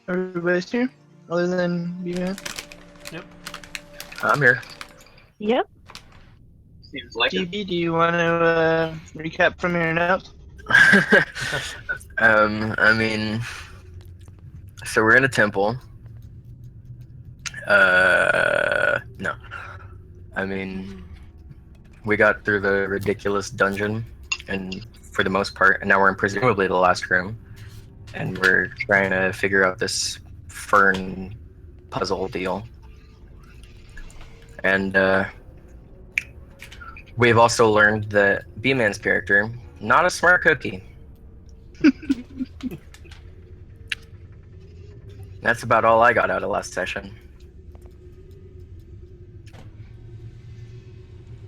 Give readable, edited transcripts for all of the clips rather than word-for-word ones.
Everybody's here, other than B-Man. Yep. I'm here. Yep. Seems like DB, do you want to recap from your notes? I mean, so we're in a temple. No. I mean, we got through the ridiculous dungeon, and for the most part, and now we're in presumably the last room, and we're trying to figure out this fern puzzle deal. And we've also learned that B-Man's character, not a smart cookie. That's about all I got out of last session.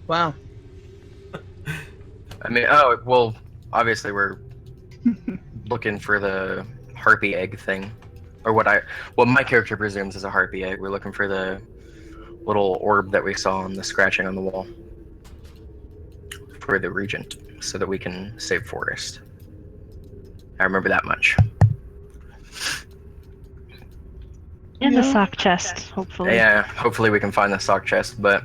Wow. I mean, obviously we're looking for the harpy egg thing, or what my character presumes is a harpy egg. We're looking for the little orb that we saw on the scratching on the wall for the regent, so that we can save Forest. I remember that much. And the sock chest, hopefully. Yeah, hopefully we can find the sock chest, but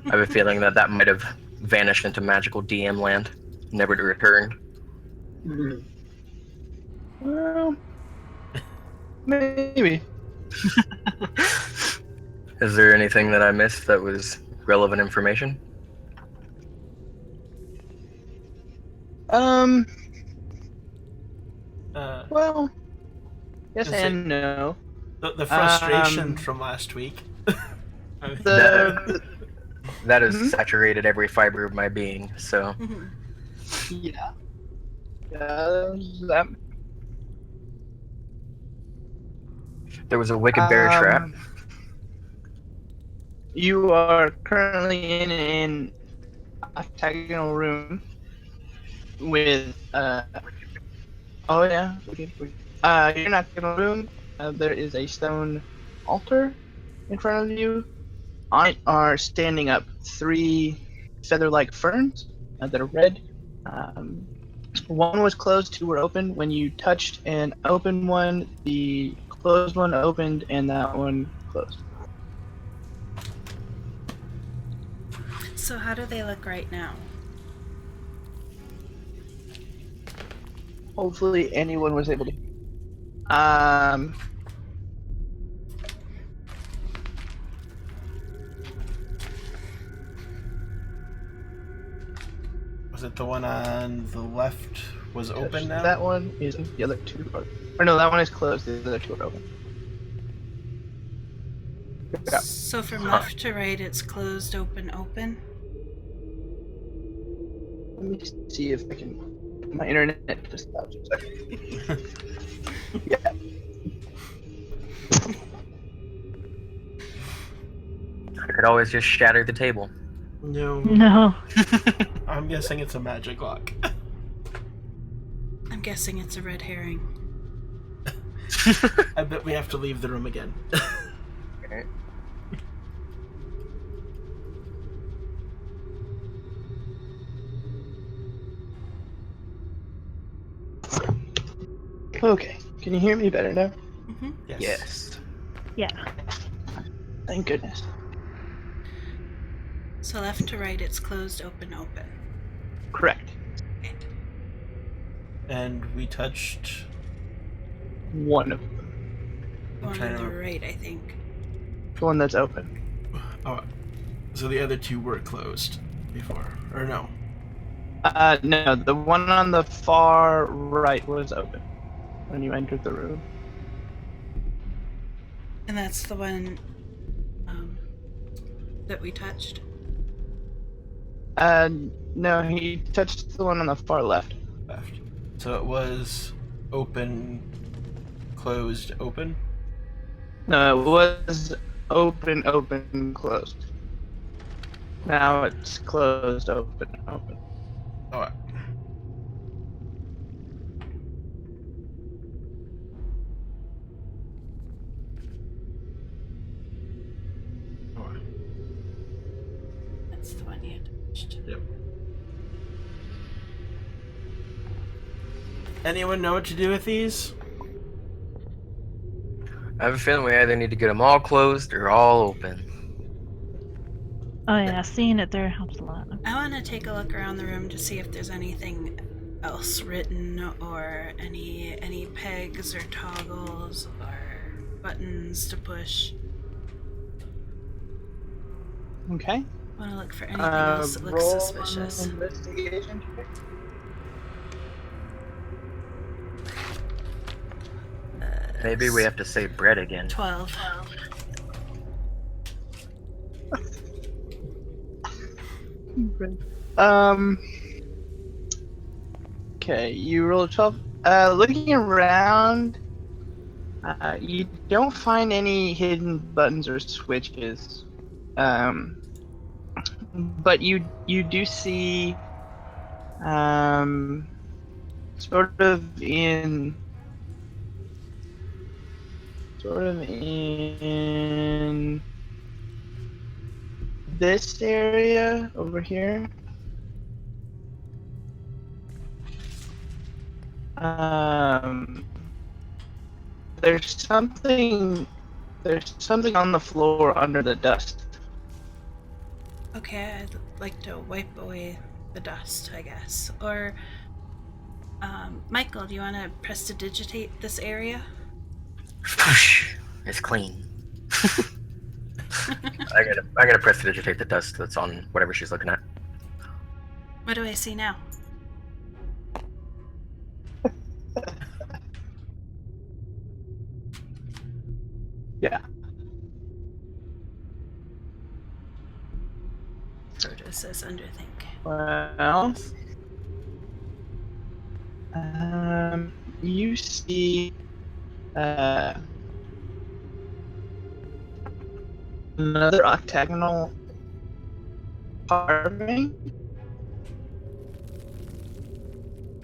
I have a feeling that might have vanished into magical DM land, never to return. Well, maybe. Is there anything that I missed that was relevant information? Well, yes Is and no. The frustration from last week. The That has saturated every fiber of my being, so... yeah. That. There was a wicked bear trap. You are currently in an octagonal room with oh yeah. You're in an octagonal room. There is a stone altar in front of you. On it are standing up 3 feather-like ferns that are red. One was closed, 2 were open. When you touched an open one, the closed one opened, and that one closed. So how do they look right now? Hopefully anyone was able to. Was it the one on the left was open now? That one is the other 2 are. Or no, that one is closed. The other 2 are open. Yeah. So from left to right, it's closed, open, open. Let me see if I can. My internet just stopped a second. Yeah. I could always just shatter the table. No. No. I'm guessing it's a magic lock. I'm guessing it's a red herring. I bet we have to leave the room again. Okay. Okay. Can you hear me better now? Mm-hmm. Yes. Yeah. Thank goodness. So left to right, it's closed, open, open. Correct. And we touched One of them. One trying on the to- right, I think. The one that's open. Oh, so the other 2 were closed before, or no? No, the one on the far right was open when you entered the room. And that's the one that we touched. No, he touched the one on the far left. Left. So it was open, closed, open. No, it was open, open, closed. Now it's closed, open, open. Alright. That's the one you touched. Yep. Anyone know what to do with these? I have a feeling we either need to get them all closed or all open. Oh yeah, seeing it there helps a lot. I want to take a look around the room to see if there's anything else written or any pegs or toggles or buttons to push. Okay. Want to look for anything else that looks Roll suspicious. an investigation check. Maybe we have to say bread again. 12. Okay, you roll a 12. Looking around, you don't find any hidden buttons or switches. But you do see, sort of in this area over here. There's something on the floor under the dust. Okay, I'd like to wipe away the dust, I guess. Or, Michael, do you want to prestidigitate this area? It's clean. I gotta prestidigitate the dust that's on whatever she's looking at. What do I see now? Yeah. So it says underthink. Well, you see, another octagonal carving.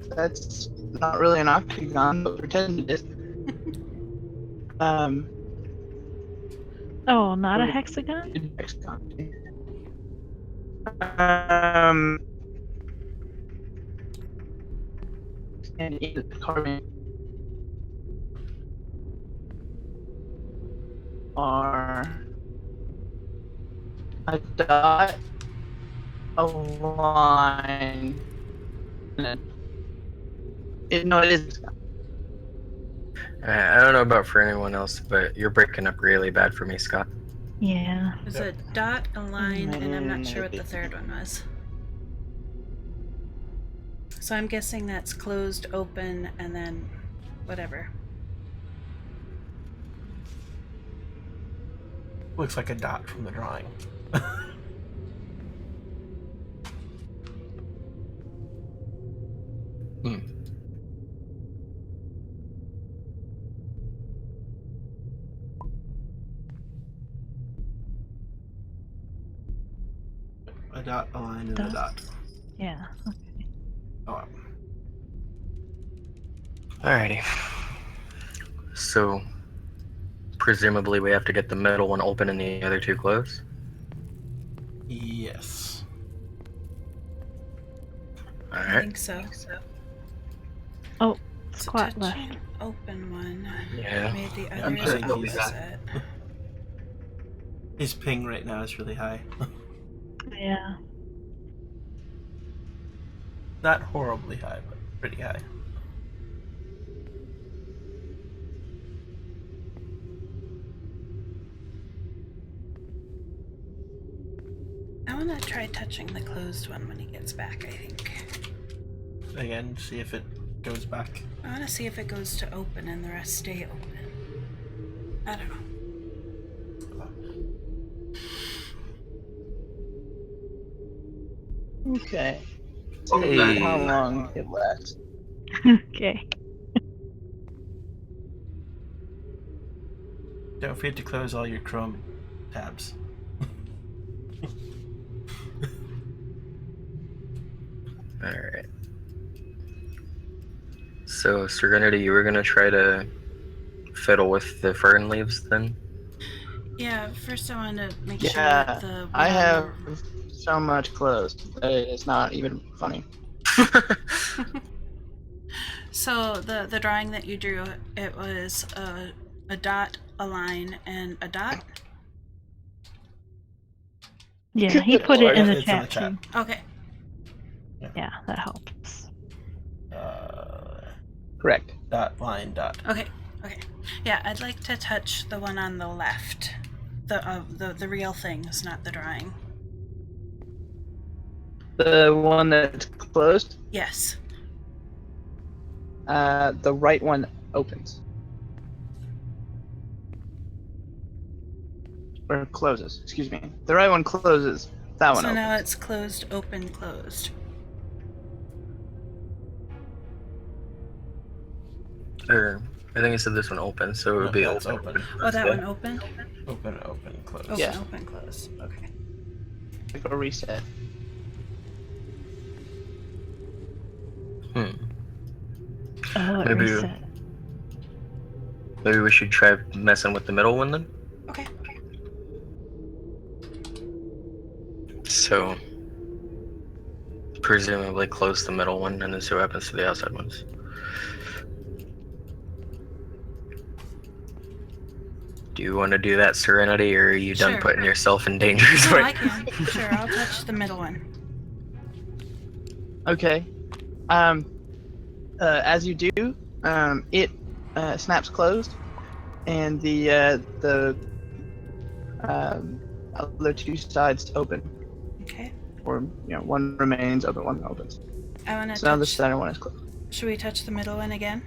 That's not really an octagon, but pretend it is. Oh, not a hexagon? Hexagon. And in the carving are a dot, a line, and it is. I don't know about for anyone else, but you're breaking up really bad for me, Scott. Yeah. There's a dot, a line, and I'm not sure what the third one was. So I'm guessing that's closed, open, and then whatever. Looks like a dot from the drawing. A dot, a line, and a dot. Yeah. Okay. Oh. Alrighty. So, presumably we have to get the middle one open and the other two closed? Yes. I Alright. think so. Oh, So squat touching left. open one Yeah. made the I'm others sure he'll be opposite. His ping right now is really high. Yeah. Not horribly high, but pretty high. I want to try touching the closed one when he gets back, I think. Again, see if it goes back. I want to see if it goes to open and the rest stay open. I don't know. Okay. Hey. How long it lasts. Okay. Don't forget to close all your Chrome tabs. Alright. So, Serenity, you were gonna try to fiddle with the fern leaves then? Yeah, first I want to make sure Yeah, that the I one- have so much closed that it's not even funny. So the drawing that you drew, it was a a dot, a line, and a dot? Yeah, he Good put it lord. in the It's in chat the chat. too. Okay. Yeah, that helps. Correct. Dot, line, dot. Okay. Yeah, I'd like to touch the one on the left. The real things, not the drawing. The one that's closed, Yes. the right one opens. Or closes, excuse me. The right one closes. That one So now opens. it's closed, open, closed. Or I think I said this one open, so it would No, be that's open. open. Oh, that Good. one opened? Open, close. Open, Yeah. open, close. Okay. Go reset. Hmm. Oh, it Maybe reset. maybe we should try messing with the middle one then. Okay. So presumably close the middle one and then see what happens to the outside ones. Do you want to do that, Serenity, or are you done Sure. putting yourself in danger? No, I can. Sure, I'll touch the middle one. Okay. As you do, it snaps closed, and the other two sides open, Okay. or one remains open, one opens. I want to So now the touch. center one is closed. Should we touch the middle one again?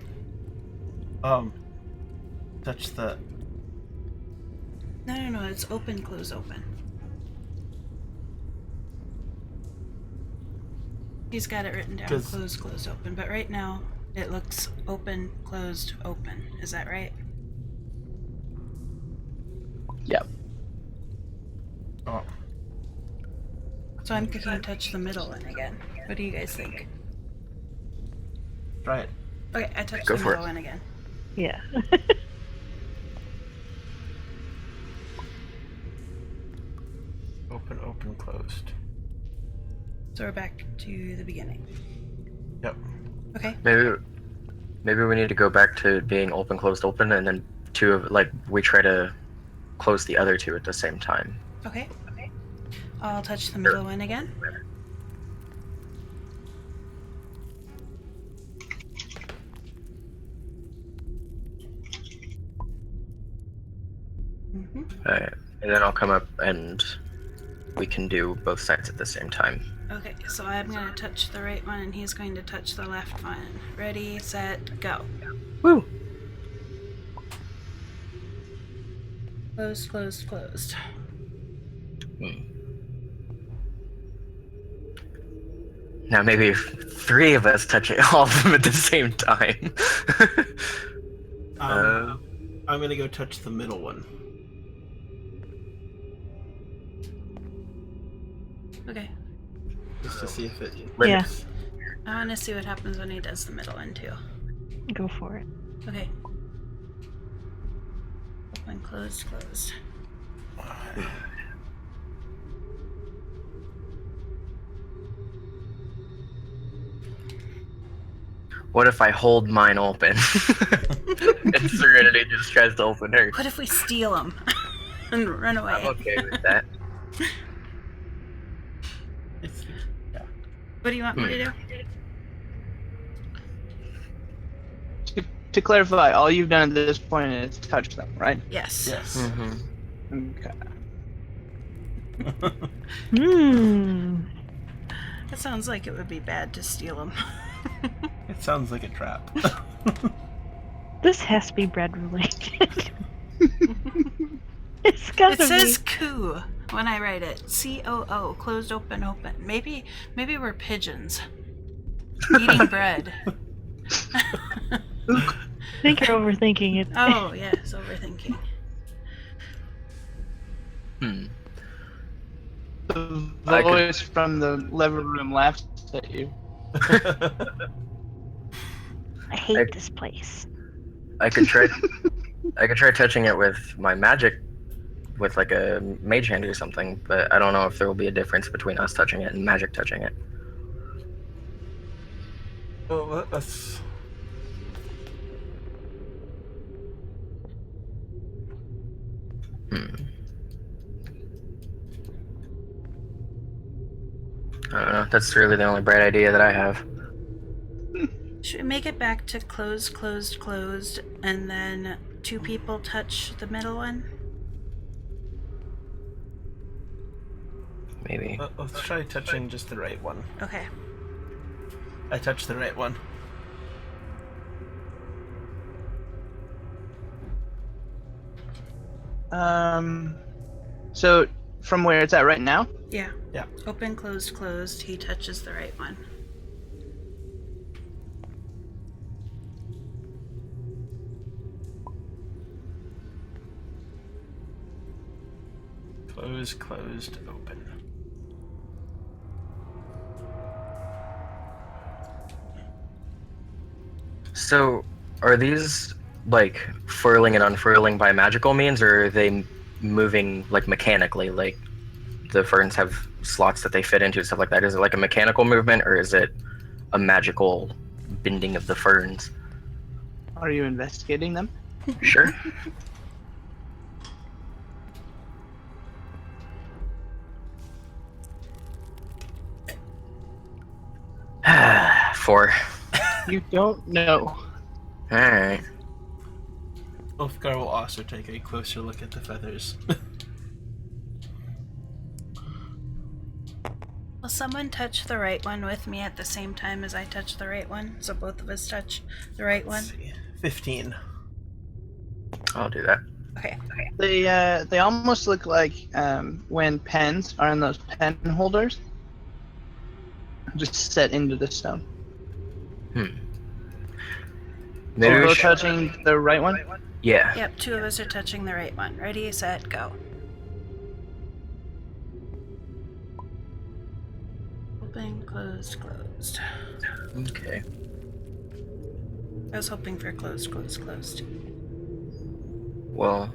Touch the. No. It's open, close, open. He's got it written down. 'Cause- Close, close, open. But right now, it looks open, closed, open. Is that right? Yep. Oh. So I'm thinking touch the middle one again. What do you guys think? Try it. Okay, I touched Go the for middle it. one again. Yeah. Open, closed. So we're back to the beginning. Yep. Okay. Maybe we need to go back to being open, closed, open, and then we try to close the other two at the same time. Okay. I'll touch the middle one again. Alright, and then I'll come up and we can do both sides at the same time. Okay, so I'm going to touch the right one and he's going to touch the left one. Ready, set, go. Woo! Closed, closed, closed. Now maybe if 3 of us touch all of them at the same time. I'm gonna go touch the middle one. Okay. Just to see if it. Yeah. I want to see what happens when he does the middle one too. Go for it. Okay. Open, closed, closed. What if I hold mine open? And Serenity just tries to open hers. What if we steal him and run away? I'm okay with that. What do you want me to do? To clarify, all you've done at this point is touch them, right? Yes. Yes. Mm-hmm. Okay. That sounds like it would be bad to steal him. It sounds like a trap. This has to be bread related. It's gotta It says be. coo when I write it. C-O-O, closed, open, open. Maybe we're pigeons. Eating bread. I think you're overthinking it. Oh, yes, overthinking. The I could- voice from the living room laughs at you. I hate this place. I could try touching it with my magic, with like a mage hand or something, but I don't know if there will be a difference between us touching it and magic touching it. Well, let's. Hmm. I don't know. That's really the only bright idea that I have. Should we make it back to closed, closed, closed, and then 2 people touch the middle one? Maybe. Let's try touching just the right one. Okay. I touched the right one. So from where it's at right now? Yeah. Yeah. Open, closed, closed. He touches the right one. Close, closed, open. So, are these like furling and unfurling by magical means, or are they moving like mechanically? Like the ferns have slots that they fit into, stuff like that. Is it like a mechanical movement, or is it a magical bending of the ferns? Are you investigating them? Sure. 4. You don't know. Alright. Ulfgar will also take a closer look at the feathers. Will someone touch the right one with me at the same time as I touch the right one? So both of us touch the right one? Let's see. 15. I'll do that. Okay. They almost look like when pens are in those pen holders, just set into the stone. Maybe So we both should... touching the right one? Yeah. Yep, 2 of us are touching the right one. Ready, set, go. Open, closed, closed. Okay. I was hoping for closed, closed, closed. Well,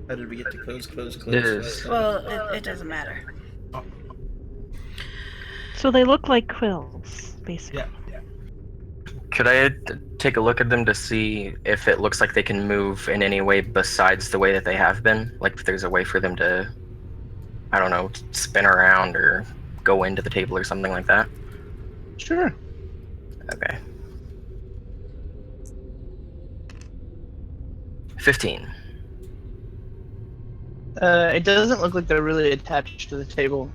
How did we get to close, close, close? it is. Well, it doesn't matter. So they look like quills, basically. Yeah. Could I take a look at them to see if it looks like they can move in any way besides the way that they have been? Like if there's a way for them to, I don't know, spin around or go into the table or something like that? Sure. Okay. 15. It doesn't look like they're really attached to the table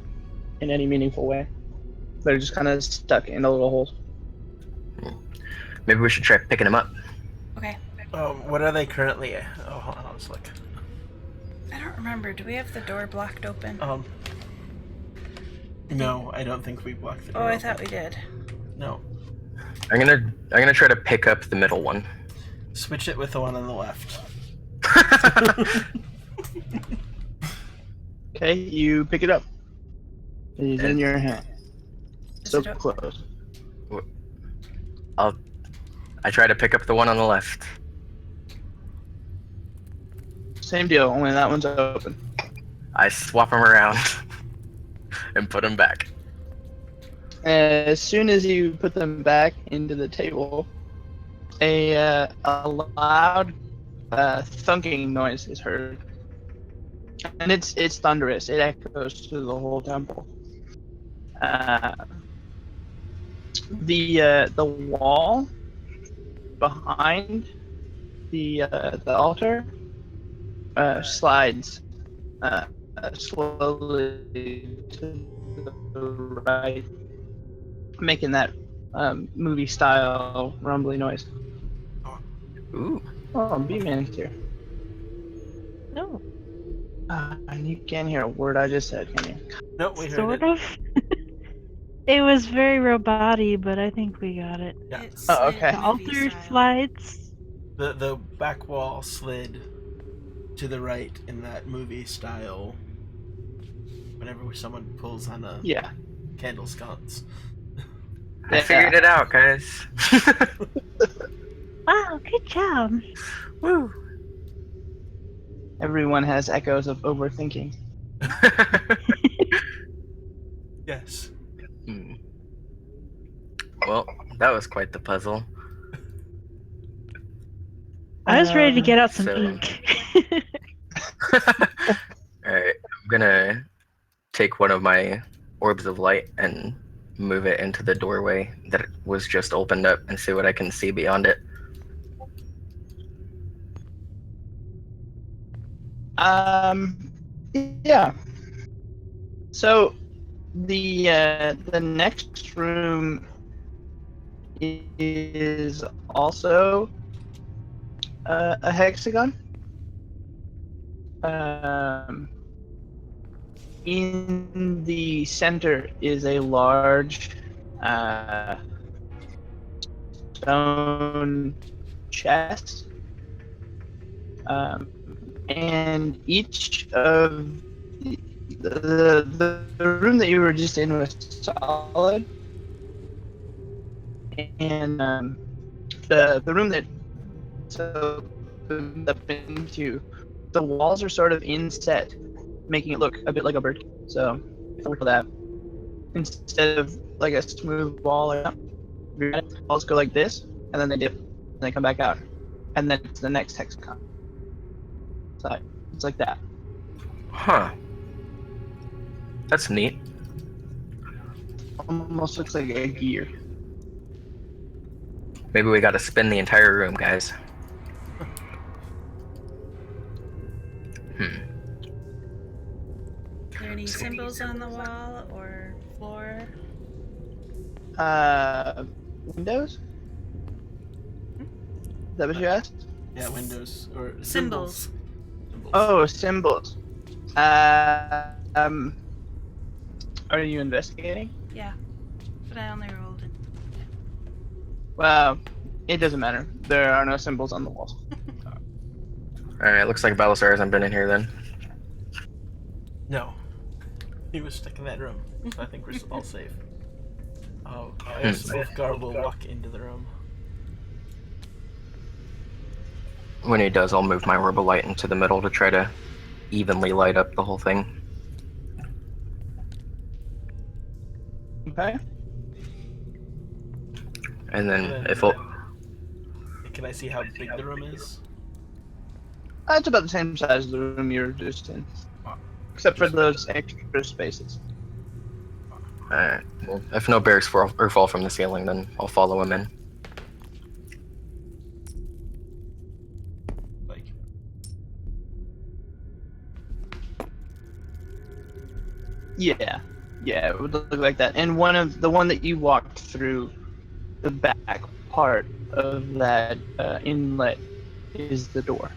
in any meaningful way. They're just kind of stuck in a little hole. Maybe we should try picking them up. Okay. What are they currently? Oh, hold on, let's look. I don't remember. Do we have the door blocked open? No, I don't think we blocked the door. Oh, I open. thought we did. No. I'm gonna try to pick up the middle one. Switch it with the one on the left. Okay, you pick it up. It is in your hand. Is So it close. I try to pick up the one on the left. Same deal, only that one's open. I swap them around and put them back. As soon as you put them back into the table, a loud thunking noise is heard, and it's thunderous. It echoes through the whole temple. The wall behind the altar slides slowly to the right, making that movie style rumbly noise. Ooh. Oh, B-Man's here. No, And you can't hear a word I just said, can you? No, we heard sort it. of. It was very robot-y, but I think we got it. Yeah. It's Oh, okay. The altar slides. The back wall slid to the right in that movie style. Whenever someone pulls on a Yeah. candle sconce. I figured it out, guys. Wow, good job. Woo. Everyone has echoes of overthinking. Yes. Well, that was quite the puzzle. I was ready to get out some So- ink. Alright, I'm gonna take one of my orbs of light and move it into the doorway that was just opened up and see what I can see beyond it. Yeah. So the next room is also a hexagon. Um, in the center is a large stone chest, and each of the room that you were just in was solid, and the room that so up into the walls are sort of inset, making it look a bit like a bird. So if I look for that, instead of like a smooth wall, like that, walls go like this, and then they dip, and they come back out, and then it's the next hexagon. So it's like that. Huh. That's neat. Almost looks like a gear. Maybe we gotta spin the entire room, guys. Hmm. Are there any symbols on the wall or floor? Windows? Is that what you asked? Yeah, windows or Symbols. Oh, symbols. Are you investigating? Yeah, but I only rolled it. Well, it doesn't matter. There are no symbols on the walls. Alright, looks like Belisar hasn't been in here then. No, he was stuck in that room. So I think we're all safe. Oh, I guess Ulfgar will walk into the room. When he does, I'll move my orb of light into the middle to try to evenly light up the whole thing. Okay. And then And if it Can I see how big the room is? It's about the same size as the room you're just in, except for those extra spaces. Alright, well, if no bears fall from the ceiling, then I'll follow him in. Like, Yeah, it would look like that. And the one that you walked through, the back part of that inlet is the door.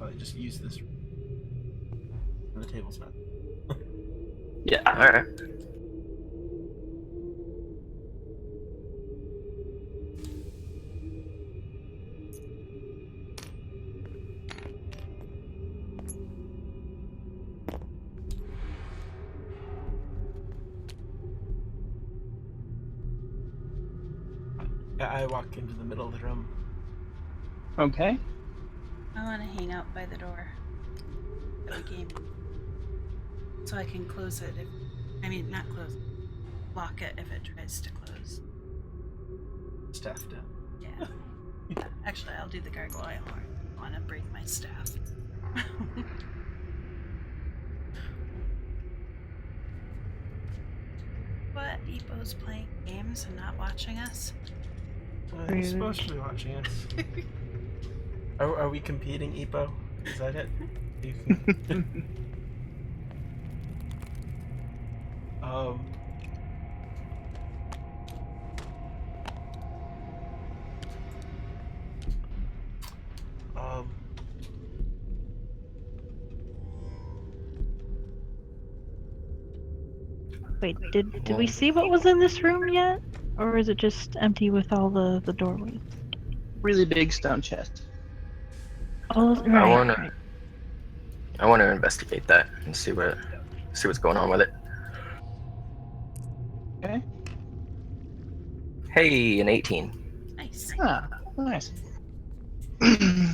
I just use this. And the table's not. Yeah. Alright. I walk into the middle of the room. Okay. I want to hang out by the door of the game, so I can close it. Not close it. Lock it if it tries to close. Staff down. Yeah. Actually, I'll do the gargoyle horn. I want to bring my staff. What? Epo's playing games and not watching us? He's supposed to be watching us. Are we competing, Epo? Is that it? um. Wait, did we see what was in this room yet? Or is it just empty with all the doorways? Really big stone chest. Oh, right. I wanna investigate that and see what's going on with it. Okay. Hey, an 18. Nice. Ah, nice.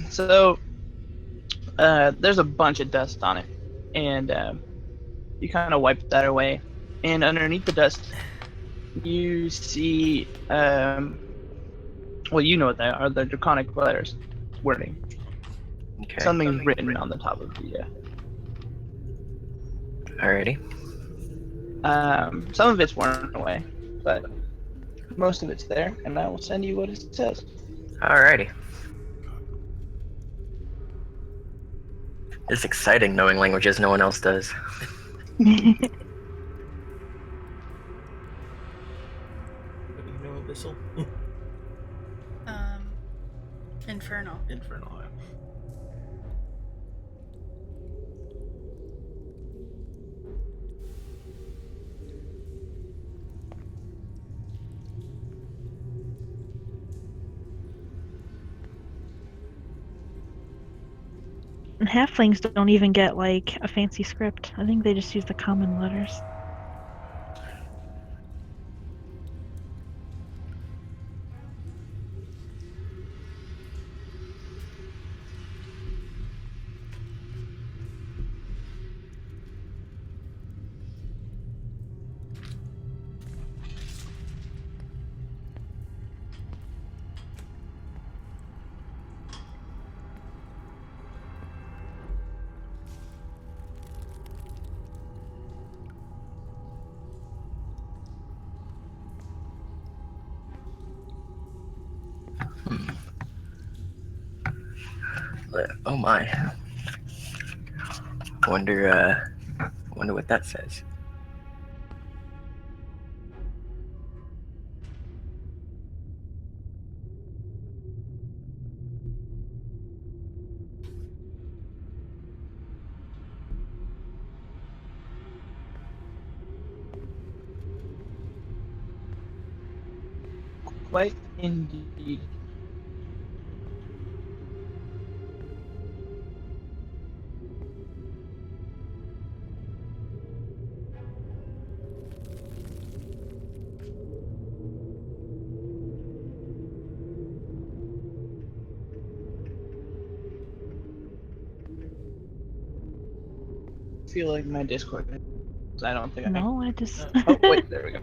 So, there's a bunch of dust on it, and you kind of wipe that away. And underneath the dust, you see, well, you know what they are. They're draconic letters. wording. Okay. Something's written on the top of the. Alrighty. Some of it's worn away, but most of it's there, and I will send you what it says. Alrighty. It's exciting knowing languages no one else does. What do you know, Abyssal? Infernal. Infernal. Yeah. And halflings don't even get like a fancy script. I think they just use the common letters. Oh my. Wonder what that says. Quite indeed. I feel like my Discord. I don't think No, I just. Oh wait, there we go.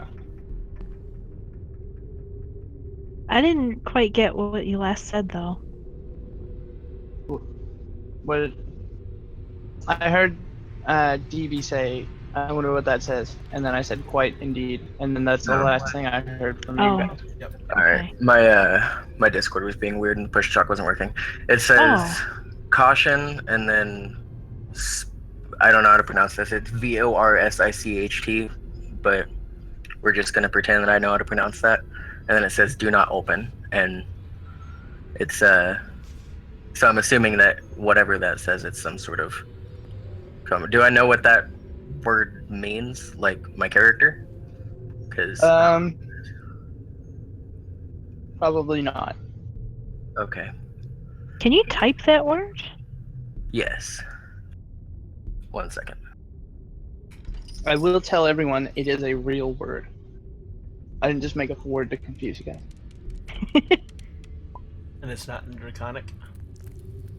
I didn't quite get what you last said though. What I heard DB say, I wonder what that says, and then I said quite indeed, and then that's the Oh. last thing I heard from you Oh. guys. Alright. My Discord was being weird and the push talk wasn't working. It says caution and then I don't know how to pronounce this. It's VORSICHT, but we're just gonna pretend that I know how to pronounce that. And then it says do not open, and it's so I'm assuming that whatever that says, it's some sort of comment. Do I know what that word means, like my character? Because Probably not. okay, Can you type that word? yes. 1 second. I will tell everyone it is a real word. I didn't just make up a word to confuse you guys. And it's not in Draconic.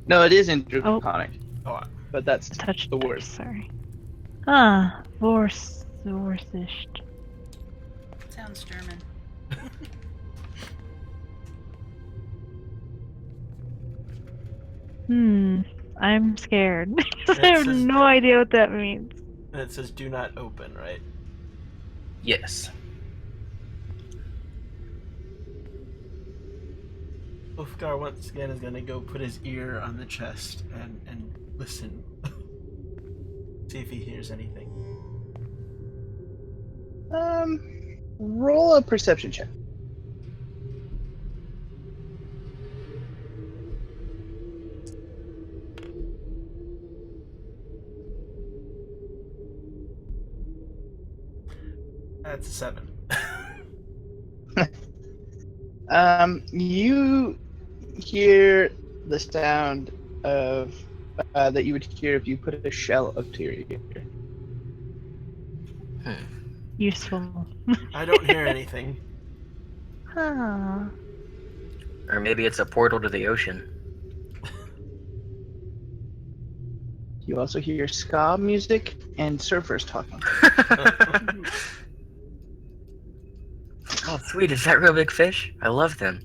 No, it is in Draconic, Oh, but that's Touch the word. Sorry. Ah, Vorsicht. Sounds German. I'm scared. I It have says- no idea what that means. and it says do not open, right? Yes. Ulfgar once again is gonna go put his ear on the chest and listen. See if he hears anything. Roll a perception check. That's a 7. You hear the sound of that you would hear if you put a shell up to your ear. Useful. I don't hear anything. Huh. Or maybe it's a portal to the ocean. You also hear ska music and surfers talking. Oh, sweet. Is that real big fish? I love them.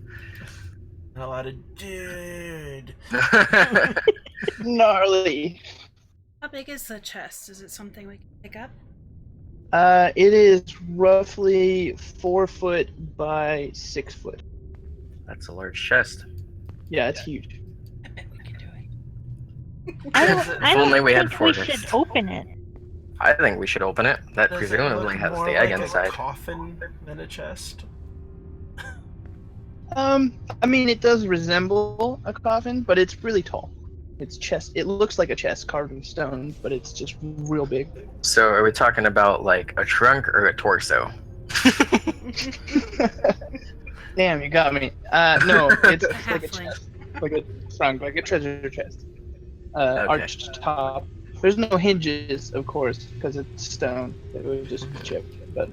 And a lot of dude. inside. Gnarly. How big is the chest? Is it something we can pick up? It is roughly 4 foot by 6 foot. That's a large chest. Yeah, it's huge. I bet we can do it. I Does don't, it- I If only don't we had think we Fortis. should open it. I think we should open it. That Does it presumably look has more the egg like inside. a coffin than a chest? I mean, it does resemble a coffin, but it's really tall. It's chest. It looks like a chest carved in stone, but it's just real big. So are we talking about like a trunk or a torso? Damn, you got me. No, it's A like a halfling. chest, like a trunk, like a treasure chest. Okay. Arched top. There's no hinges, of course, because it's stone. It would just chip. But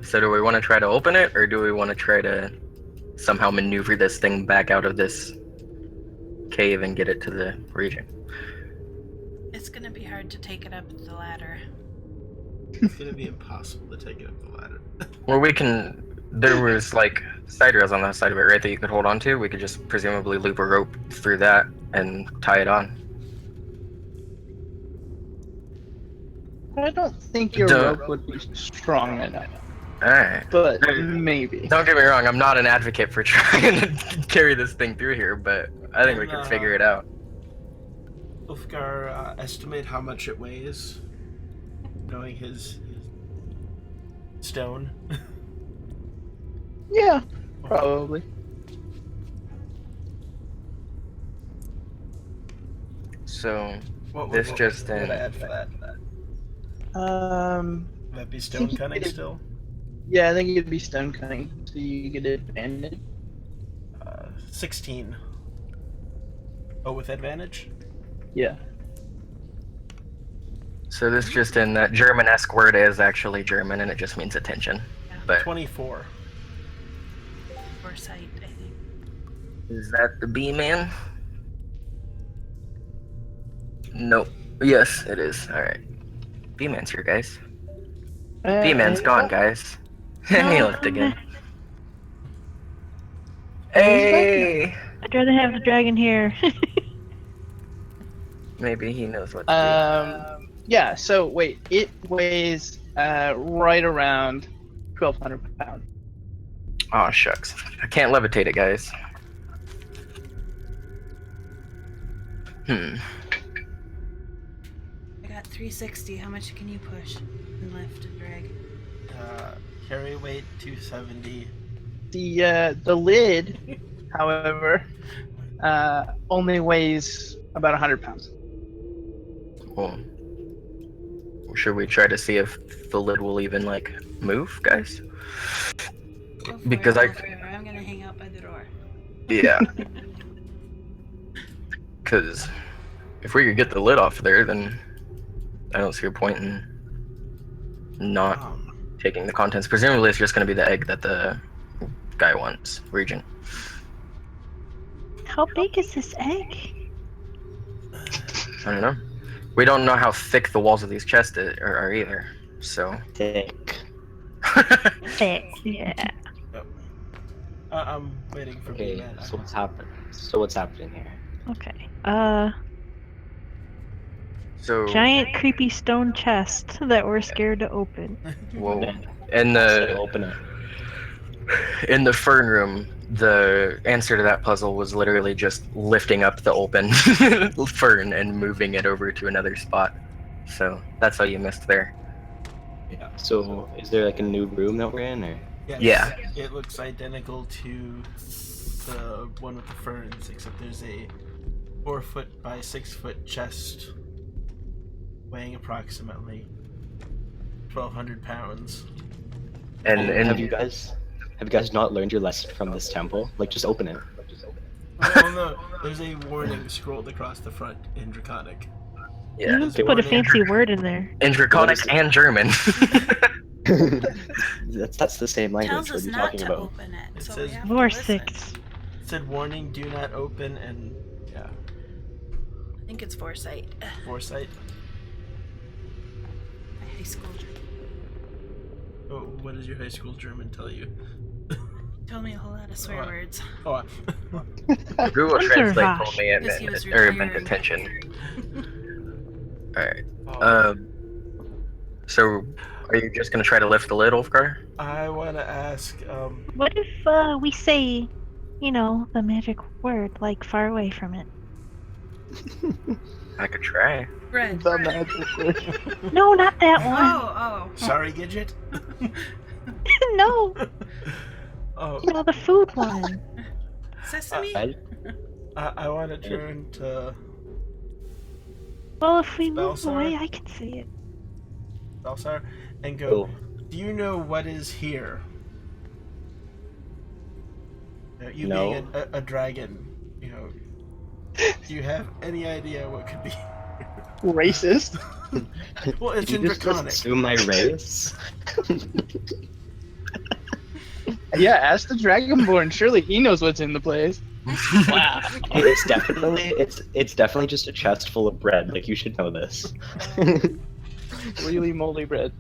So do we want to try to open it, or do we want to try to somehow maneuver this thing back out of this cave and get it to the region? It's gonna be hard to take it up the ladder. It's gonna be impossible to take it up the ladder. Well, we can. There was like side rails on that side of it, right? That you could hold on to. We could just presumably loop a rope through that and tie it on. I don't think your Duh. rope would be strong enough. All right. But maybe. Don't get me wrong. I'm not an advocate for trying to carry this thing through here, but I think we can figure it out. Ulfgar, estimate how much it weighs, knowing his stone. Yeah, probably. So What This would just what would I in. add for that? Would Would that be stone think cutting it- still? Yeah, I think it'd be stone cutting, so you get advantage. 16. Oh, with advantage? Yeah. So this just in that German-esque word is actually German, and it just means attention. But 24. Foresight, I think. is that the B-man? Nope. Yes, it is. All right. B-man's here, guys. B-man's gone, guys. He left again. Hey! I'd rather have the dragon here. Maybe he knows what to Yeah. So wait, it weighs right around 1,200 pounds. do. Aw, shucks. I can't levitate it, guys. I got 360. How much can you push and lift and drag? Carry weight 270. The lid, however, only weighs about 100 pounds. Well, should we try to see if the lid will even, like, move, guys? Go for Because it, I'm gonna hang out by the door. Yeah. Because if we could get the lid off there, then I don't see a point in not taking the contents. Presumably it's just going to be the egg that the guy wants. Region. How big is this egg? I don't know. We don't know how thick the walls of these chests are either, so... Thick. Thick, yeah. I'm waiting for Okay, B-man. so what's happening? So what's happening here? Okay. So... Giant creepy stone chest that we're scared to open. Whoa. Then In so the... open it. In the fern room, the answer to that puzzle was literally just lifting up the open fern and moving it over to another spot. So that's how you missed there. Yeah. So is there like a new room that we're in, or? Yes, Yeah. It looks identical to the one with the ferns, except there's a 4 foot by 6 foot chest weighing approximately 1,200 pounds. And have you guys not learned your lesson from this temple? Like, just open it. Oh no, there's a warning scrolled across the front in Draconic. yeah, You put a fancy word in there. in Draconic and German. that's the same language. Tells What us are you not talking to about? open it, It so says we have to More listen. six. It said warning, do not open, and yeah, I think it's foresight. foresight. My high school. Oh, what does your high school German tell you? Told me a whole lot of swear words. Oh, Google Translate Unterwasch. told me it Because he was meant retiring. detention. Alright. oh. So, are you just gonna try to lift the lid, Ulfgar? I want to ask. What if we say, the magic word, like far away from it? I could try. Bread. The magic word. No, not that one. Oh. Sorry, Gidget. No, Oh, the food one. Sesame? I want to turn to Well, if we move Spellsar? away, I can see it. Belsar and go. Oh, Do you know what is here? You No. being a dragon, do you have any idea what could be? Racist. Well, it's did in you just Draconic. assume my race? Yeah, ask the Dragonborn. Surely he knows what's in the place. Wow. It's definitely just a chest full of bread. Like, you should know this. Really moldy bread.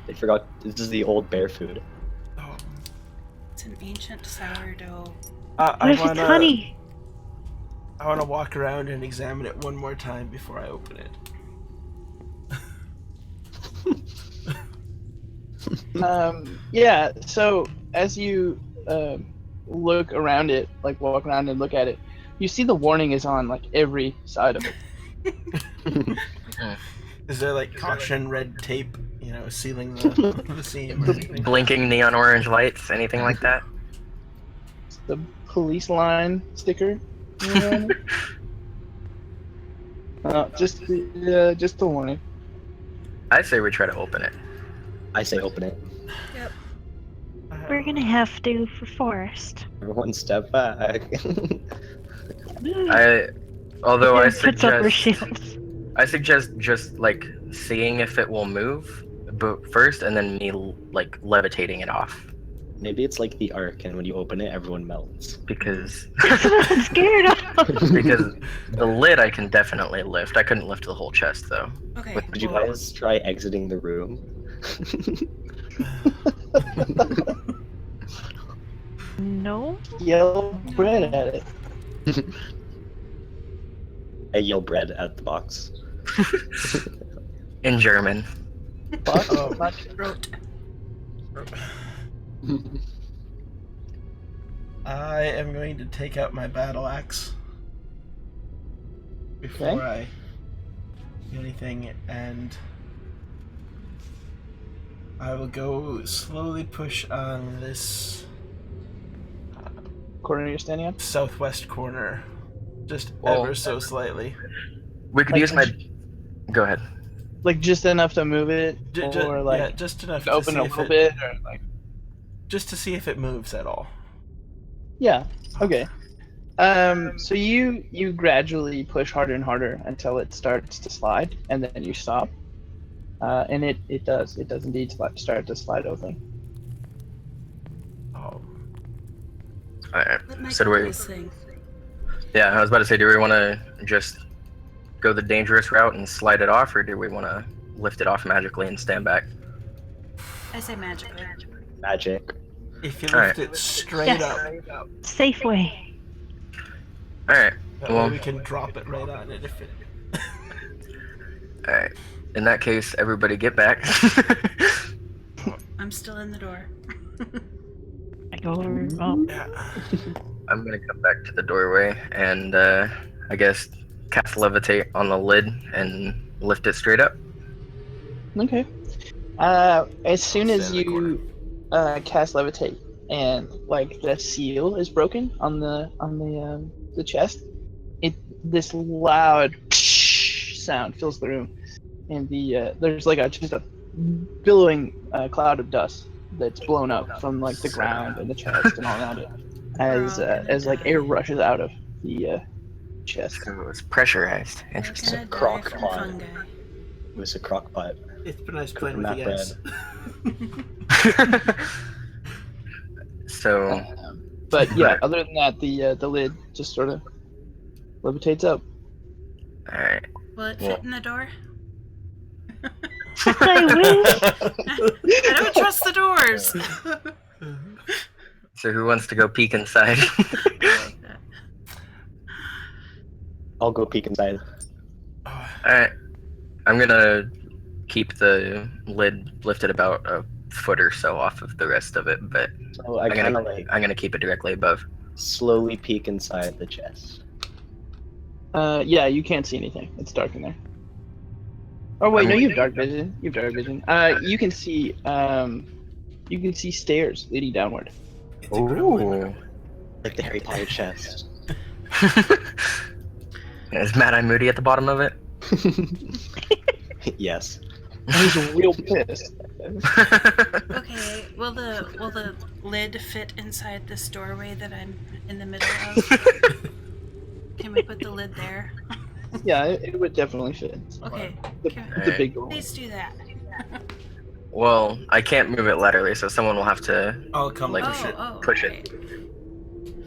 They forgot this is the old bear food. Oh, It's an ancient sourdough. What I if wanna, it's honey? I want to walk around and examine it one more time before I open it. Yeah, so as you look around it, like walk around and look at it, you see the warning is on like every side of it. Is there like caution red tape, sealing the seam or anything? Blinking neon orange lights, anything like that? It's the police line sticker. Just the warning. I say we try to open it. I say open it. Yep. We're gonna have to for Forest. Everyone step back. Although I Puts up her suggest, shields. I suggest just like seeing if it will move, but first, and then me like levitating it off Maybe it's like the Ark, and when you open it, everyone melts. because That's what I'm scared of. because the lid I can definitely lift. I couldn't lift the whole chest though. Okay. Would you well, guys try exiting the room? No. Yell bread at it. I yell bread at the box. In German. Fuck. Oh. Not- Wrote. I am going to take out my battle axe before Okay. I do anything, and I will go slowly push on this corner you're standing on. southwest corner, just Well, ever so slightly. We could Like, use my. Go ahead. Like just enough to move it, or like yeah, just enough to to open see a if little it, bit, or like. just to see if it moves at all. Yeah. Okay. So you gradually push harder and harder until it starts to slide, and then you stop. And it does indeed start to slide open. Oh, Alright. Let Mike So do do we? his thing. Yeah, I was about to say, do we want to just go the dangerous route and slide it off, or do we want to lift it off magically and stand back? I say magically. Magic. if you Alright. lift it straight Yes. up, Safe way. Alright. that Well- way we can drop it right on it if it. Alright. In that case, everybody get back. I'm still in the door. I go over. Oh, Yeah. I'm gonna come back to the doorway and I guess cast levitate on the lid and lift it straight up. Okay. As soon as Stand in the you cast levitate and like the seal is broken on the chest, this loud sound fills the room, and there's like just a billowing cloud of dust that's blown up from like the ground and the chest and all around it as like air rushes out of the chest. So it's pressurized. We're Interesting. gonna die crock from pot. fungi. It was a crock pot. It's been nice playing Cooking with that the gas. So But yeah, Right. other than that, the lid just sort of levitates up. alright. Will it Yeah. fit in the door? I wish. I don't trust the doors. So who wants to go peek inside? I like that. I'll go peek inside. Alright. I'm gonna keep the lid lifted about a foot or so off of the rest of it, but So I kind of like I'm gonna keep it directly above. slowly peek inside the chest. Yeah, you can't see anything. It's dark in there. Oh wait, no, you have dark vision. You have dark vision. You can see stairs leading downward. It's a gremlin. Ooh. Like the Harry Potter chest. Is Mad Eye Moody at the bottom of it? Yes. He's real pissed. Okay, will the lid fit inside this doorway that I'm in the middle of? Can we put the lid there? Yeah, it would definitely fit. Okay, The big door. please do that. Well, I can't move it laterally, so someone will have to. I'll come Like, push it. push it.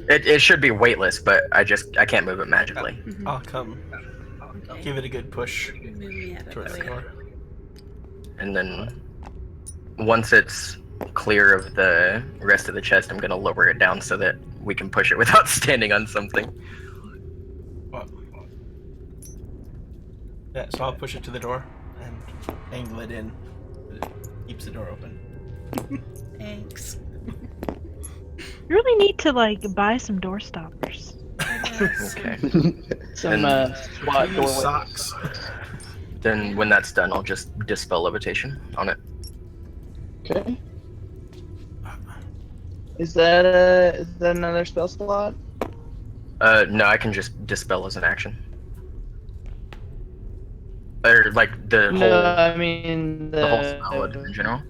right. It should be weightless, but I can't move it magically. Mhm. I'll come. Okay. Give it a good push Move me out of towards the the way. door. And then once it's clear of the rest of the chest, I'm gonna lower it down so that we can push it without standing on something. What? Yeah, so I'll push it to the door and angle it in. It keeps the door open. Thanks. You really need to like buy some door stoppers. Okay. Some And- SWAT Use doorway. socks. Then when that's done, I'll just dispel levitation on it. Okay. Is that another spell slot? No, I can just dispel as an action. Or like the No, whole I mean the whole spell in general.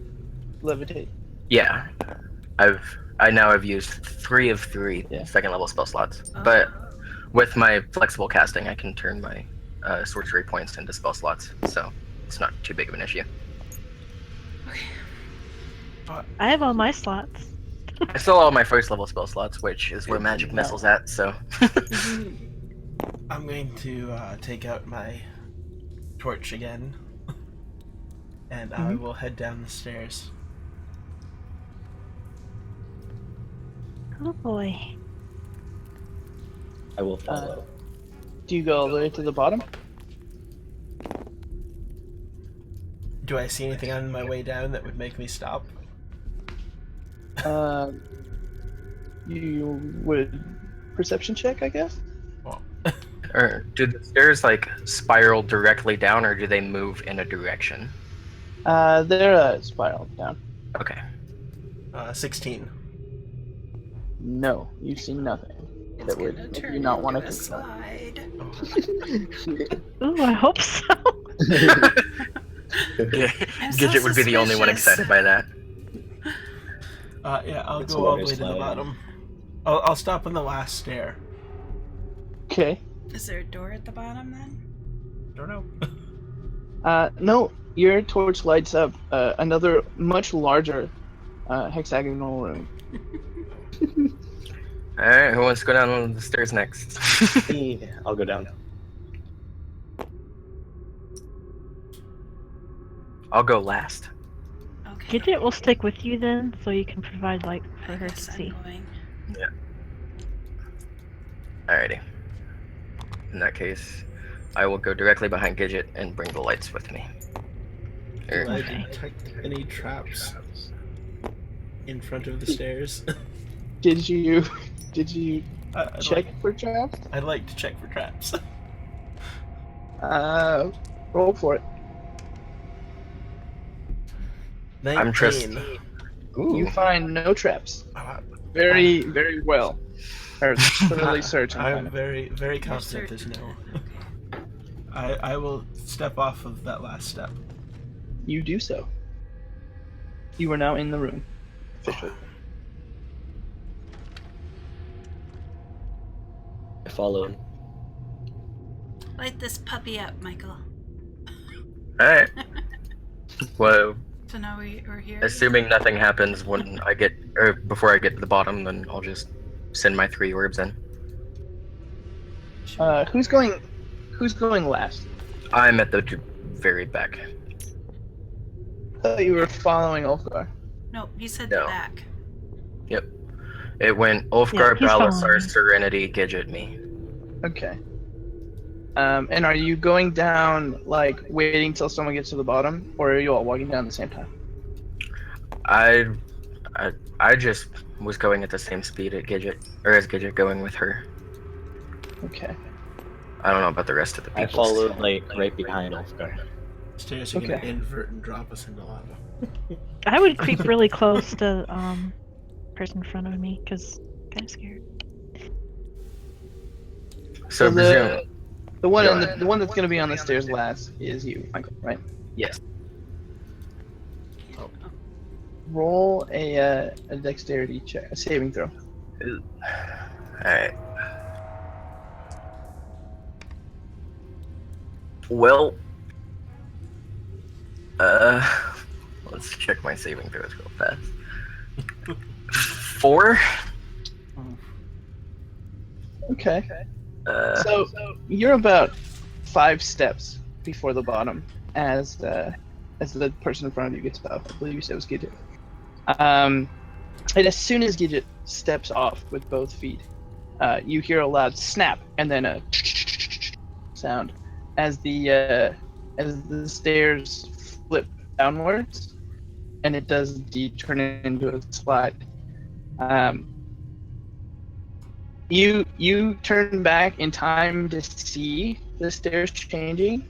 levitate. Yeah, I now have used 3 of 3 Yeah. second level spell slots, Oh. but with my flexible casting, I can turn my sorcery points into spell slots, so it's not too big of an issue. I have all my slots. I still have all my first level spell slots, which is where magic missile's at. So I'm going to take out my torch again, and I will head down the stairs. Oh boy. I will follow. Do you go all the way to the bottom? Do I see anything on my way down that would make me stop? You would perception check, I guess. Well, or do the stairs like spiral directly down, or do they move in a direction? They're spiral down. Okay. 16. No, you see nothing It's that would gonna make turn you not want into to a control. slide. Ooh, I hope so. I'm so Gidget would be the only one suspicious. excited by that. Yeah, I'll It's go all the water way to the slide. bottom. I'll stop on the last stair. Okay. Is there a door at the bottom then? Don't know. No, your torch lights up another much larger hexagonal room. All right, who wants to go down the stairs next? Me, I'll go down. I'll go last. Okay. Gidget will stick with you then, so you can provide light for I her to guess see. I'm going. Alrighty. In that case, I will go directly behind Gidget and bring the lights with me. Do I Okay. detect any traps in front of the stairs? Did you I'd check Like, for traps? I'd like to check for traps. Roll for it. 19. I'm trusting. You find no traps. Uh, Very, very well. Or thoroughly search and I'm find it. very, very You're confident there's certain. no. I will step off of that last step. You do so. You are now in the room. Officially. I follow. Light this puppy up, Michael. Alright. Well, So now we're here. assuming nothing happens when I get, or before I get to the bottom, then I'll just send my 3 orbs in. Who's going last? I'm at the very back. thought you were following Ulfgar. Nope, he said No. back. Yep. It went Ulfgar, he's following Balasar, me. Serenity, Gidget, me. Okay. And are you going down, like, waiting till someone gets to the bottom, or are you all walking down at the same time? I, I just was going at the same speed at Gidget, or as Gidget going with her. Okay. I don't know about the rest of the people. I followed like right behind Ulfgar. Stairs are gonna Okay. invert and drop us into lava. I would creep really close to person in front of me because kind of scared. So the one Go in ahead. the one that's gonna be on the stairs last is you, Michael, right? yes. Oh. Roll a dexterity check, a saving throw. Alright. Well, let's check my saving throws real fast. 4? Okay. So, You're about 5 steps before the bottom as the person in front of you gets off. I believe you said it was Gidget. And as soon as Gidget steps off with both feet, you hear a loud snap and then a sound as the stairs flip downwards, and it does indeed turn into a slide. You turn back in time to see the stairs changing,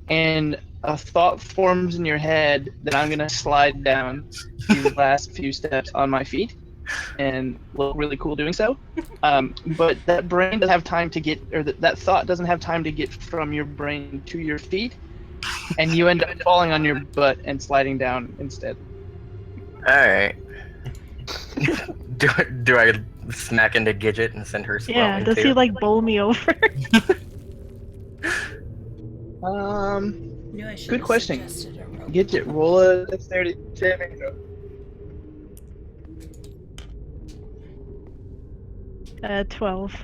and a thought forms in your head that I'm gonna slide down these last few steps on my feet and look really cool doing so. But that brain doesn't have time to get, or that thought doesn't have time to get from your brain to your feet, and you end up falling on your butt and sliding down instead. alright. do I smack into Gidget and send her Yeah, swelling does too? he like bowl me over? Knew I should Good have question. suggested a rope. Get it. Roll a dexterity saving throw. 12.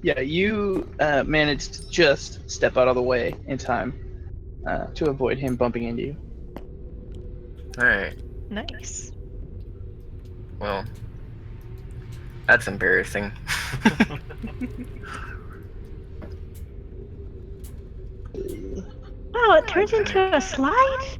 Yeah, you managed to just step out of the way in time to avoid him bumping into you. Alright. Nice. Well, that's embarrassing. Oh, it turns into a slide?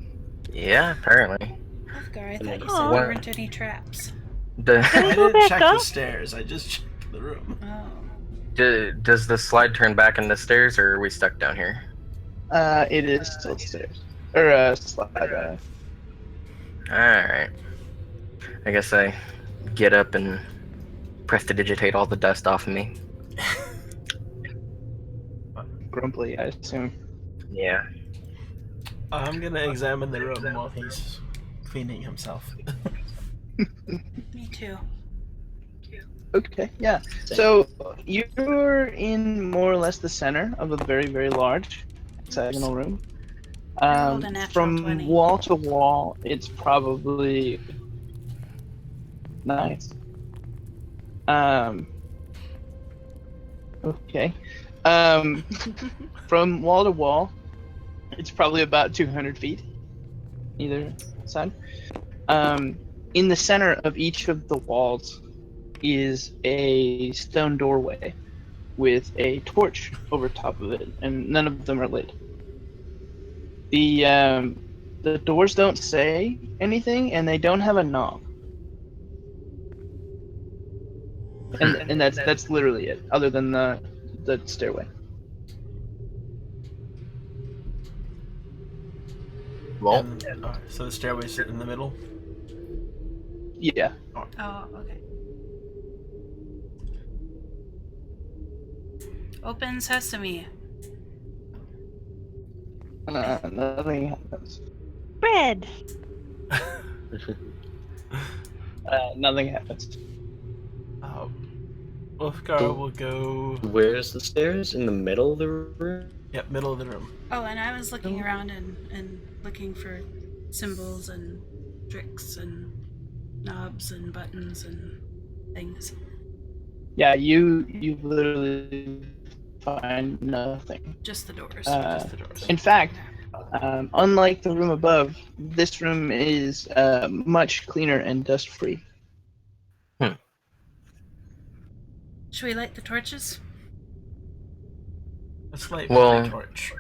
Yeah, apparently. Ulfgar, I thought you Aw. said there weren't any traps. The, Can we I go didn't back check up? the stairs, I just checked the room. Oh. does the slide turn back into stairs, or are we stuck down here? It is still stairs. Or slide. Alright. I guess I get up and prestidigitate all the dust off of me. Grumpily, I assume. Yeah. I'm gonna examine the room while he's cleaning himself. Me too. Okay, yeah. So you're in more or less the center of a very, very large hexagonal room. I rolled a natural From 20. wall to wall, it's probably nice. Okay. From wall to wall, it's probably about 200 feet, either side. In the center of each of the walls is a stone doorway with a torch over top of it, and none of them are lit. The doors don't say anything, and they don't have a knob. And that's literally it, other than the stairway. Well, And, so the stairway's in the middle? Yeah. Oh, okay. Open sesame. Nothing happens. Bread! Nothing happens. Ulfgar will go. Where's the stairs? In the middle of the room? Yep, middle of the room. Oh, and I was looking around and looking for symbols and tricks and knobs and buttons and things. Yeah, you literally find nothing. Just the doors. Just the doors. In fact, Unlike the room above, this room is much cleaner and dust-free. Should we light the torches? Let's light Well- one torch.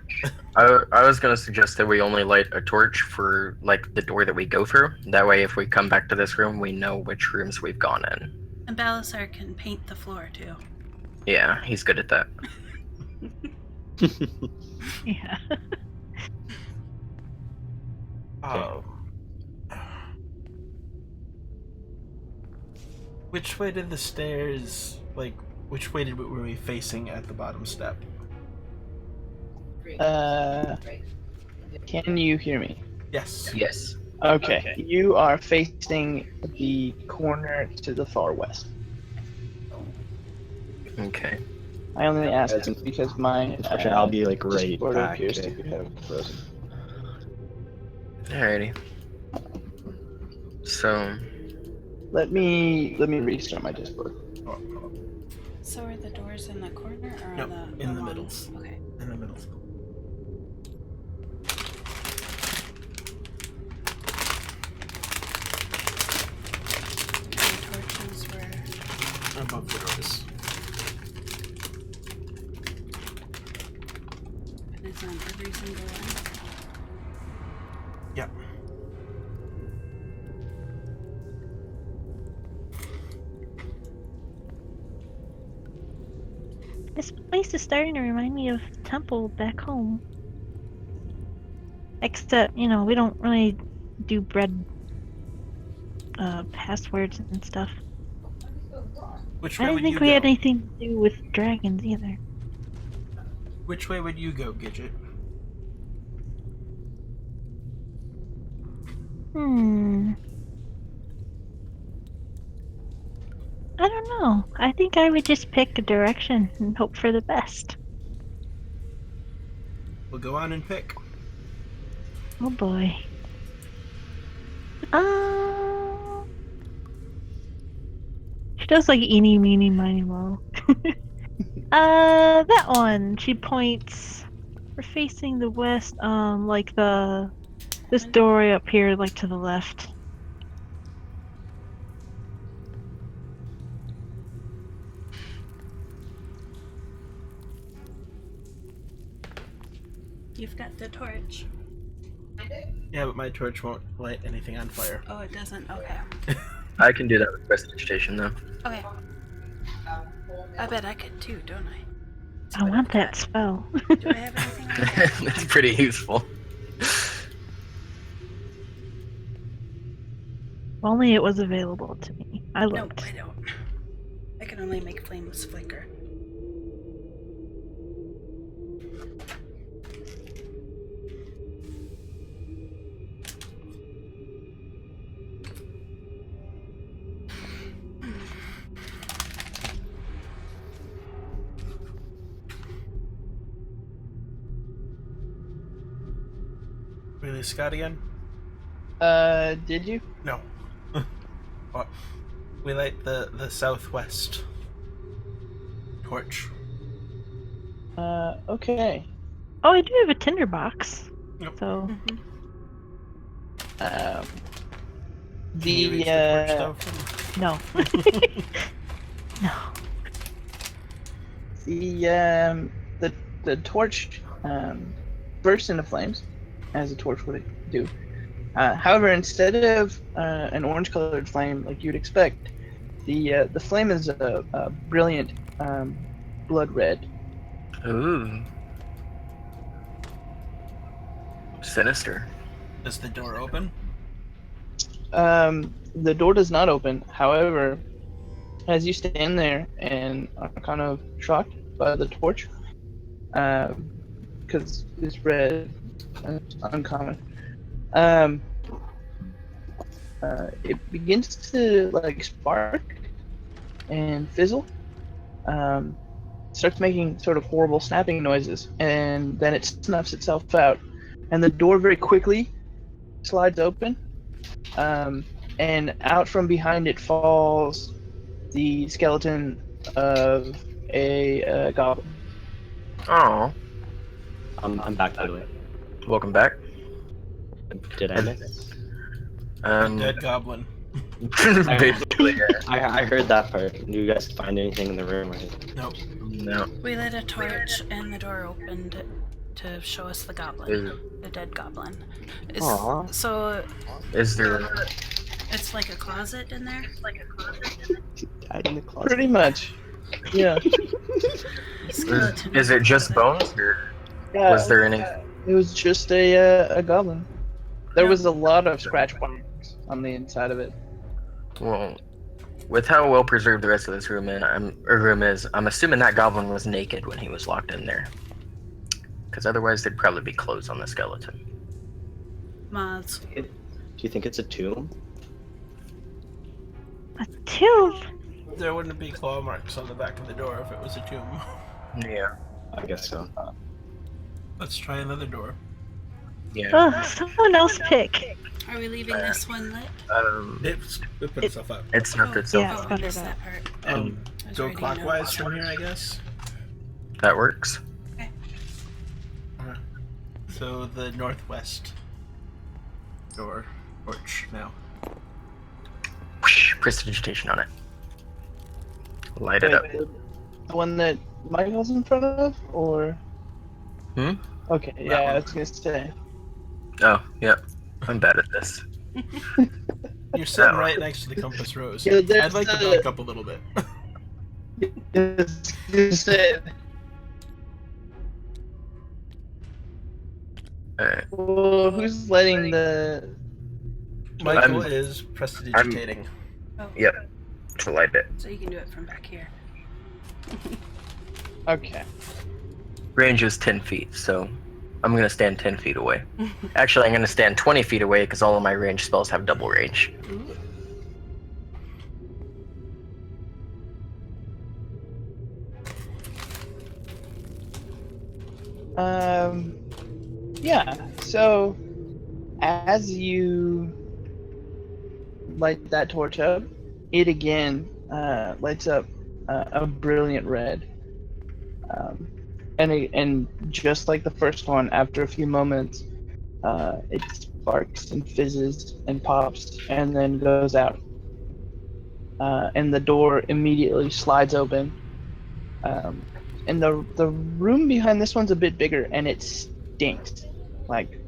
I was gonna suggest that we only light a torch for like the door that we go through. That way, if we come back to this room, we know which rooms we've gone in. And Balasar can paint the floor too. Yeah, he's good at that. Yeah. Oh. Which way did the stairs, like, which way were we facing at the bottom step? Can you hear me? Yes. Yes. Okay. You are facing the corner to the far west. Okay. I only asked As in- because my Unfortunately, I'll be like right Discord back. appears to have frozen. Alrighty. So, Let me restart my Discord. Oh, So are the doors in the corner or No, in the middle. walls? Okay. in the middle. And the torches were. Above the doors. And it's on every single one. Yep. This place is starting to remind me of the temple back home. Except, you know, we don't really do bread passwords and stuff. Which I way didn't would you think we go? had anything to do with dragons either. Which way would you go, Gidget? I don't know. I think I would just pick a direction and hope for the best. We'll go on and pick. Oh boy. She does like eeny, meeny, miny, mo. That one. She points. We're facing the west. Like this doorway up here, like to the left. You've got the torch. Yeah, but my torch won't light anything on fire. Oh, it doesn't? Okay. I can do that with prestidigitation though. Okay. I bet I could too, don't I? I want that spell. Do I have anything like that? That's pretty useful. If only it was available to me. I No, looked. I don't. I can only make flames flicker. Really, Scott again? Did you? No. What? We light the southwest torch. Okay. Oh, I do have a tinderbox. Yep. So Mm-hmm. Um, Can you reach the torch though? no. No. The torch bursts into flames, as a torch would do. However, instead of an orange-colored flame like you'd expect, the flame is a brilliant blood red. Ooh. Sinister. Does the door open? The door does not open. However, as you stand there and are kind of shocked by the torch, because it's red, and it's uncommon, it begins to like spark and fizzle. Starts making sort of horrible snapping noises, and then it snuffs itself out, and the door very quickly slides open, and out from behind it falls the skeleton of a goblin. Oh. I'm back, by the way. Welcome back. Did I miss? Dead goblin. Basically, yeah. I heard that part. Did you guys find anything in the room? Right? Nope. No. We lit a torch and the door opened to show us the goblin, the dead goblin. Aw. So Is there? it's like a closet in there. Died in the closet. Pretty much. Yeah. Skeleton. Is it just bones, or Yeah, was there any? it was just a goblin. There No. was a lot of scratch marks on the inside of it. Well, with how well preserved the rest of this room is, I'm assuming that goblin was naked when he was locked in there. Because otherwise, there'd probably be clothes on the skeleton. Moths. Do you think it's a tomb? A tomb? There wouldn't be claw marks on the back of the door if it was a tomb. Yeah. I guess so. Let's try another door. Yeah. Oh, someone else pick. Are we leaving this one lit? It put itself up. It's not itself. Yeah. Oh, I missed that part. I was Go writing clockwise notes. from here, I guess. That works. So the northwest door, porch now. Whoosh, prestidigitation on it. Light it up. The one that Michael's in front of, or? Hmm? Okay, yeah, I was gonna say. Oh, yeah. I'm bad at this. You're sitting No. right next to the compass rose. Yeah, there's I'd like to the- back up a little bit. Yes, you said. Alright. Well, who's letting the? Michael I'm- is prestidigitating. Oh, Yep. To light it. so you can do it from back here. Okay. Range is 10 feet, so I'm gonna stand 10 feet away. Actually, I'm gonna stand 20 feet away because all of my range spells have double range. Yeah. So, as you light that torch up, it again lights up a brilliant red. And just like the first one, after a few moments, it sparks and fizzes and pops and then goes out. And the door immediately slides open. And the room behind this one's a bit bigger, and it stinks, like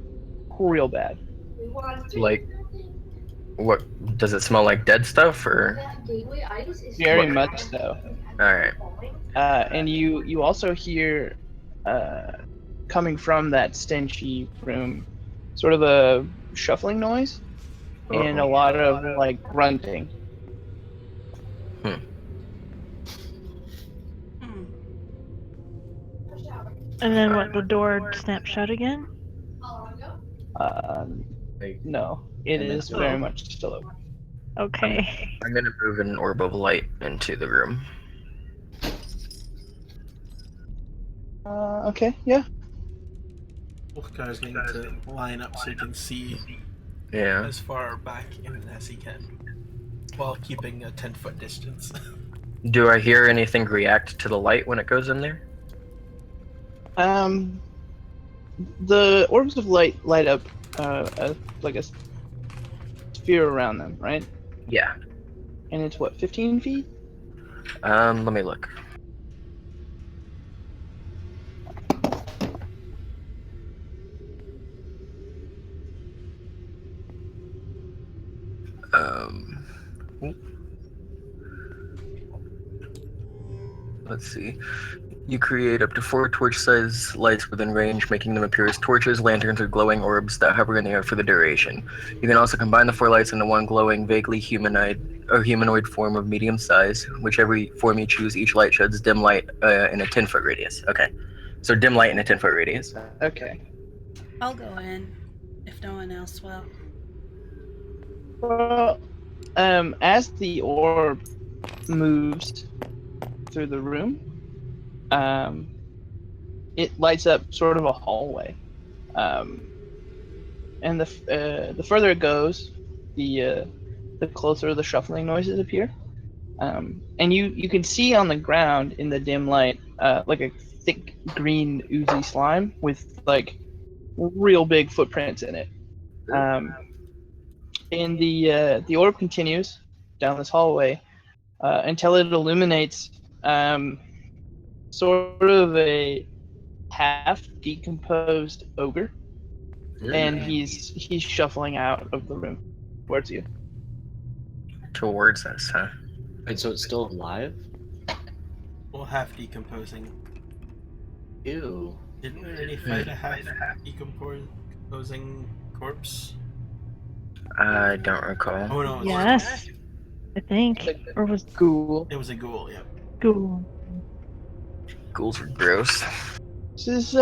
real bad. Like, what does it smell like? Dead stuff, or? Very What? much so. All right. And you also hear, coming from that stenchy room, sort of a shuffling noise and a Uh-oh. lot of like grunting. Hmm. And then what? The door snaps shut again? No, it And then- is very much still open. Okay. I'm gonna move an orb of light into the room. Okay, yeah. Both guys need to line up so you can see Yeah. as far back in as he can, while keeping a 10-foot distance. Do I hear anything react to the light when it goes in there? The orbs of light light up like a sphere around them, right? Yeah. And it's what, 15 feet? Let me look. Let's see. You create up to 4 torch-sized lights within range, making them appear as torches, lanterns, or glowing orbs that hover in the air for the duration. You can also combine the 4 lights into one glowing, vaguely humanoid form of medium size. Whichever form you choose, each light sheds dim light in a 10-foot radius. Okay. So dim light in a 10-foot radius. Okay. I'll go in if no one else will. Well, as the orb moves through the room, it lights up sort of a hallway, and the further it goes, the closer the shuffling noises appear, and you can see on the ground in the dim light like a thick green oozy slime with like real big footprints in it. And the orb continues down this hallway until it illuminates sort of a half decomposed ogre, and he's shuffling out of the room towards you. Towards us, huh? Wait, so it's still alive? Well, half decomposing. Ew. Didn't we already fight a half decomposing corpse? I don't recall. Oh no, Yes, I think. Or was Ghoul. it was a ghoul. Yep. cool. Ghouls are gross. This is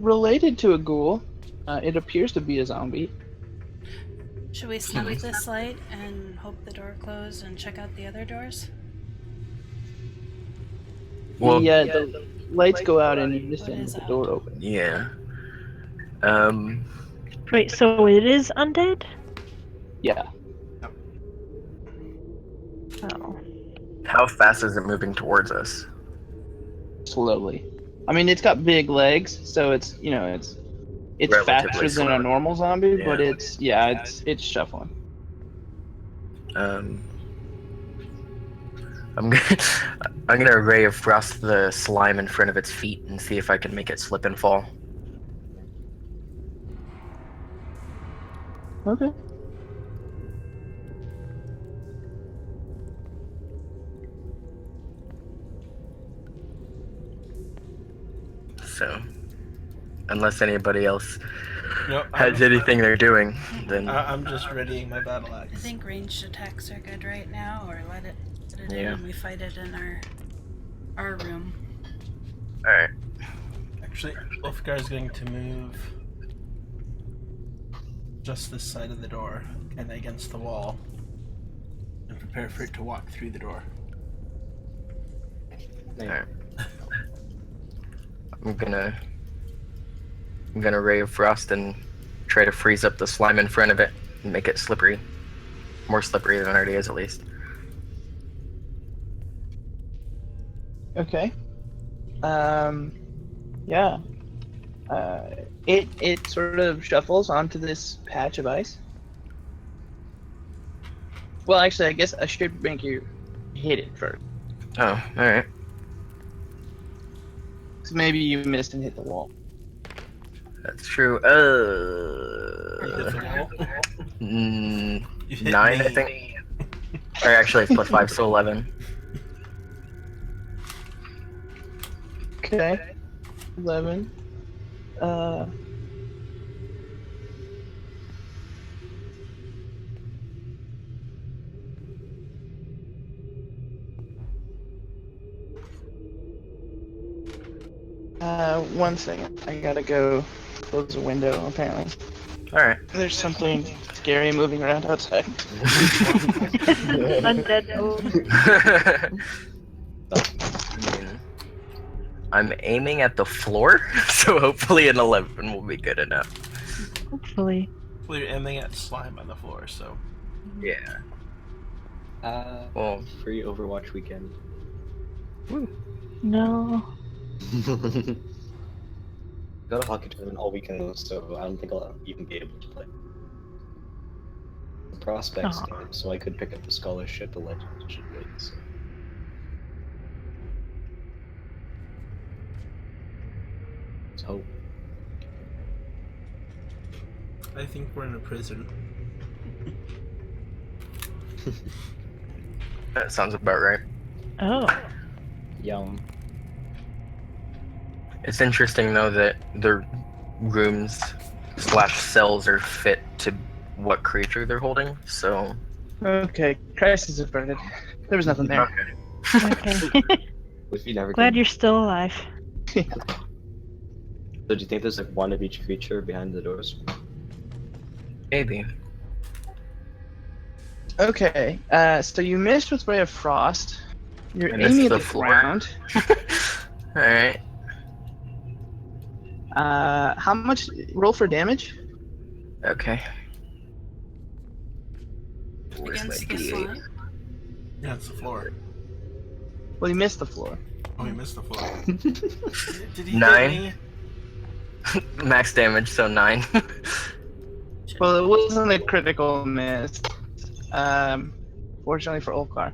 related to a ghoul. It appears to be a zombie. Should we snap this light and hope the door closed and check out the other doors? Well, The lights go out and you listen is to the out? door open. yeah. Wait, so it is undead? Yeah. Oh. How fast is it moving towards us? Slowly. I mean, it's got big legs, so it's Relatively faster than a slow. normal zombie, but Yeah. it's shuffling. I'm gonna ray of frost the slime in front of its feet and see if I can make it slip and fall. Okay. So, unless anybody else Nope. has anything they're doing, then I'm just readying my battle I axe. think ranged attacks are good right now, or let it in Yeah. and we fight it in our room. all right. Actually, Ulfgar is going to move just this side of the door and against the wall, and prepare for it to walk through the door. Alright. I'm gonna ray of frost and try to freeze up the slime in front of it and make it slippery. More slippery than it already is, at least. Okay. Yeah. It sort of shuffles onto this patch of ice. Well, actually, I guess I should make you hit it first. Oh, alright. So maybe you missed and hit the wall. That's true. Difficult. Mm, You hit 9, me. I think. Or actually, it's +5, so 11. Okay. 11. One second. I gotta go close the window, apparently. Alright. There's something scary moving around outside. Undead mode. I mean, I'm aiming at the floor, so hopefully an 11 will be good enough. Hopefully. Well, you're aiming at slime on the floor, so Yeah. Well, free Overwatch weekend. No. Got a hockey tournament all weekend, so I don't think I'll even be able to play. The prospects Aw. game, so I could pick up the scholarship. The legends should wait. So. So I think we're in a prison. That sounds about right. Oh. yum. It's interesting though that the rooms / cells are fit to what creature they're holding, so Okay, crisis averted. There was nothing there. Okay. If you never Glad can. you're still alive. So do you think there's like one of each creature behind the doors? maybe. Okay, so you missed with Ray of Frost. You're I missed aiming at the the floor. ground. Alright. How much? Roll for damage? Okay. Where's my Against the D8? slime? Yeah, it's the floor. Well, you missed the floor. Oh, he missed the floor. Did he 9. hit me? Max damage, so 9. Well, it wasn't a critical miss. Fortunately for Olkar.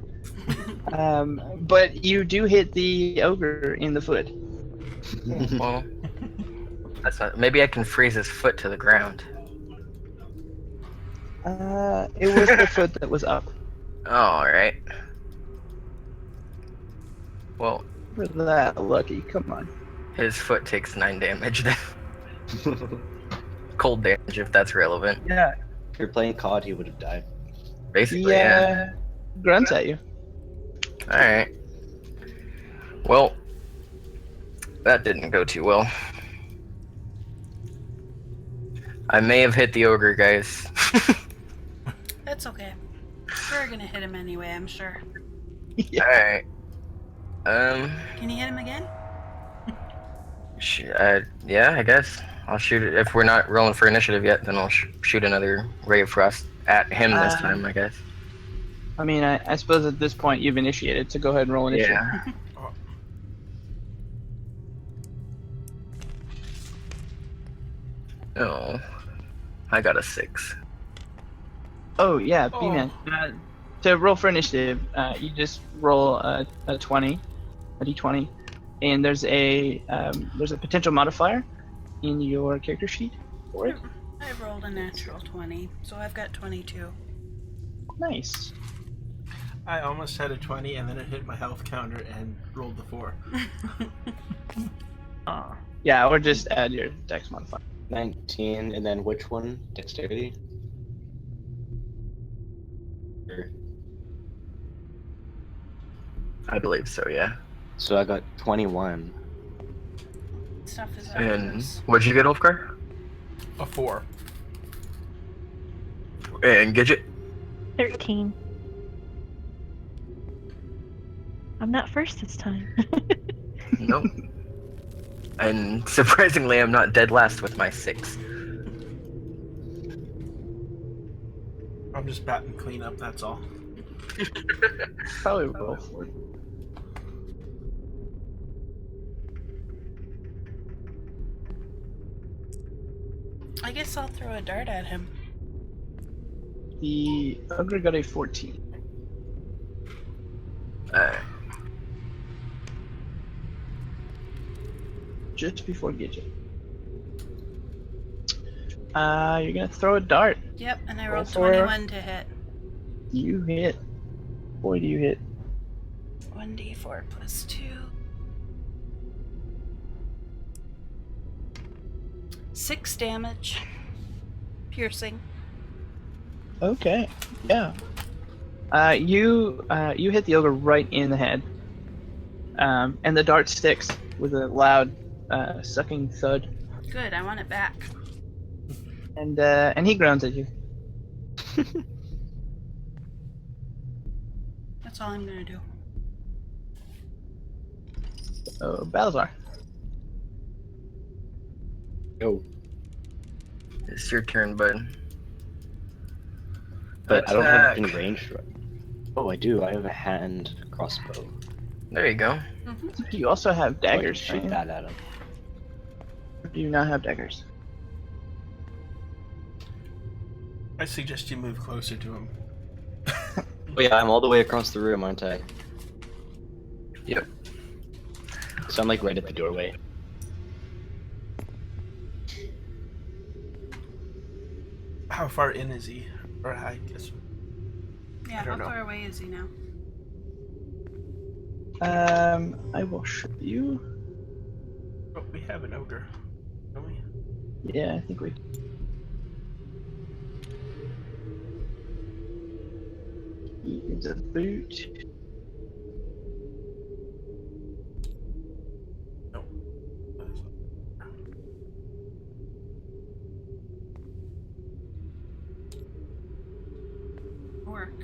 But you do hit the ogre in the foot. Well, that's not. Maybe I can freeze his foot to the ground. It was the foot that was up. Alright. Well, For that, Lucky, come on. his foot takes 9 damage then. Cold damage, if that's relevant. Yeah, If you're playing COD, he would have died. Basically, yeah. grunts at you. Alright. Well, that didn't go too well. I may have hit the ogre, guys. That's okay. We're gonna hit him anyway, I'm sure. Yeah. Alright. Can you hit him again? Yeah, I guess. I'll shoot it. If we're not rolling for initiative yet, then I'll shoot another Ray of Frost at him this time, I guess. I mean, I suppose at this point you've initiated, so go ahead and roll initiative. Yeah. Oh. I got a 6. Oh, yeah, Oh. B-Man. To roll for initiative, you just roll a 20, a d20, and there's a potential modifier in your character sheet for it. I rolled a natural 20, so I've got 22. Nice. I almost had a 20 and then it hit my health counter and rolled the 4. Yeah, or just add your dex modifier. 19, and then which one? Dexterity? Or- I believe so, yeah. So I got 21. Stuff is up And close. what'd you get, Ulfgar? A 4. And Gidget? 13. I'm not first this time. Nope. And surprisingly, I'm not dead last with my 6. I'm just batting clean up, that's all. Probably roll for it. I guess I'll throw a dart at him. The ogre got a 14. Just before Gidget. You're gonna throw a dart. Yep, and I Roll rolled for- 21 to hit. You hit. Boy, do you hit. 1d4 plus 2. 6 damage. Piercing. Okay. Yeah. You hit the ogre right in the head. And the dart sticks with a loud sucking thud. Good, I want it back. And he groans at you. That's all I'm gonna do. Oh, Balazar. Oh, It's your turn, bud. but I don't have Attack. any range. Oh, I do. I have a hand crossbow. There you go. You also have daggers, Shoot right? that at him. Or do you not have daggers? I suggest you move closer to him. Oh yeah, I'm all the way across the room, aren't I? Yep. So I'm like right at the doorway. How far in is he? Or I guess. Yeah, I how don't know. far away is he now? I will show you. Oh, we have an ogre, don't we? Yeah, I think we. He is a boot. No. Work.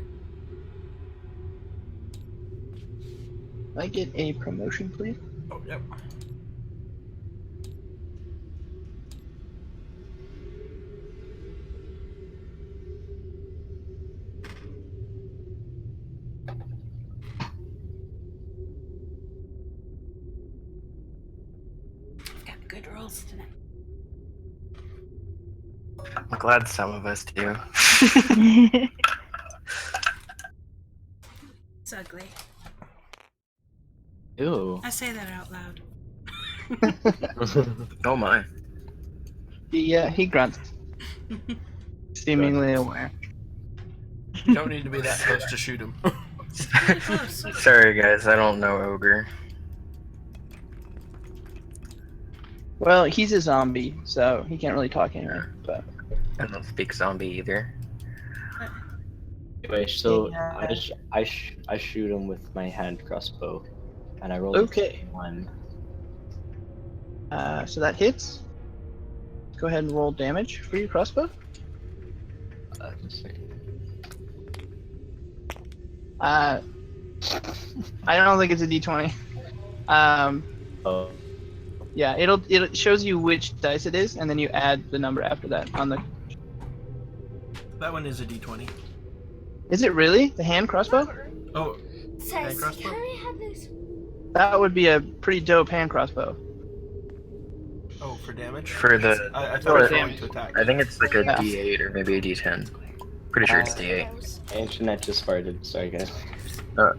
Can I get a promotion, please? Oh, yep. Got good rolls tonight. I'm glad some of us do. It's ugly. Ew. I say that out loud. Oh my. He grunts, seemingly aware. You don't need to be that close to shoot him. Really close. Sorry guys, I don't know ogre. Well, he's a zombie, so he can't really talk anyway. But I don't speak zombie either. Anyway, so Yeah. I shoot him with my hand crossbow, and I rolled Okay. a 1. So that hits. Go ahead and roll damage for your crossbow. Just a second. I don't think it's a d20. Oh, Yeah, it shows you which dice it is, and then you add the number after that on the. That one is a D20. Is it really the hand crossbow? Oh, Says, hand crossbow? can I have this? That would be a pretty dope hand crossbow. Oh, for damage? For the, I For thought it was damage. going to attack. I think it's like a Yeah. D8 or maybe a D10. Pretty sure it's D8. Those. internet just farted. Sorry, guys.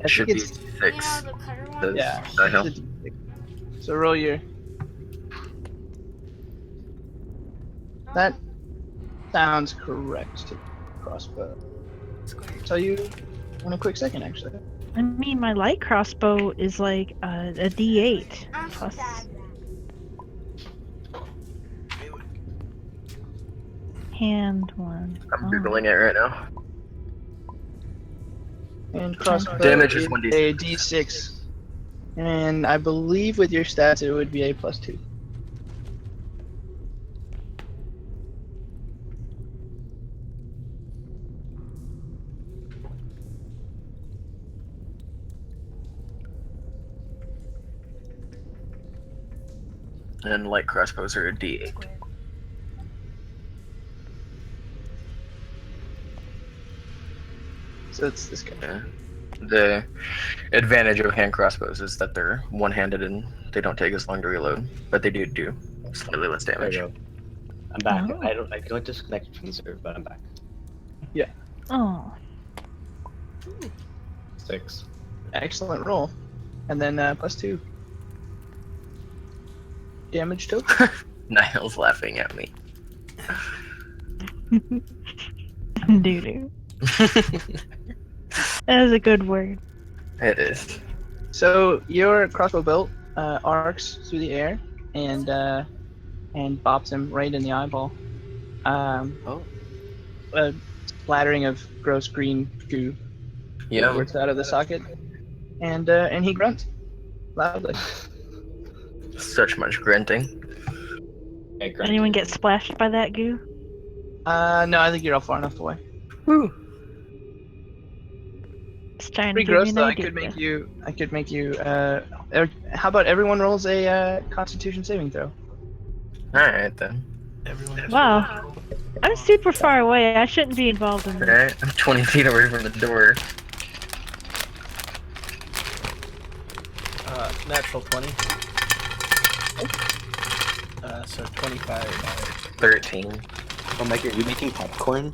It should be it's- You know, 6. the cutter Does one? Yeah. that help? So roll your. That sounds correct to crossbow. Squared. Tell you in a quick second, actually. I mean, my light crossbow is like a D8 I'm plus. sad. Hand one. I'm Oh. googling it right now. And crossbow Damage is is 1d6. a d6. And I believe with your stats it would be a +2. And light crossbows are a D8. Squared. So it's this guy. Yeah. The advantage of hand crossbows is that they're one-handed and they don't take as long to reload, but they do slightly less There damage. we go. I'm back. Oh. I got disconnected from the server, but I'm back. Oh. 6. Excellent roll. And then +2. Damage to. Niall's laughing at me. Doo doo. That is a good word. It is. So your crossbow bolt arcs through the air and bops him right in the eyeball. Oh. A splattering of gross green goo Yeah. squirts out of the socket, and he grunts loudly. Such much grunting. I grunted. Anyone get splashed by that goo? No, I think you're all far enough away. Woo. Just trying to Pretty give gross you an though. idea. I could make you. How about everyone rolls a Constitution saving throw? Alright then. Everyone has Wow. I'm super far away. I shouldn't be involved in this. Alright, I'm 20 feet away from the door. Natural 20. So 25. 13. Oh, Mike, are you making popcorn?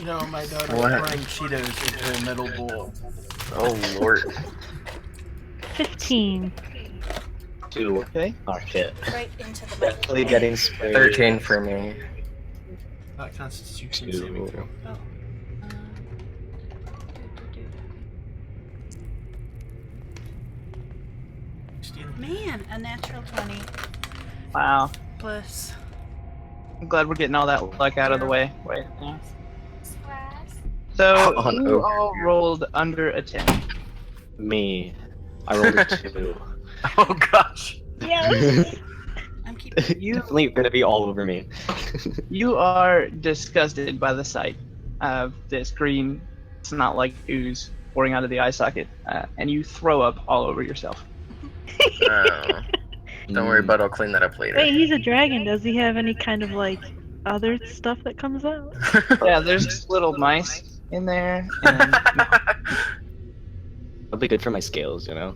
No, my daughter What? is pouring Cheetos into a metal bowl. Oh lord. 15. 2. Okay. Oh shit. Right into the Definitely getting sprayed. 13 for me. Constitution 2. saving throw. Man, a natural 20 Wow. plus. I'm glad we're getting all that luck out of the way. Right now. Squares. So On you oak. all rolled under a 10. Me. I rolled a 2. Oh gosh. Yes! I'm keeping. You Definitely gonna be all over me. you are disgusted by the sight of this green, it's not like ooze pouring out of the eye socket, and you throw up all over yourself. Oh. Don't worry about it, I'll clean that up later. Wait, he's a dragon. Does he have any kind of like other stuff that comes out? Yeah, there's little mice in there, and That'll be good for my scales, you know?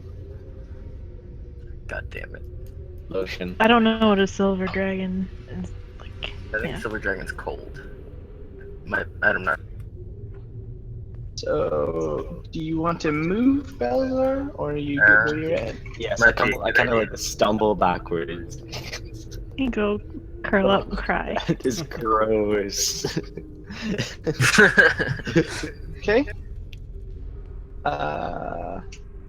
God damn it. Lotion. I don't know what a silver dragon is like. I think Yeah. Silver Dragon's cold. I don't know. So, do you want to move, Balazar, or are you good where you're at? Yes, Might be a I good kind of idea. like stumble backwards. You go curl up and cry. That is gross. Okay. Uh,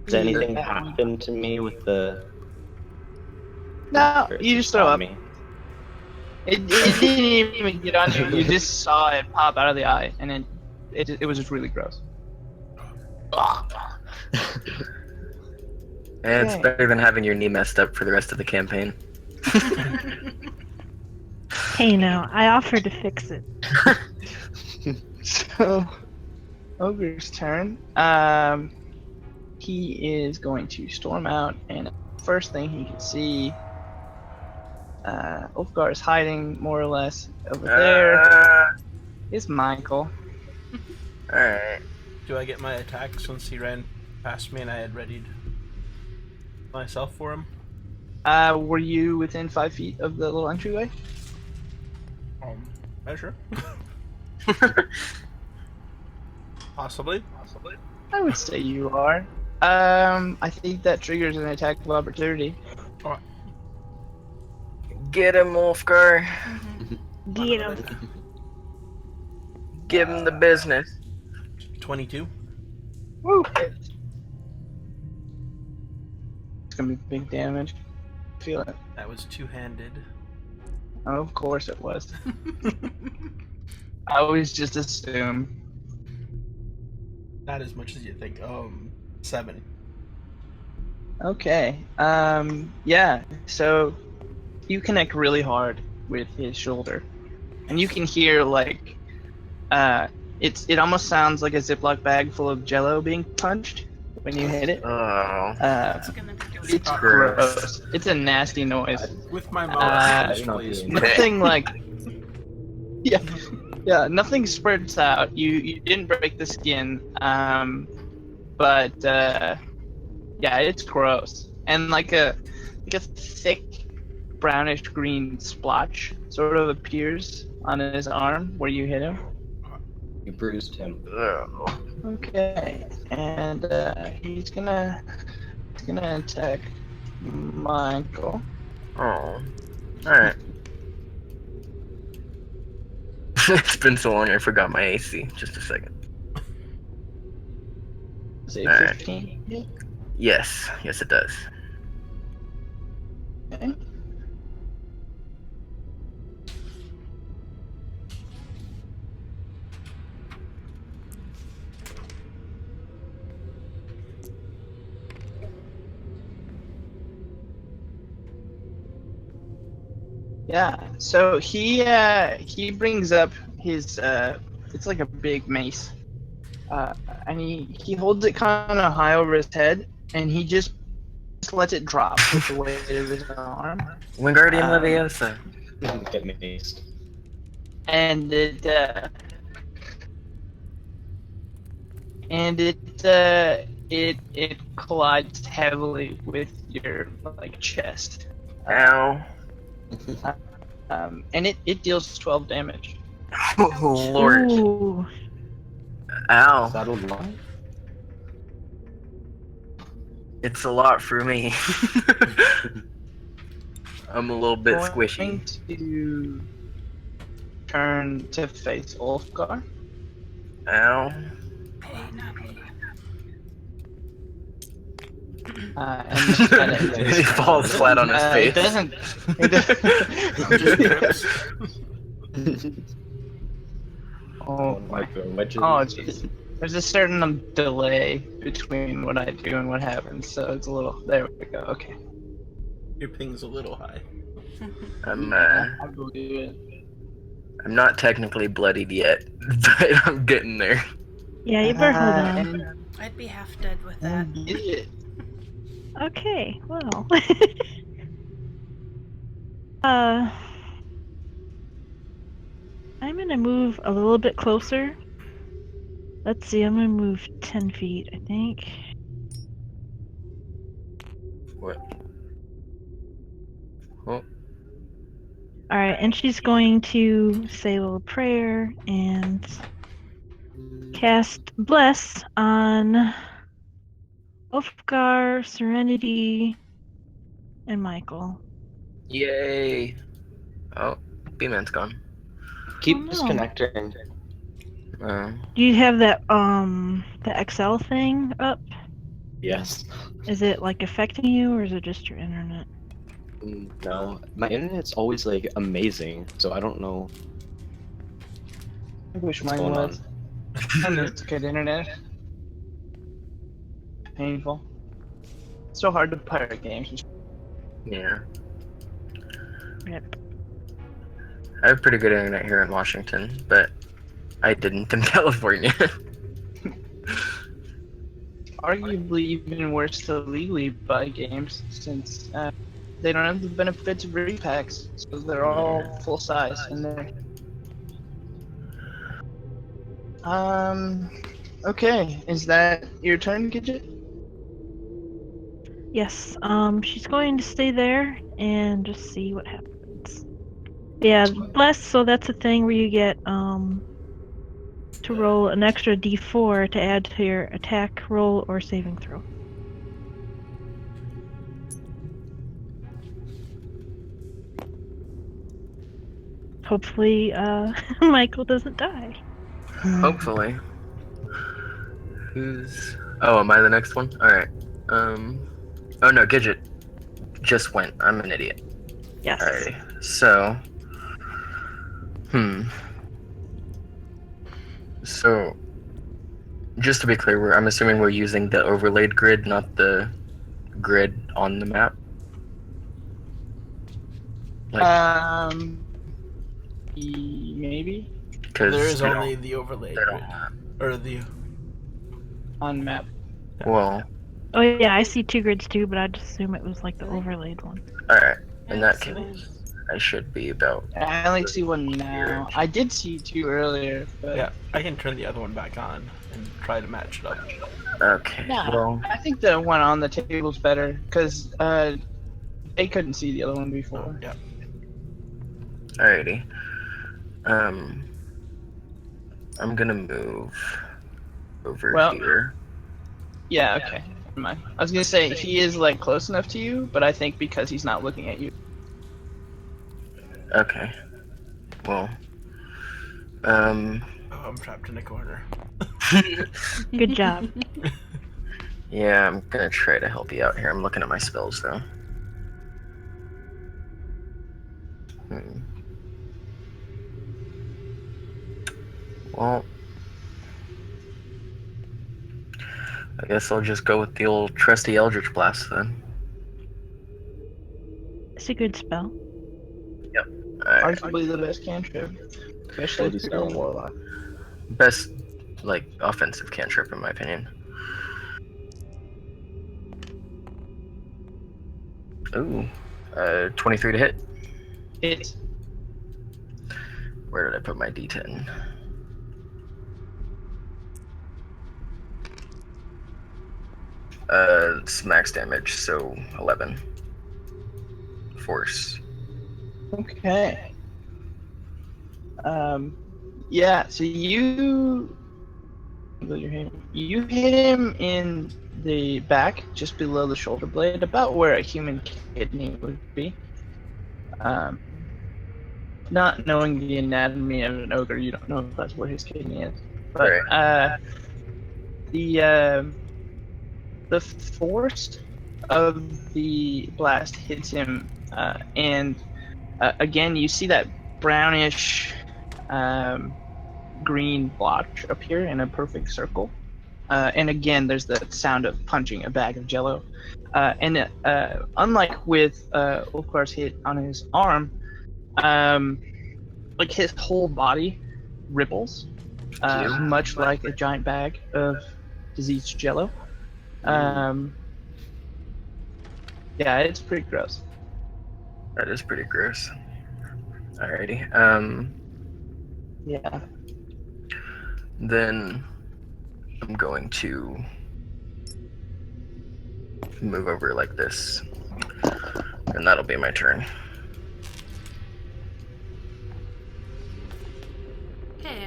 Does anything happen to me with the? No, or is you it just throw on up. me? It didn't even get on you. You just saw it pop out of the eye, and then it was just really gross. And it's Okay. better than having your knee messed up for the rest of the campaign. Hey, now I offered to fix it. So, Ogre's turn. He is going to storm out, and first thing he can see, Ulfgar is hiding more or less over there. Is Michael. Alright. Do I get my attacks once he ran past me and I had readied myself for him? Were you within 5 feet of the little entryway? Measure. Possibly. I would say you are. I think that triggers an attack of opportunity. Get him, Wolfgar. Get him. Give him the business. 22. Woo! It's gonna be big damage. Feel it. That was two-handed. Oh, of course it was. I always just assume. Not as much as you think. 7. Okay. Yeah. So you connect really hard with his shoulder, and you can hear like, it almost sounds like a Ziploc bag full of Jello being punched when you hit it. Oh. It's gonna be It's Gross. gross. It's a nasty noise. With my mouth Uh, closed, I'd not please. be in- Nothing like, yeah, nothing spurts out. You didn't break the skin, but yeah, it's gross, and like a thick brownish green splotch sort of appears on his arm where you hit him. You bruised him. Oh. Okay, and he's gonna attack Michael. Oh. Alright. It's been so long I forgot my AC. Just a second. Is it Alright. 15? Yes. Yes, it does. Okay. Yeah. So he brings up his it's like a big mace, and he holds it kind of high over his head, and he just lets it drop with the weight of his arm, Wingardium Um, Leviosa. Get maced. and it collides heavily with your like chest, Ow. and it deals 12 damage. Oh, Lord. Ooh. Ow. Is that a lot? It's a lot for me. I'm a little bit Going squishy. to turn to face Ulfgar. Ow. Hey, not me. And He falls flat on his face. It doesn't. Oh my. Oh, there's a certain delay between what I do and what happens, so it's a little. There we go. Okay. Your ping's a little high. I'm I believe it. I'm not technically bloodied yet, but I'm getting there. Yeah, you better hold on. And I'd be half dead with that. get it. Okay, well. uh, I'm gonna move a little bit closer. Let's see, I'm gonna move 10 feet, I think. What? Oh. All right, and she's going to say a little prayer and cast Bless on Ulfgar, Serenity, and Michael. Yay! Oh, B-Man's gone. Keep Oh, no. disconnecting. Do you have that the XL thing up? Yes. Is it like affecting you, or is it just your internet? No, my internet's always like amazing, so I don't know I wish what's mine going was. on. And it's good internet. Painful. So hard to pirate games. Yeah. Yep. I have pretty good internet here in Washington, but I didn't in California. Arguably even worse to legally buy games, since they don't have the benefits of repacks, so they're all full size and they're okay. Is that your turn, Gidget? Yes. She's going to stay there and just see what happens. Yeah, Bless. So that's a thing where you get to roll an extra d4 to add to your attack roll or saving throw. Hopefully, Michael doesn't die. Hopefully. Who's... Oh, am I the next one? Alright. Oh no, Gidget just went. I'm an idiot. Yes. Alrighty. So... So... Just to be clear, I'm assuming we're using the overlaid grid, not the grid on the map. Maybe Because There is only the overlay grid. Or the... on map. Well, Oh yeah, I see 2 grids too, but I just assume it was like the overlaid one. alright. In that case, I should be about... I only see one now. I did see 2 earlier, but Yeah, I can turn the other one back on and try to match it up. Okay, well... I think the one on the table's better because they couldn't see the other one before. Yeah. Alrighty. I'm gonna move over here. Yeah, okay. Never mind. I was gonna say he is like close enough to you, but I think because he's not looking at you. Okay. Well. Oh, I'm trapped in a corner. Good job. Yeah, I'm gonna try to help you out here. I'm looking at my spells though. Well, I guess I'll just go with the old trusty Eldritch Blast then. It's a good spell. Alright. Arguably the best cantrip, especially if you're a warlock. Best, like, offensive cantrip in my opinion. Ooh, 23 to hit. It's Where did I put my D10? It's max damage, so 11. Force. okay. Yeah. So you hit him in the back, just below the shoulder blade, about where a human kidney would be. Not knowing the anatomy of an ogre, you don't know if that's where his kidney is. But the force of the blast hits him, and again you see that brownish green blotch appear in a perfect circle. And again, there's the sound of punching a bag of jello. And unlike with Ulfgar's hit on his arm, like his whole body ripples, much like a giant bag of diseased jello. Yeah, it's pretty gross. That is pretty gross. Alrighty. Yeah. Then I'm going to move over like this, and that'll be my turn.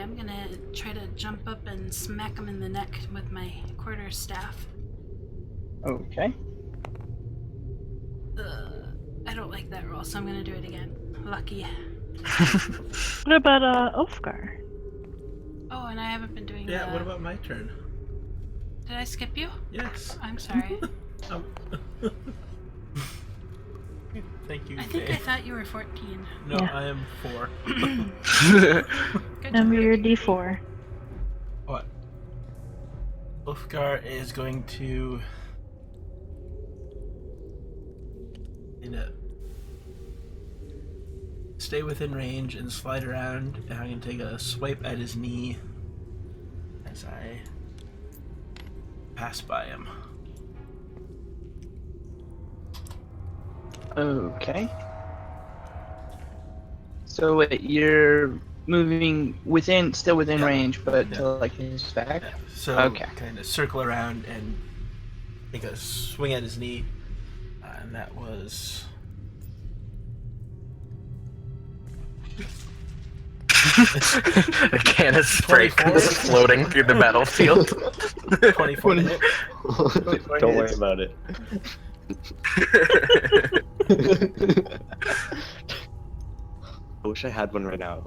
I'm gonna try to jump up and smack him in the neck with my quarterstaff. Okay. I don't like that roll, so I'm gonna do it again. Lucky. What about Ulfgar? Oh, and I haven't been doing Yeah, the... what about my turn? Did I skip you? Yes. I'm sorry. Um, Thank you. I think Faye. I thought you were 14. No, Yeah. I am 4. Good Number job. your D4. What? Ulfgar is going to stay within range and slide around, and I'm going to take a swipe at his knee as I pass by him. Okay. So wait, you're moving still within Yeah. range, but Yeah. to like his back. Yeah. So Okay. kind of circle around and take a swing at his knee, and that was A can of spray 24? goes floating through the battlefield. 24 to hit. Don't worry about it. I wish I had one right now.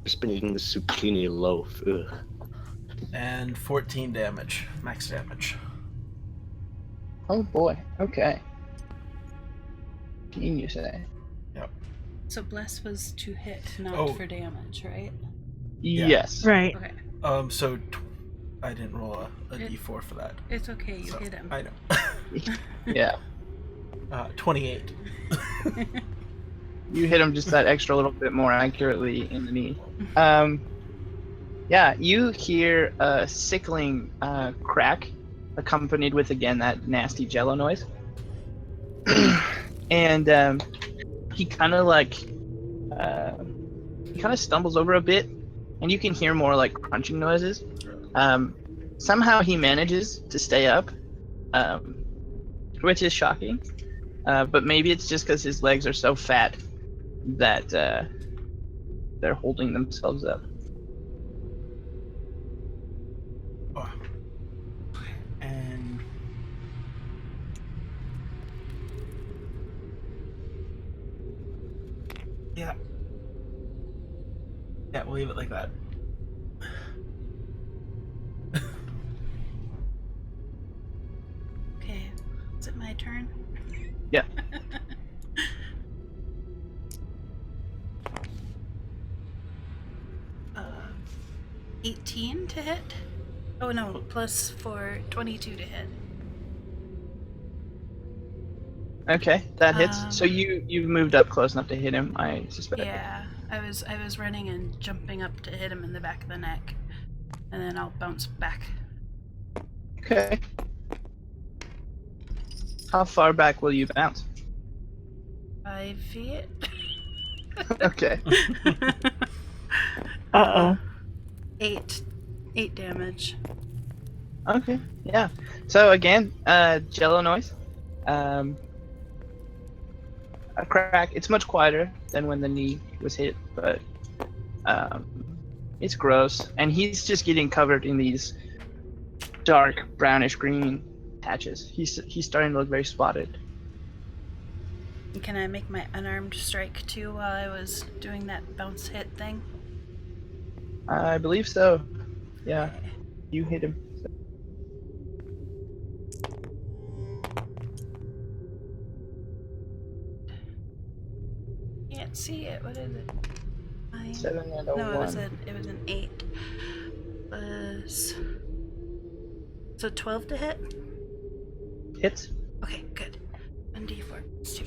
Just been eating the zucchini loaf. Ugh. And 14 damage, max damage. Oh boy. Okay. You say? So bless was to hit, not Oh. for damage, right? Yeah. Yes. Right. Okay. So I didn't roll a It- d4 for that. It's okay, you So, hit him. I know. Yeah. 28. You hit him just that extra little bit more accurately in the knee. Yeah, you hear a sickling crack, accompanied with again that nasty jello noise. And he kind of stumbles over a bit, and you can hear more like crunching noises. Somehow he manages to stay up, which is shocking. But maybe it's just because his legs are so fat that they're holding themselves up. Oh. And yeah, we'll leave it like that. Okay. Is it my turn? Yeah. 18 to hit? Oh no, plus 4, 22 to hit. Okay, that hits. So Um, you've moved up close enough to hit him, I suspect. Yeah, I was running and jumping up to hit him in the back of the neck, and then I'll bounce back. Okay. How far back will you bounce? 5 feet. Okay. Uh-oh. 8 damage. Okay. Yeah. So again, jello noise. A crack. It's much quieter than when the knee was hit, but it's gross. And he's just getting covered in these dark brownish green patches. He's starting to look very spotted. Can I make my unarmed strike too while I was doing that bounce hit thing? I believe so. Yeah. You hit him. Can't see it. What is it? 9. 7 and a No, 1. it was an 8. Plus. So 12 to hit? Hits. Okay, good. 1d4 plus 2.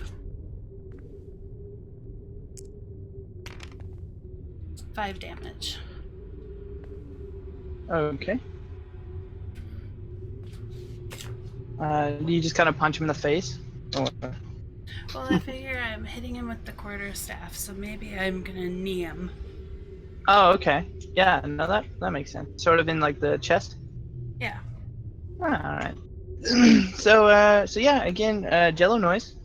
5 damage. Okay. Do you just kind of punch him in the face? Or... Well, I figure I'm hitting him with the quarterstaff, so maybe I'm gonna knee him. Oh, okay. Yeah, no, that makes sense. Sort of in like the chest. Yeah. All right. So yeah, again, jello noise.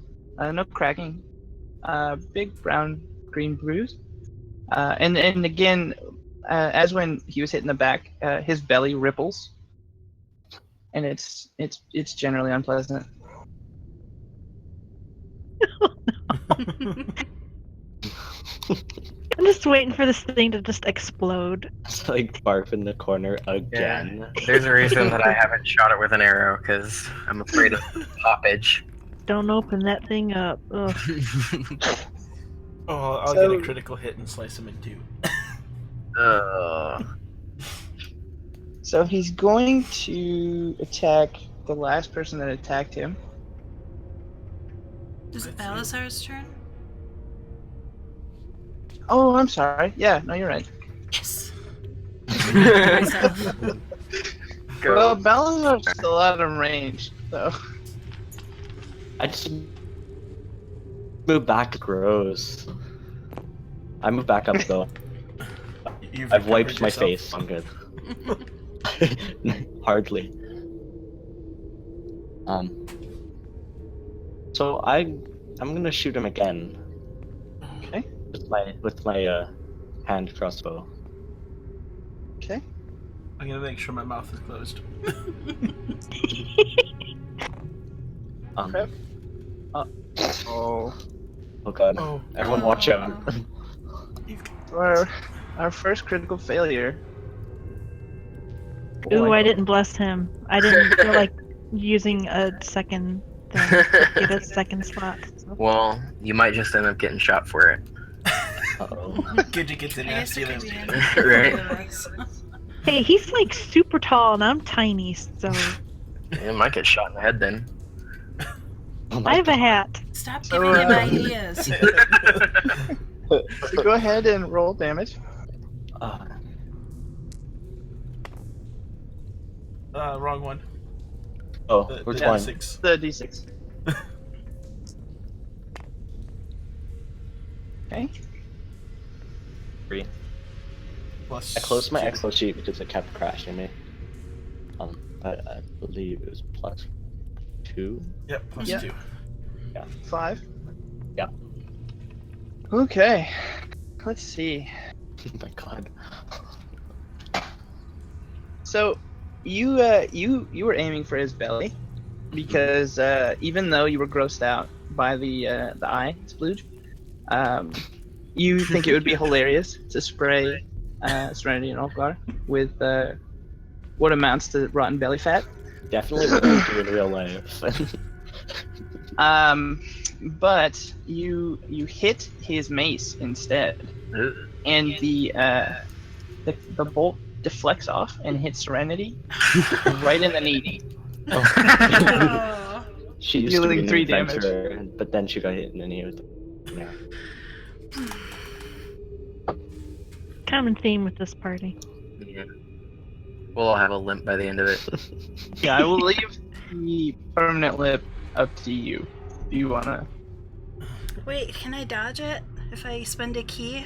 No cracking. Big brown green bruise. And again, as when he was hit in the back, his belly ripples, and it's generally unpleasant. I'm just waiting for this thing to just explode. It's like barf in the corner Yeah. again. There's a reason that I haven't shot it with an arrow, because I'm afraid of poppage. Don't open that thing up. Ugh. Oh, I'll So- get a critical hit and slice him in two. So he's going to attack the last person that attacked him. Is it Belisar's turn? Oh, I'm sorry. Yeah, no, you're right. Yes. Well, Balazar's still out of range, so. I just moved back. Gross. I moved back up though. I've wiped my face. I'm good. Hardly. So I'm gonna shoot him again. Okay. With my hand crossbow. Okay. I'm gonna make sure my mouth is closed. Okay. Oh. Oh god. Oh, Everyone watch out. Our first critical failure. Ooh, Boy. I didn't bless him. I didn't feel like using a second thing to get a second slot. So. Well, you might just end up getting shot for it. Uh-oh. Good to get to I guess nasty it could be then. any of Right. us. Hey, he's like super tall and I'm tiny, so You might get shot in the head then. Oh my I have a god. hat. Stop So, giving him ideas. So go ahead and roll damage. Wrong one. Oh, The which the one? D6. The d6. Okay. 3. Plus I closed my 2. Excel sheet because it kept crashing me. But I believe it was +2. Yep, plus Yeah. 2. 5. Yeah. Okay. Let's see. Oh my god. So, you were aiming for his belly, because even though you were grossed out by the eye splooge, you think it would be hilarious to spray Serenity and Ulfgar with what amounts to rotten belly fat. Definitely what I do in real life. But you hit his mace instead, and the bolt deflects off and hits Serenity right in the knee. Oh. She used to Dealing be an 3 damage. adventurer, but then she got hit in the knee with yeah. Common theme with this party. Yeah. We'll all have a limp by the end of it. Yeah, I will leave the permanent lip up to you. Do you wanna? Wait, can I dodge it if I spend a key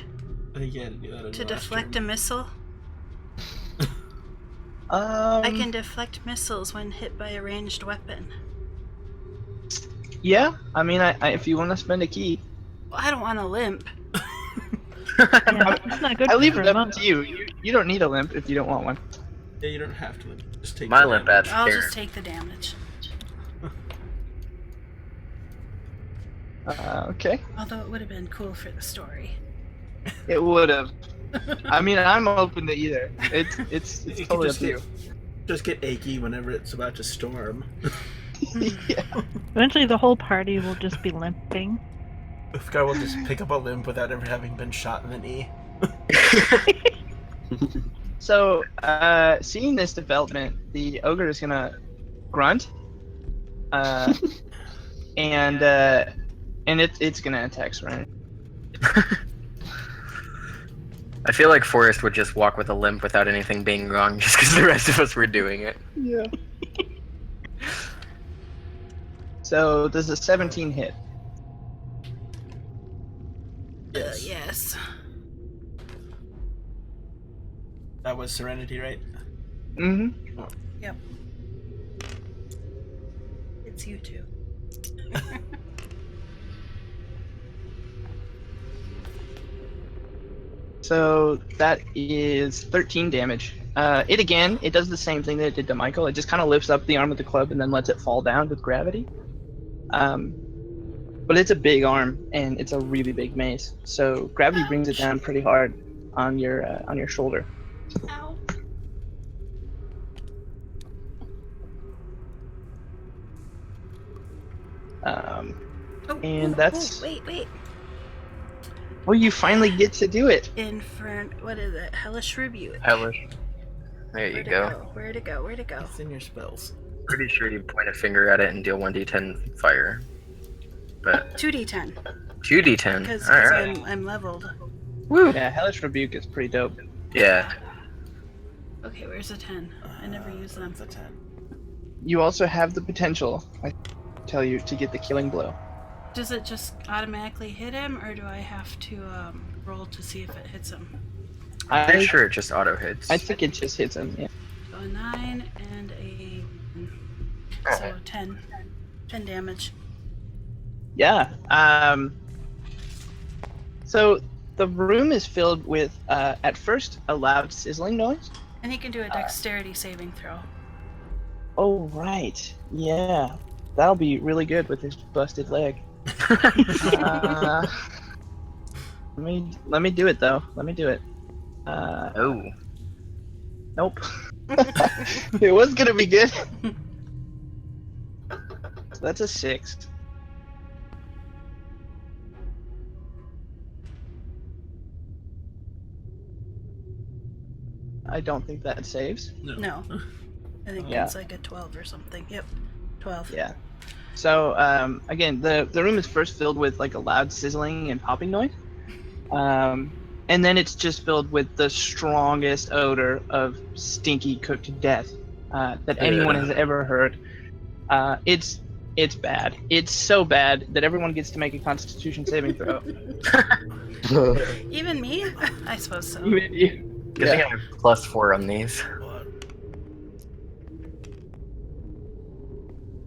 I think you had to do that on to your last deflect a turn. missile? I can deflect missiles when hit by a ranged weapon. Yeah, I mean, I if you want to spend a key, Well, I don't want to limp. Yeah, it's not good I leave for it a up monk. to you. You don't need a limp if you don't want one. Yeah, you don't have to limp. Just take My the limp damage. adds I'll care. just take the damage. Okay, Although it would have been cool for the story. it would have. I mean, I'm open to either. It's You could totally up to you. Just get achy whenever it's about to storm. Yeah. Eventually, the whole party will just be limping. This guy will just pick up a limp without ever having been shot in the knee. So, seeing this development, the ogre is gonna grunt, and it's gonna attack Serenity. I feel like Forrest would just walk with a limp without anything being wrong, just because the rest of us were doing it. Yeah. So, does a 17 hit? Yes. That was Serenity, right? Mm-hmm. Yep. It's you two. So that is 13 damage. It does the same thing that it did to Michael. It just kind of lifts up the arm of the club and then lets it fall down with gravity. But it's a big arm and it's a really big mace. So gravity brings it down pretty hard on your shoulder. Ow. Oh, And ooh, that's- ooh, wait. Well, you finally get to do it. What is it? Hellish Rebuke. Hellish. There you Where'd it go. Where'd it go? It's in your spells. Pretty sure you point a finger at it and deal 1d10 fire. But 2d10. 2d10. Because Alright. I'm leveled. Woo! Yeah, Hellish Rebuke is pretty dope. Yeah. Okay, where's the 10? I never use them. That's a 10. You also have the potential, I tell you, to get the killing blow. Does it just automatically hit him, or do I have to roll to see if it hits him? I'm pretty sure it just auto hits. I think it just hits him. Yeah. So a 9 and a... So 10. 10 damage. Yeah. So the room is filled with, at first, a loud sizzling noise. And he can do a dexterity saving throw. Oh, right. Yeah. That'll be really good with his busted leg. Let me do it, though. Let me do it. Oh. Nope. It was gonna be good. So that's a 6. I don't think that saves. No. I think Yeah. it's like a 12 or something. Yep. 12. Yeah. So again, the room is first filled with like a loud sizzling and popping noise, and then it's just filled with the strongest odor of stinky cooked death that anyone has ever heard. It's bad. It's so bad that everyone gets to make a Constitution saving throw. Even me? I suppose so. Even you. Good thing I have +4 on these. What?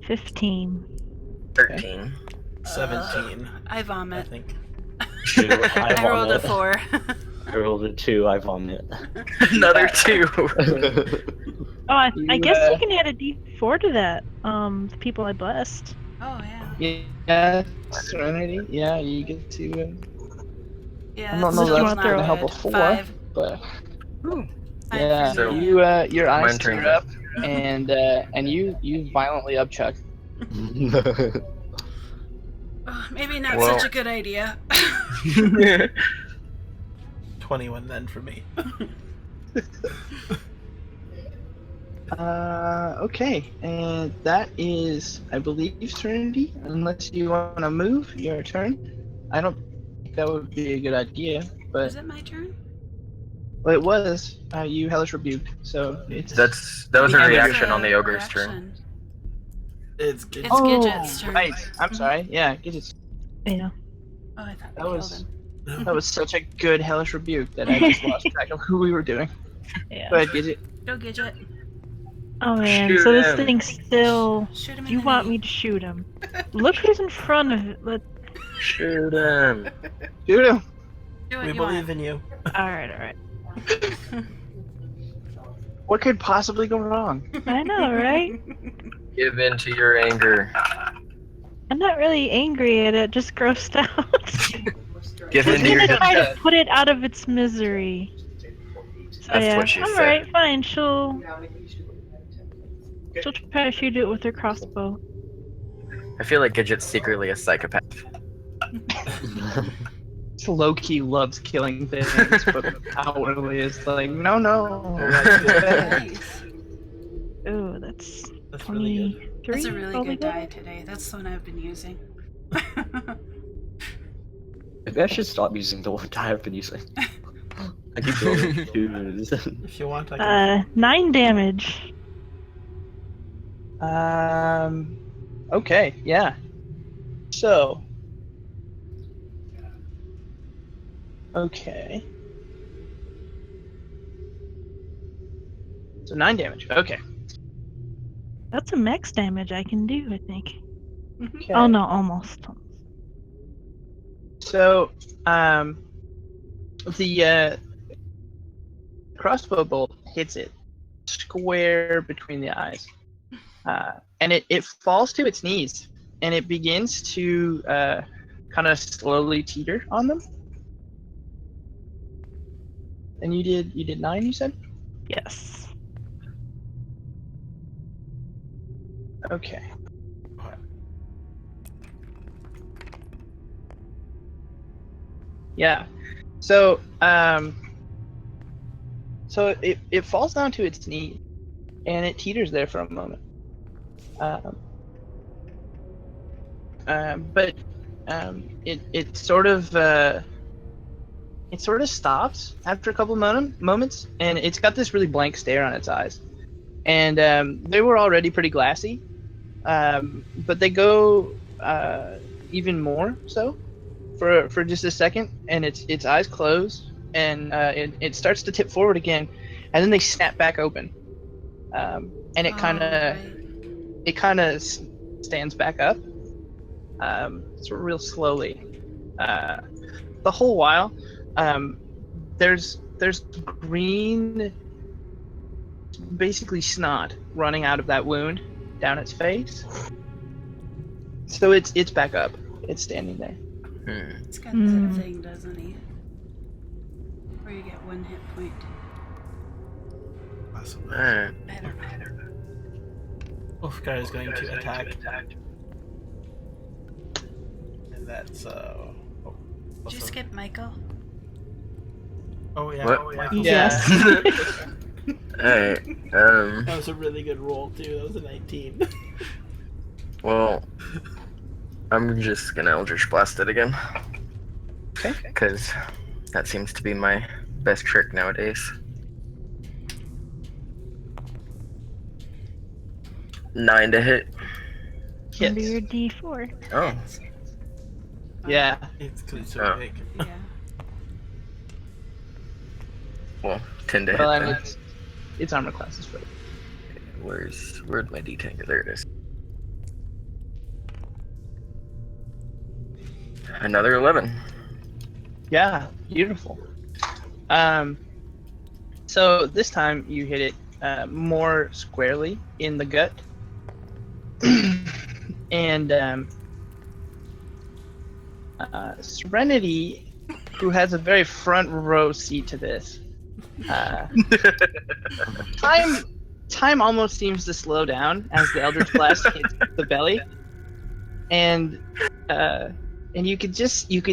15. 13. 17. I I vomit. think. 2, I rolled a vomit. 4. I rolled a 2, I vomit. Another 2. Oh, I You, guess you can add a D4 to that. The people I blessed. Oh, yeah. Yeah, Serenity. Yeah, you get to. Yeah, I don't know that's if still that's not gonna help good. a 4, 5. but 5 yeah, for me. your eyes Mine turned tear up, and you violently upchuck. Oh, maybe not Well- such a good idea. 21 then for me. Okay, and that is, I believe, Serenity. Unless you want to move your turn, I don't think that would be a good idea. But Is it my turn? well, it was you hellish rebuked, so it's that was a Maybe reaction It's on the a ogre's turn. reaction. It's good. It's Gidget's turn. right. I'm sorry. Yeah, Gidget's. Yeah. Oh, I thought That we was- killed him. That was such a good hellish rebuke that I just lost track of who we were doing. Yeah. Go ahead, Gidget. Go, Gidget. Oh man, Shoot so this him. thing's still. Shoot him in You the want knee. me to shoot him? Look who's in front of it. Shoot him. Shoot him. Do what We you want. believe in you. Alright. What could possibly go wrong? I know, right? Give in to your anger. I'm not really angry at it, just grossed out. Give We're in to I'm your gonna try to dead. put it out of its misery. So, That's yeah. what she said. Alright, fine. She'll try to shoot it with her crossbow. I feel like Gidget's secretly a psychopath. Low-key loves killing things, but outwardly is like, no. Nice. Oh, that's That's really good. 23. That's a really probably good die today. That's the one I've been using. Maybe I should stop using the one die I've been using. I keep rolling 2s. If you want, I can. 9 damage. Okay, yeah. So. Okay. So 9 damage. Okay. That's a max damage I can do, I think. Okay. Oh no, almost. So, the crossbow bolt hits it square between the eyes, and it falls to its knees, and it begins to kind of slowly teeter on them. And you did 9, you said? Yes. Okay. Yeah. So it falls down to its knees, and it teeters there for a moment. But it sort of stops after a couple moments, and it's got this really blank stare on its eyes, and they were already pretty glassy, but they go even more so for just a second, and its eyes close, and it starts to tip forward again, and then they snap back open, and it kind of stands back up, sort of real slowly. The whole while, there's green, basically snot running out of that wound down its face. So it's back up. It's standing there. It's got that thing, doesn't he? Where you get 1 hit point. Possibly. Alright. I don't know. Ulfgar is going to attack. And that's Did you skip Michael? Oh yeah. What? Oh, yeah. Yes. Alright. That was a really good roll too. That was a 19. Well, I'm just gonna Eldritch Blast it again. Okay. Because that seems to be my best trick nowadays. 9 to hit. Under Hits. your D4. Oh. Yeah. It's because it's so Oh. big. Yeah. Well, 10 to Well, hit and then. its armor class is first. Where'd my D10 go? There it is. Another 11. Yeah, beautiful. So this time you hit it more squarely in the gut, and Serenity, who has a very front row seat to this, time almost seems to slow down as the Eldritch Blast hits the belly, and you could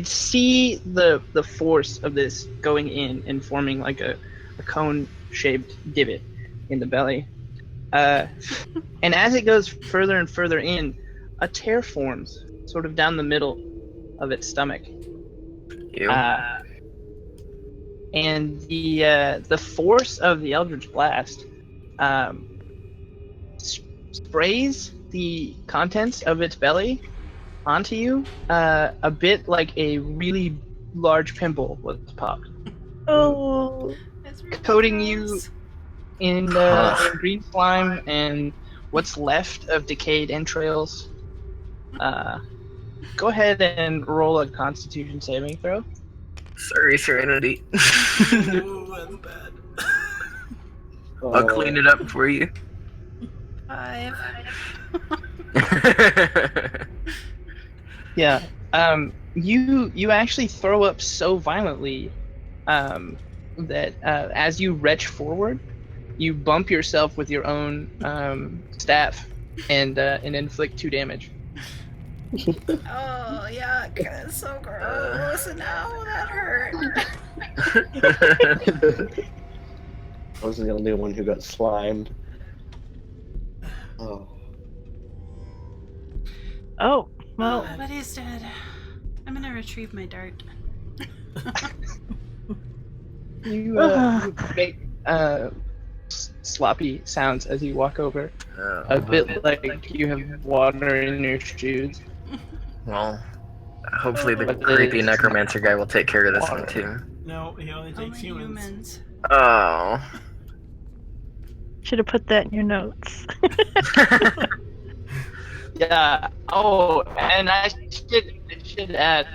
see the force of this going in and forming like a cone-shaped divot in the belly. And as it goes further and further in, a tear forms sort of down the middle of its stomach. You? And the force of the Eldritch Blast sprays the contents of its belly onto you, a bit like a really large pimple was popped, Oh. That's really coating gross. you in green slime and what's left of decayed entrails. Go ahead and roll a Constitution saving throw. Sorry, Serenity. Ooh, that's bad. I'll clean it up for you. 5. Yeah. You actually throw up so violently that as you retch forward, you bump yourself with your own staff and inflict 2 damage. Oh, yuck. That's so gross. And now that hurt. I was the only one who got slimed. Oh. Oh, well. But he's dead. I'm gonna retrieve my dart. You make sloppy sounds as you walk over, a bit like you have water in your shoes. Well, hopefully the creepy necromancer guy will take care of this one too. No, he only takes Only humans. humans. Oh. Should have put that in your notes. Yeah. Oh, and I should add,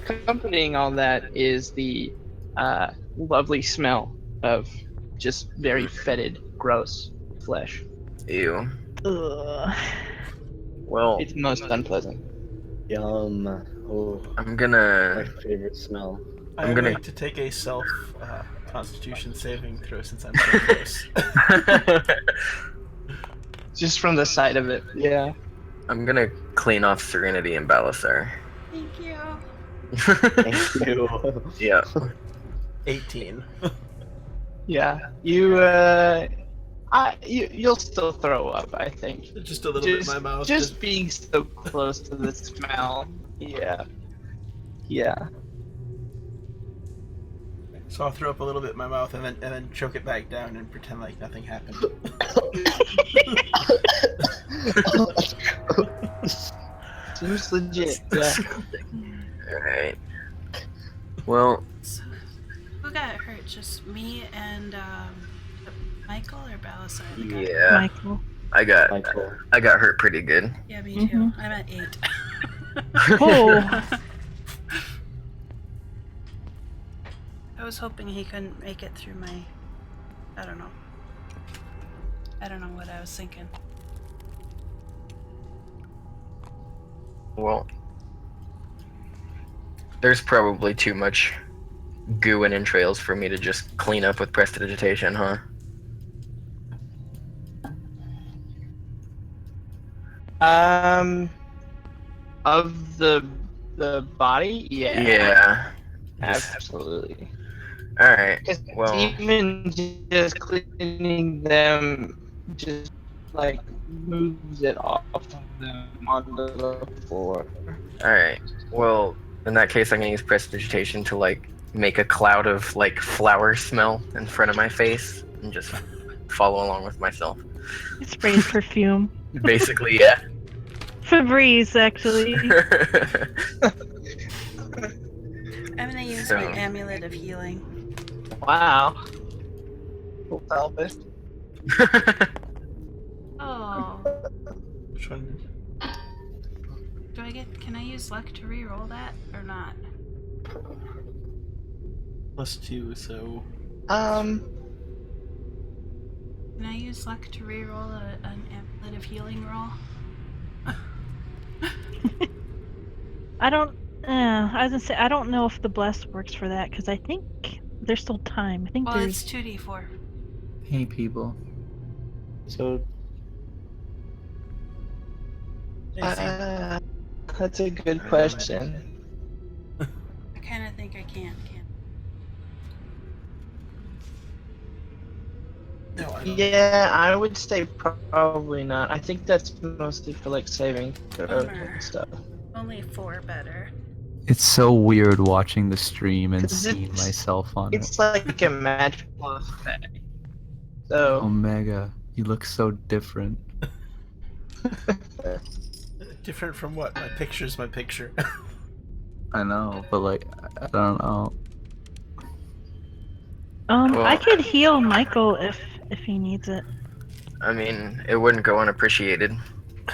accompanying all that is the lovely smell of just very fetid, gross flesh. Ew. Ugh. Well, It's most unpleasant. Yum. Oh, I'm my gonna. favorite smell. I I'm am gonna. going to take a self Constitution saving throw since I'm so close. Just from the sight of it. Yeah. I'm gonna clean off Serenity and Balasar. Thank you. Thank you. Yeah. 18. Yeah. You'll still throw up, I think. Just a little bit in my mouth. Just being so close to the smell. Yeah. Yeah. So I'll throw up a little bit in my mouth and then choke it back down and pretend like nothing happened. Seems legit. Yeah. Alright. Well, So, who got hurt? Just me and Michael or Balasar? that got hurt? yeah. Michael. I got Michael. hurt pretty good. Yeah, me too. Mhm. I'm at 8. Oh. I was hoping he couldn't make it through my. I don't know. I don't know what I was thinking. Well, there's probably too much goo and entrails for me to just clean up with prestidigitation, huh? Of the body, yeah. Yeah. Absolutely. Alright. Because Well, even just cleaning them just like moves it off of them onto the floor. alright. Well, in that case, I'm gonna use prestidigitation to, like, make a cloud of, like, flower smell in front of my face and just follow along with myself. It sprays perfume. Basically, yeah. Febreze, actually. I'm gonna use So- my amulet of healing. Wow. Cool pelvis. Oh. Which one? Can I use luck to re-roll that or not? +2, so Um, Can I use luck to re-roll an amulet of healing roll? I don't. I was gonna say I don't know if the bless works for that because I think there's still time. I think Well, there's. it's 2d4. Hey, people. So, that's a good question. I kind of think I can't. no, I don't. Yeah, I would say probably not. I think that's mostly for like saving throws Bummer. and stuff. Only 4 better. It's so weird watching the stream and 'Cause seeing it's- myself on it. It's like a magical effect. So Omega, you look so different. Different from what? My picture's my picture. I know, but like, I don't know. Well- I could heal Michael if he needs it. I mean, it wouldn't go unappreciated.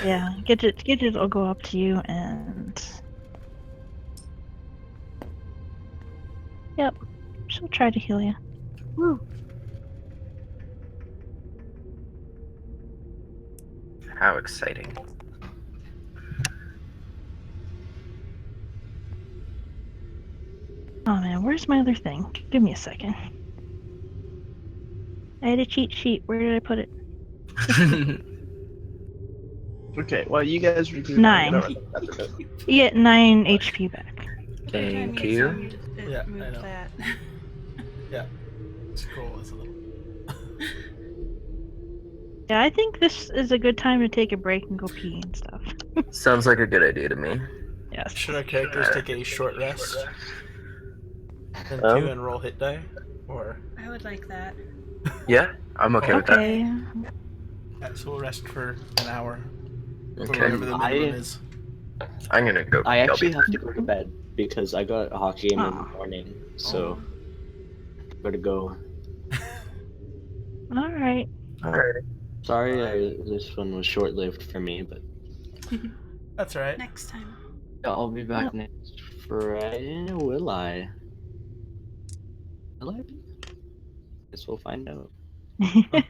Yeah, Gidget will go up to you and. Yep, she'll try to heal you. Woo. How exciting. Oh man, where's my other thing? Give me a second. I had a cheat sheet. Where did I put it? okay, well you guys regroup. 9. Whatever. That's okay. You get 9 HP back. Thank Time you. zoomed, it Yeah, I moved know. that. Scroll is a little. Yeah, I think this is a good time to take a break and go pee and stuff. Sounds like a good idea to me. Yes. Should our characters take a short rest? Then Um, 2 and roll hit die? Or. I would like that. Yeah, I'm okay with that. Okay. Yeah, so we'll rest for an hour. Or Okay. whatever the minimum is. I'm gonna go. I I'll actually be- have to go to bed because I got a hockey game in the Aw. morning. So, gotta go. All right. Alright. Sorry, this one was short-lived for me, but That's alright. Next time. I'll be back next Friday. Will I? Guess we'll find out. All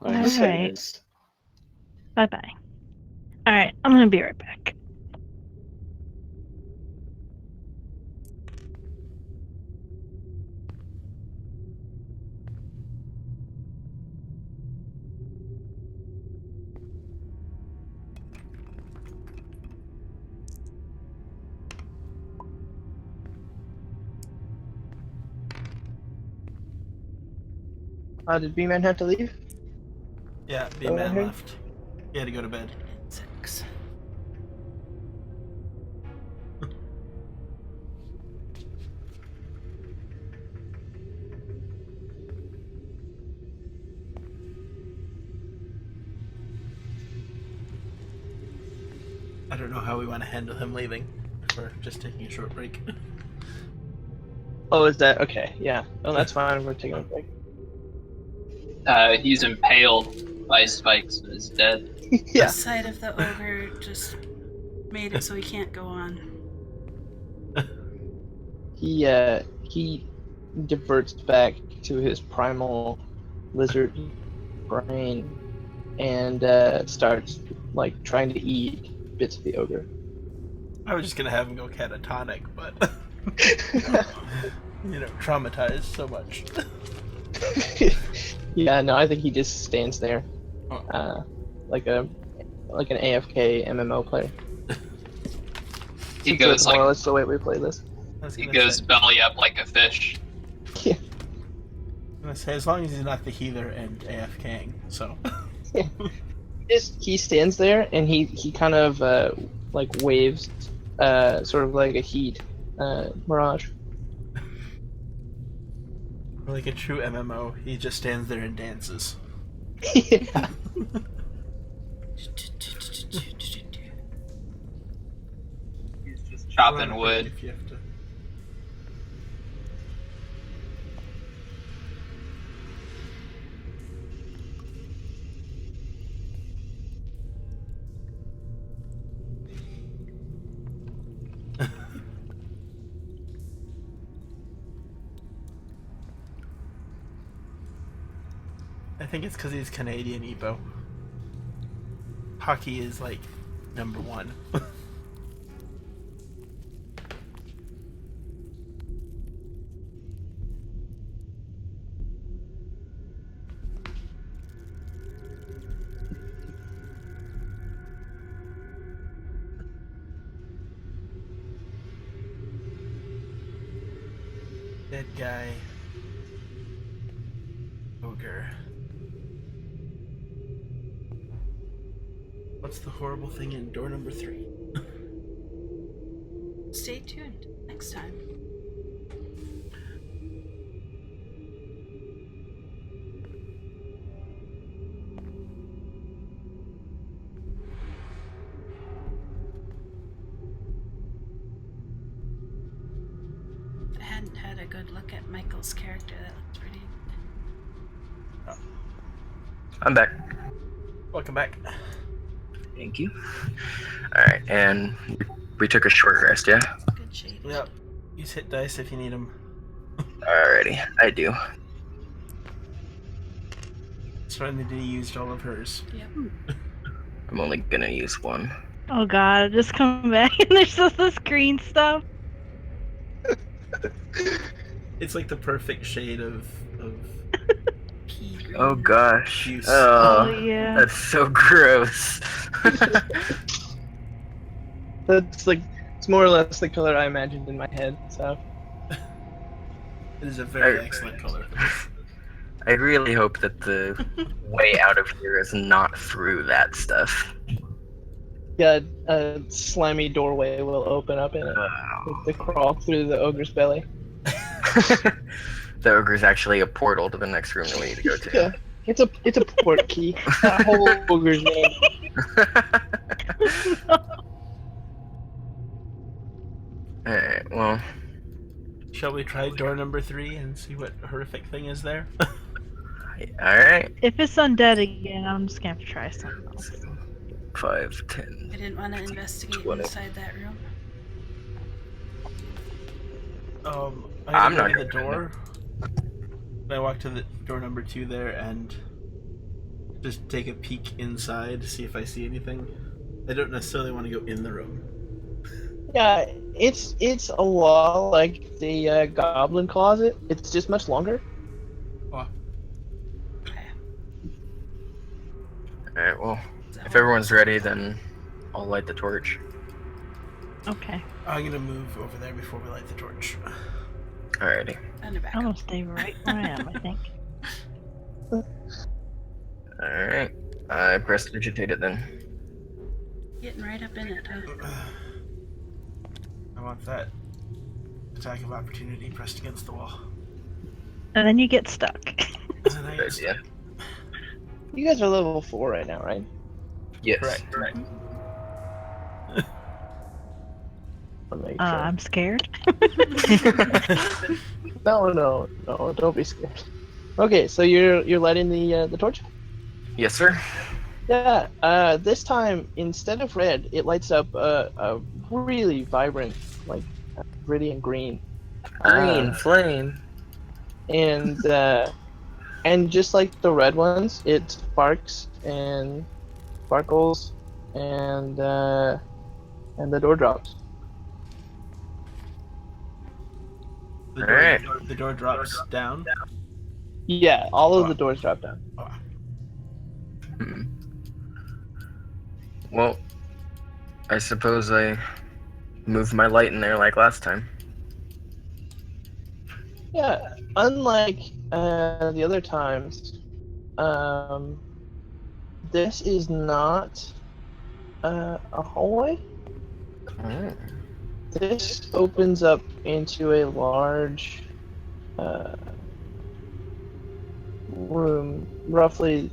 Alright, see you right. guys. Bye bye. All right, I'm gonna be right back. Did B-Man have to leave? Yeah, what I B-Man heard? left. He had to go to bed. 6. I don't know how we want to handle him leaving. If we're just taking a short break. Oh, is that okay? Yeah. Oh, that's fine. We're taking a break. He's impaled by spikes and is dead. Yeah. The sight of the ogre just made it so he can't go on. He diverts back to his primal lizard brain and starts like trying to eat bits of the ogre. I was just gonna have him go catatonic, but traumatized so much. Yeah, no, I think he just stands there, like an AFK MMO player. He Since goes that's more or like less the way we play this. he goes belly up like a fish. Yeah. I'm gonna say, as long as he's not the healer and AFKing, so. Yeah. He stands there and he kind of like waves, sort of like a heat mirage. Like a true MMO, he just stands there and dances. Yeah. He's just chopping wood. If you have to. I think it's because he's Canadian, Epo. Hockey is like #1. Dead guy. Ogre. What's the horrible thing in door number 3? Stay tuned next time. I hadn't had a good look at Michael's character. That looks pretty. I'm back. Welcome back. Thank you. Alright, and we took a short rest, yeah? Good shape. Yep. Use hit dice if you need them. Alrighty, I do. Serenity used all of hers. Yep. I'm only gonna use one. Oh god, I just come back and there's just this green stuff. It's like the perfect shade of Pea green. Oh gosh. Juice. Oh, yeah. that's so gross. That's like, it's more or less the color I imagined in my head. So It is a very excellent color. I really hope that the way out of here is not through that stuff. yeah, a slimy doorway will open up in it to crawl through the ogre's belly. The ogre's actually a portal to the next room that we need to go to. Yeah, it's a port key. That whole ogre's name. Alright, well, Shall we try door number 3 and see what horrific thing is there? alright. If it's undead again, I'm just gonna have to try something else. 5, 10. I didn't want to investigate 20. inside that room. I'm go not to the going in door. I walk to the door number 2 there and just take a peek inside, see if I see anything. I don't necessarily want to go in the room. Yeah, it's a lot like the goblin closet. It's just much longer. Oh, Okay. Alright, well, So if hold on a everyone's second. ready, then I'll light the torch. Okay. I'm gonna move over there before we light the torch. Alrighty. And a I'm gonna backup. stay right where I am, I think. Alright. I prestidigitate it then. Getting right up in it, huh? I want that attack of opportunity pressed against the wall. And then you get stuck. And then I Good get idea. You guys are level 4 right now, right? Yes. correct. I'll make sure. I'm scared. No, don't be scared. Okay, so you're lighting the torch. Yes, sir. Yeah. This time instead of red, it lights up a really vibrant, like radiant green. Green flame. And just like the red ones, it sparks and sparkles, and the door drops. Alright. The door drops down. Yeah, all of the doors drop down. Oh, Hmm. Well, I suppose I moved my light in there like last time. Yeah, unlike the other times, this is not a hallway. Oh. This opens up into a large room, roughly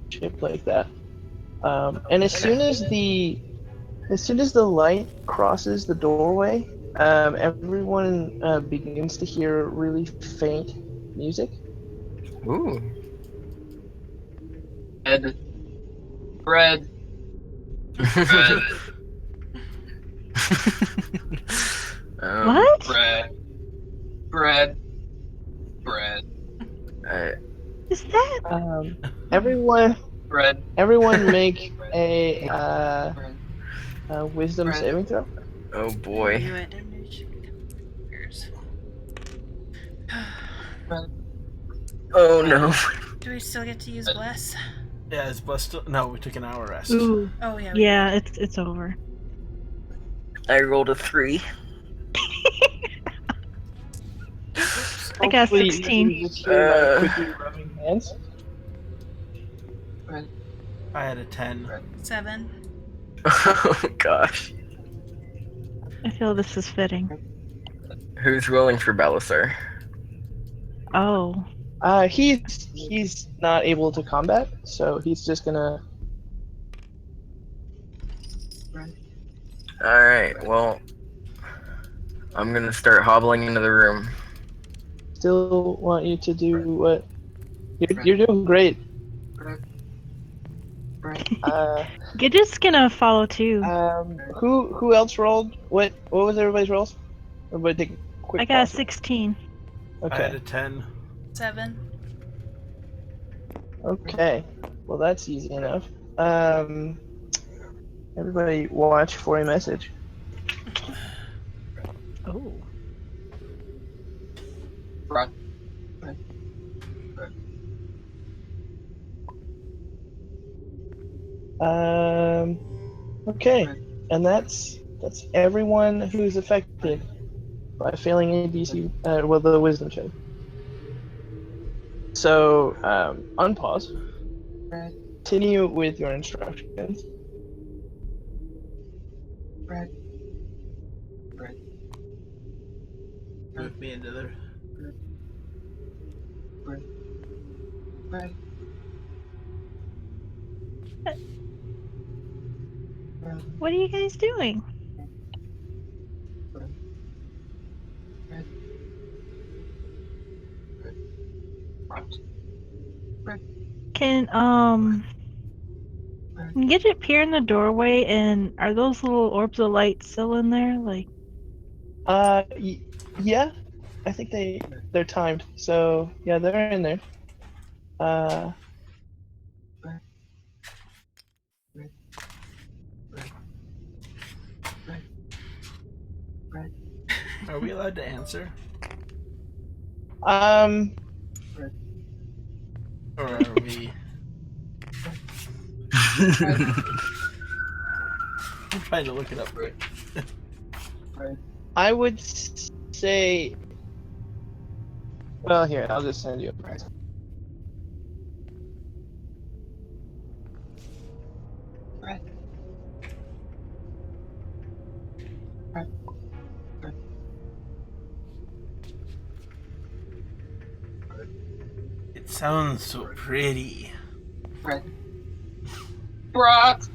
shaped like that. And as soon as the light crosses the doorway, everyone begins to hear really faint music. Ooh. Bread. Bread. Bread. What? Bread. Bread. Bread. Is that? Everyone Bread. make a wisdom Bread. saving throw. Oh I boy. knew it. I knew it should become yours. Oh no. Do we still get to use bless? yeah, is Bless still? No, we took an hour rest. Ooh. Oh yeah. We Yeah, it's over. I rolled a 3. I got Hopefully 16. you just hear my quickly rubbing hands. Bread. I had a 10. did. 7. Oh gosh. I feel this is fitting. Who's rolling for Balasar? Oh. He's not able to combat, so he's just gonna. Alright, well, I'm gonna start hobbling into the room. Still want you to do what you're doing great. Bread. Bread. Gidget's gonna follow too. Who else rolled? What was everybody's rolls? Everybody take a quick I got a pause. 16. I had Okay. a 10. 7. Okay. Well, that's easy enough. Everybody watch for a message. Oh. Bread. Okay, and that's everyone who's affected by failing a DC, the wisdom check. So, unpause. Continue with your instructions. Bread. Bread. Move me into there. Bread. Bread. What are you guys doing? Can Gidget peer in the doorway, and are those little orbs of light still in there? Like, Yeah. I think they're timed. So yeah, they're in there. Bread. Bread. Bread. Bread. Bread. Are we allowed to answer? Um, Bread. Or are we... Bread. I'm trying to look it up. Bread. Bread. I would say. Well, here I'll just send you a price. Bread. Bread. Bread. It sounds so pretty. Bread. Brat.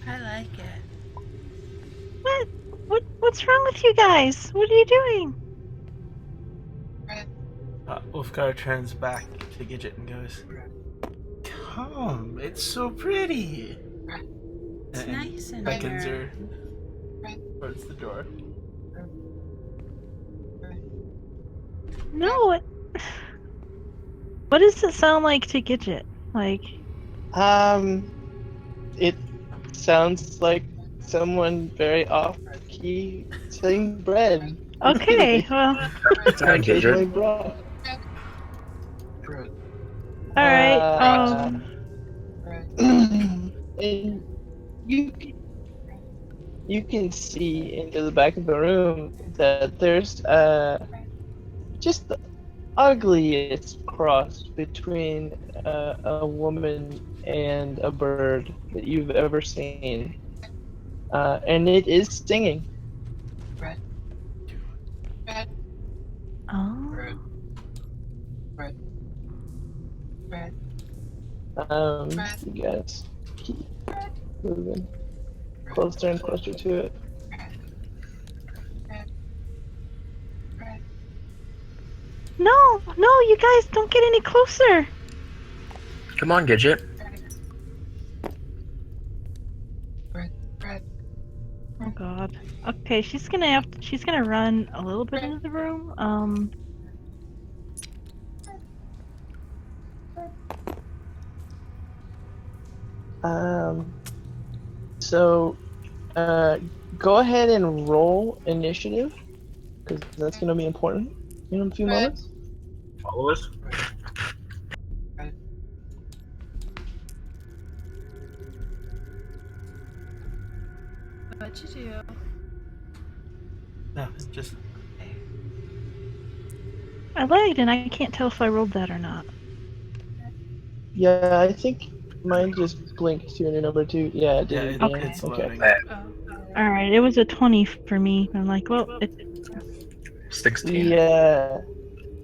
I like it. What's wrong with you guys? What are you doing? Ulfgar turns back to Gidget and goes, "Come, it's so pretty." It's And nice in beckons here. her towards the door. No. What does it sound like to Gidget? Like, It sounds like someone very off-key saying bread. okay, well, It's not Occasionally Gidget. brought. Bread. all right. Bread. And you can see into the back of the room that there's just the ugliest cross between a woman and a bird that you've ever seen, and it is singing. Bread. Bread. Oh. Bread. Bread. Bread. You guys keep moving closer and closer to it. No, you guys don't get any closer. Come on, Gidget. Bread. Oh God. Okay, she's gonna run a little bit into the room. So, go ahead and roll initiative, because that's going to be important in a few moments. Follow us. What'd you do? No, just I lagged and I can't tell if I rolled that or not. Yeah, I think mine just blinked to a number 2. Yeah, it did yeah, again. it's Okay. loading. Oh. All right, it was a 20 for me. I'm like, well, it's 16. Yeah,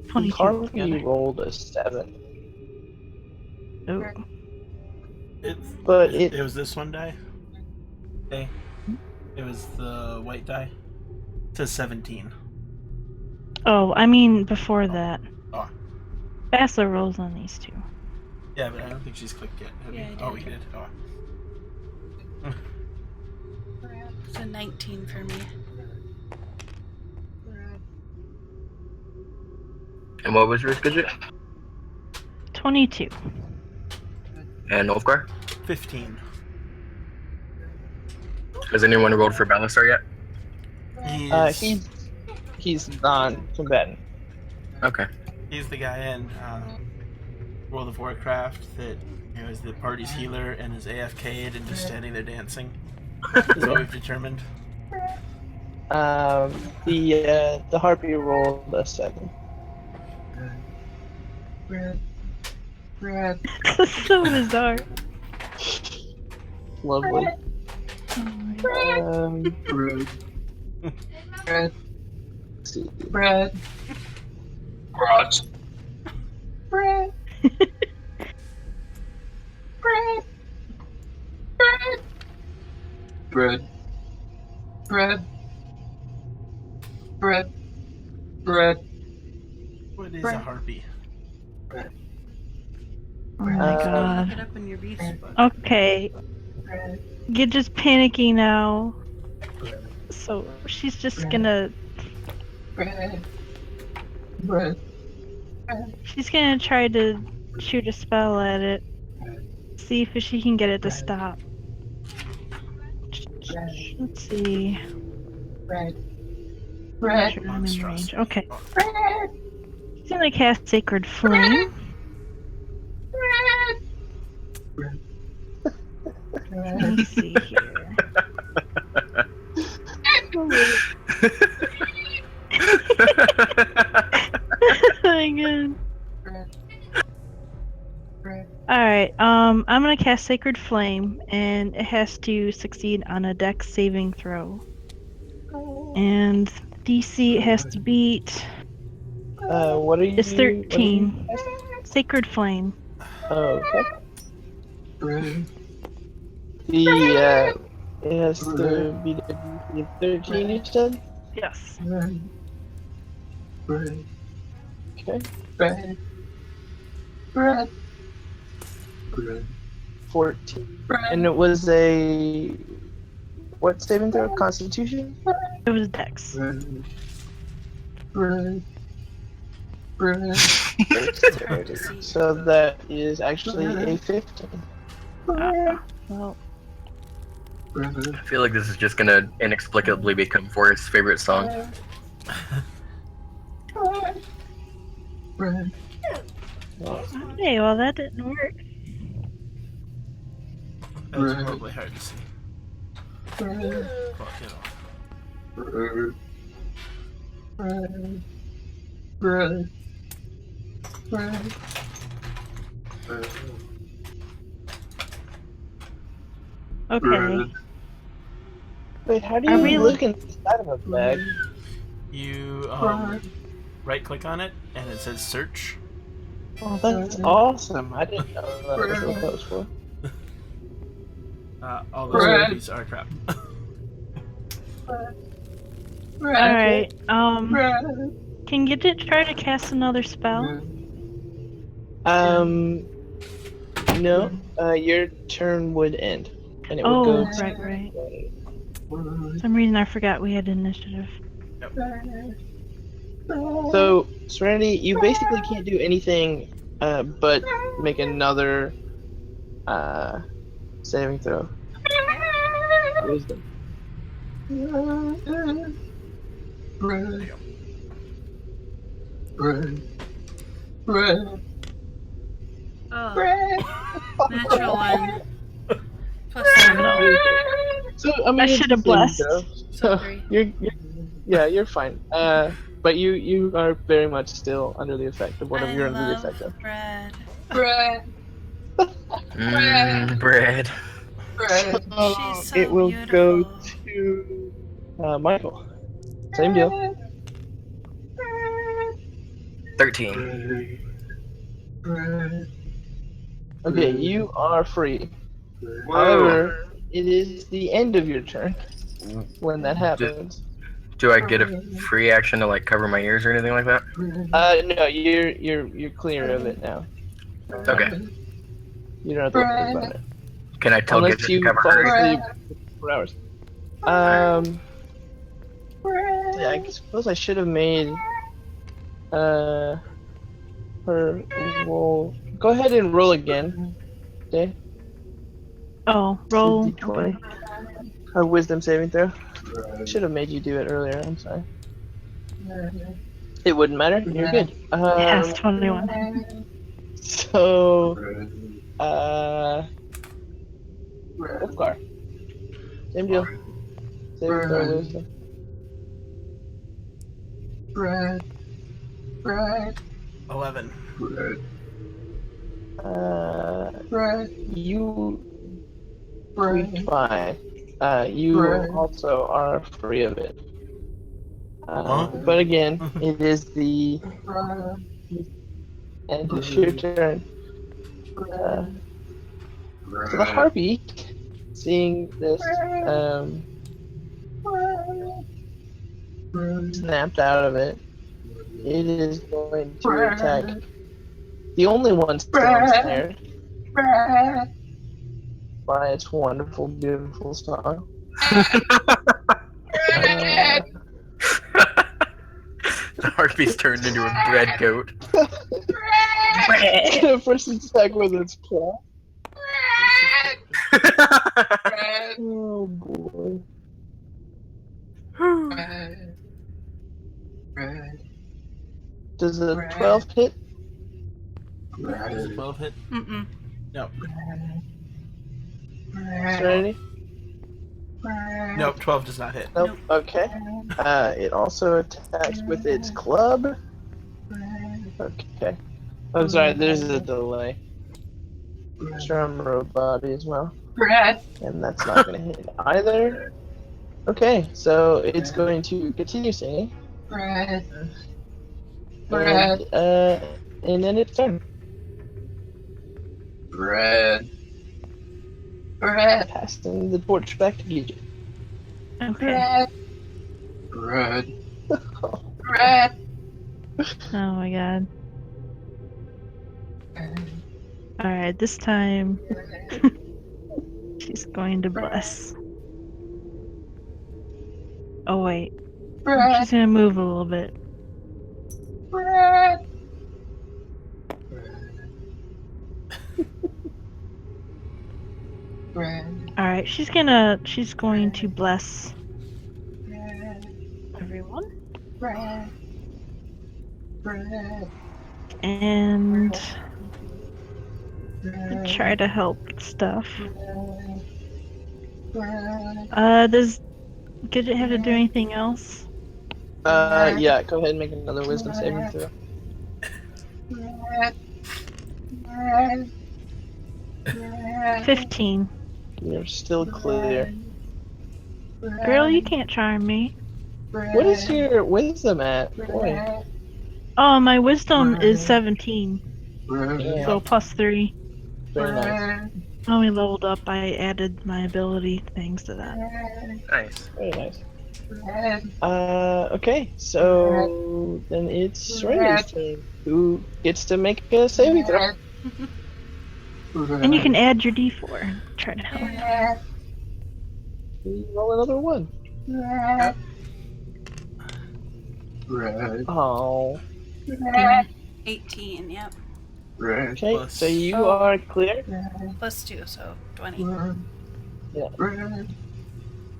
the 22 Harpy altogether. rolled a 7. Oh. But It was this one die. Okay. It was the white die. To 17. Oh, I mean before that. Oh. Bastler rolls on these two. Yeah, but I don't think she's clicked yet. Have Yeah, you? I Oh, did. we did. Oh. It's a 19 for me. And what was yours, Gidget? 22. And Ulfgar? 15. Has anyone rolled for Balasar yet? He's non-combatant. Okay. He's the guy in World of Warcraft that is the party's healer and is AFK'd and just standing there dancing. That's what we've determined. The Harpy rolled a 7. Bread. Bread. So bizarre. Lovely. Bread. Bread. Let's see. Bread. Brat. Bread. Bread. Bread. Bread. Bread. Bread. Bread. What is a harpy? Oh my God. Look it up in your beast book. Okay, Bread. Gidget's panicking now. So she's just gonna Bread. Bread. She's gonna try to shoot a spell at it. See if she can get it to stop. Let's see. Bread. I'm not Bread. sure I'm in range. Monstrosity. Okay. Bread. She's gonna cast Sacred Flame. Bread. Let me see here. Oh my god. Alright, I'm gonna cast Sacred Flame, and it has to succeed on a Dex saving throw. And DC it has to beat What are you? is 13. Sacred Flame. Oh, okay. Bread. The it has to be the 13. You said. Yes. Bread. Okay. Bread. Bread. Bread. 14. Bread. And it was a what saving throw? Constitution. It was Dex. Bread. Bread. Bread. So that is actually a 15. Well, Bread. I feel like this is just gonna inexplicably become Forrest's favorite song. Bread. okay, well that didn't work. That was Right. horribly hard to see. Bread. Well, Bread. Bread. Bread. Bread. Bread. Okay. Wait, how do Are you we- look inside of a bag? you Bread. right click on it and it says search. Oh, that's awesome. I didn't know that was what that was for. All those Bread. abilities are crap. Alright, Bread. can Gidget try to cast another spell? No. Your turn would end, and it would Oh, go. right. For some reason I forgot we had initiative. So, Serenity, you basically can't do anything, but make another, saving throw. Wisdom. Bread. Bread. Bread. Oh, Bread. natural one. Plus Oh, 7. no. So I mean, I it's should have the saving blessed. throw. So 3. You're fine. But you are very much still under the effect of whatever I you're under the love effect of. bread. Bread. Bread. Bread. She's so It will beautiful. go to Michael. Same deal. 13. Bread. Okay, you are free. However, it is the end of your turn when that happens. Do I get a free action to like cover my ears or anything like that? No, you're clear of it now. Okay. You don't have to worry about it. Can I tell Unless Gidget to you cover fall her ears? asleep for hours. Yeah, I suppose I should have made her roll. Go ahead and roll again. Okay. Oh, roll. D20. Okay. Her wisdom saving throw. Should have made you do it earlier. I'm sorry. It wouldn't matter. You're good. Yes, 21. So, Wolfgar. Same deal. Saving throw wisdom. Bread. Bread. 11. Bread. You tweaked Bread. fine. You Bread. also are free of it. Huh? But again, it is the Bread. end of your turn. So the harpy, seeing this, snapped out of it, it is going to attack the only one still ensnared by its wonderful, beautiful song. Harpy's turned into a bread goat. First attack with its claw. Bread. Oh boy. Bread. Bread. Does a 12 hit? Does a Bread. 12 hit? Mm-mm. No. Serenity? Nope, 12 does not hit. Nope. Nope. Okay. It also attacks with its club. Okay. I'm sorry, there's a delay. Drum road body as well. Bread. And that's not going to hit either. Okay, so it's going to continue singing. Bread. Bread. And then it's turn. Bread. Bread. Passing the torch back to Gidget. Okay. Bread. Bread. Oh my god. Alright, this time she's going to bless. Oh wait. Bread. She's gonna move a little bit. Bread. Bread. Alright, she's going to bless everyone. Bread. Bread. And try to help with stuff. Does Gidget have to do anything else? Yeah, go ahead and make another wisdom saving throw. Bread. Bread. Bread. 15. You're still clear. Girl, you can't charm me. What is your wisdom at? Boy. Oh, my wisdom is 17. Yeah, So plus 3. very nice. I only leveled up, I added my ability things to that. Nice. Very nice. Okay, so then it's Serenity's turn. Who gets to make a saving throw? And you can add your d4. Try to help. You roll another one. Bread. Oh. 18, yep. Bread. Okay, Plus- so you are clear. Plus 2, so 20. Yeah. Bread.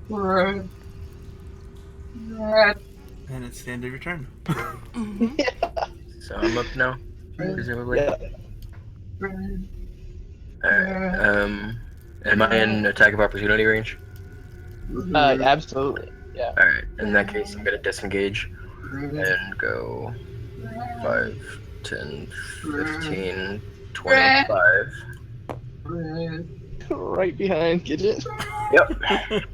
Bread. Bread. And it's the end of your turn. Mm-hmm. So I'm up now, presumably. Yeah. Bread. Alright. Am I in attack of opportunity range? Absolutely. Yeah. Alright. In that case, I'm gonna disengage and go 5, 10, 15, 25. Bread. Right behind Gidget. Yep.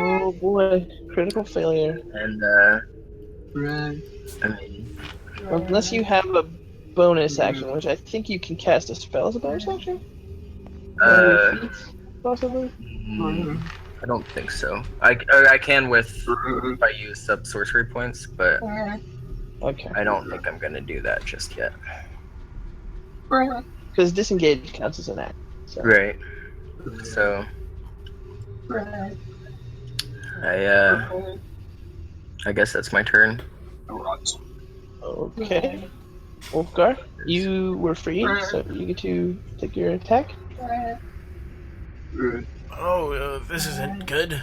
Oh boy, critical failure. And Bread. I mean, Unless you have a bonus action, which I think you can cast a spell as a bonus action? Possibly? I don't think so. I can if I use sub sorcery points, but Okay. I don't think I'm gonna do that just yet. Bread. Because disengage counts as an act. So. Right. So Bread. I guess that's my turn. Okay. Wolfgar, you were freed, so you get to take your attack. Bread. Oh, this isn't good.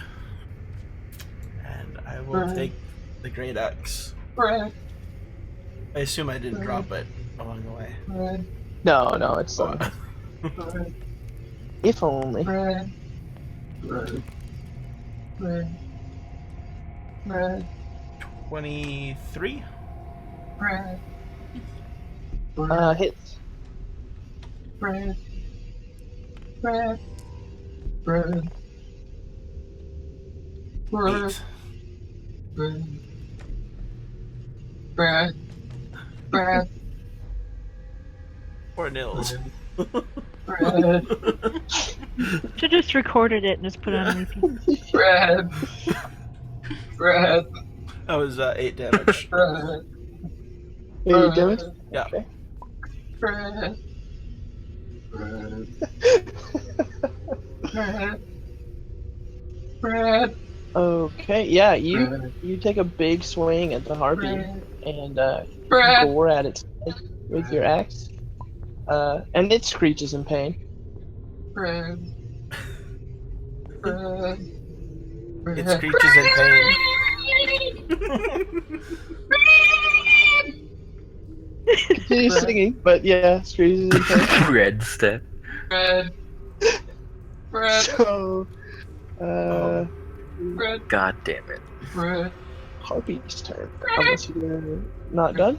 And I will take the great axe. Bread. I assume I didn't drop it along the way. Bread. No, it's Bread. if only. Bread. Bread. Bread. Bread. 23? Bread. Hits. Bread. Bread. Bread. Bread. 8. Bread. Bread. Bread. 4 nils. Bread. Should just recorded it and just put it on repeat. Bread. Bread. That was 8 damage. Bread. Here you do it. Yeah. Okay. Bread. Bread. Bread. Bread. Okay, yeah, Bread. you take a big swing at the harpy Bread. and Bread. gore at its head with your axe, and it screeches in pain. Bread. Bread. Bread. It screeches in pain. Continue Bread. singing, but yeah, screeches in pain. Red step. Bread. Bread. So, Oh. Bread. God damn it. Bread. harpy's turn. Unless you're not done.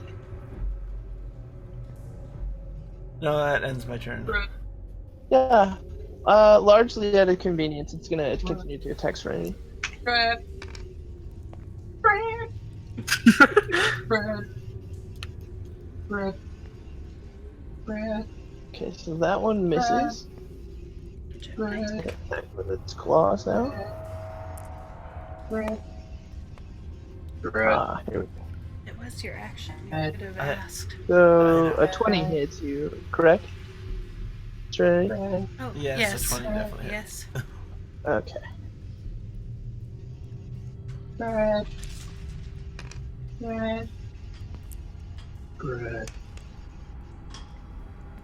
No, that ends my turn. Bread. Yeah. Largely out of convenience, it's gonna continue to attack Serenity. Bread. Bread. Bread. Bread. Bread. Okay, so that one misses. Bread. Attack with its claws now. Bread. Bread. Here we go. It was your action. You Ed. could have I- asked. So a 20 hits you, correct? Serenity? Bread. Oh, Yes, yes. a 20 definitely hits. Yes. Okay. Bread. Bread. Bread.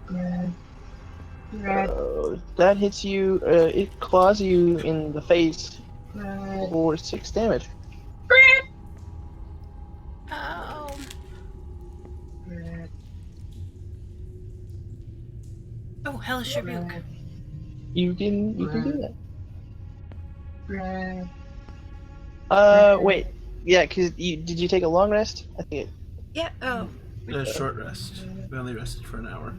Bread. Bread. That hits you, it claws you in the face Bread. for 6 damage. Oh. Bread. Oh, hellish rebuke. You can do that. Bread. Wait. Yeah, did you take a long rest? I think Yeah. Oh, A short rest. We only rested for an hour.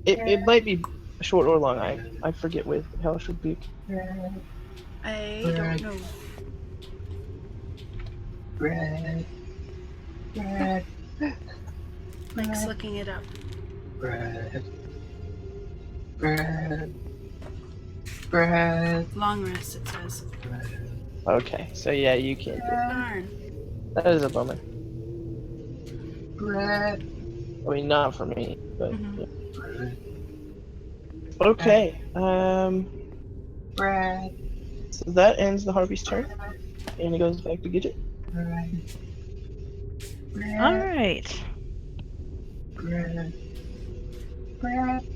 it might be short or long. I forget with Hellish Rebuke. Bread. I don't know. Bread. Bread. Mike's looking it up. Bread. Bread. Bread. Long rest, it says. Okay, so yeah, you can't do it. Darn. That is a bummer. Bread. I mean, not for me, but Mhm. yeah. Bread. Okay. Bread. So that ends the Harpy's turn, and it goes back to Gidget. Bread. Bread. Alright. Bread. Bread.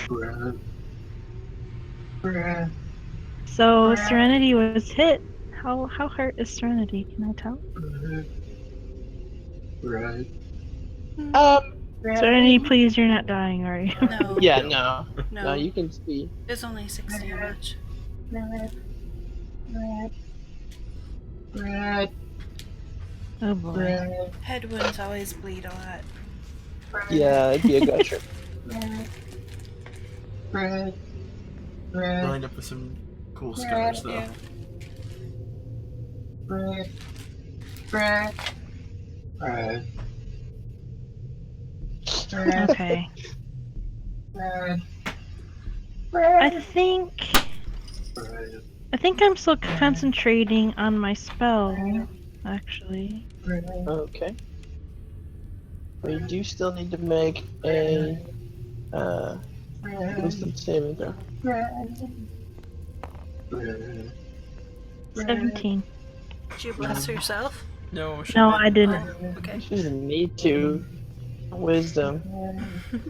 Bread. Bread. So Serenity was hit. How hurt is Serenity? Can I tell? Bread. Bread. Serenity, please, you're not dying, are you? No. Yeah, no, No. you can see. It's only 6 damage. Bread. Bread. Bread. Oh boy. Bread. Head wounds always bleed a lot. Yeah, it'd be a gusher. Bread. Bread. We'll Bread. end up with some cool scars, though. Yeah. Bread. Bread. Bread. Bread. Okay. Bread. I think Bread. I'm still concentrating on my spell, actually. Bread. Okay. We do still need to make a wisdom saving throw. Bread. Bread. 17. Did you bless yourself? No, she No, didn't. I didn't. Oh, okay. She doesn't need to. Wisdom.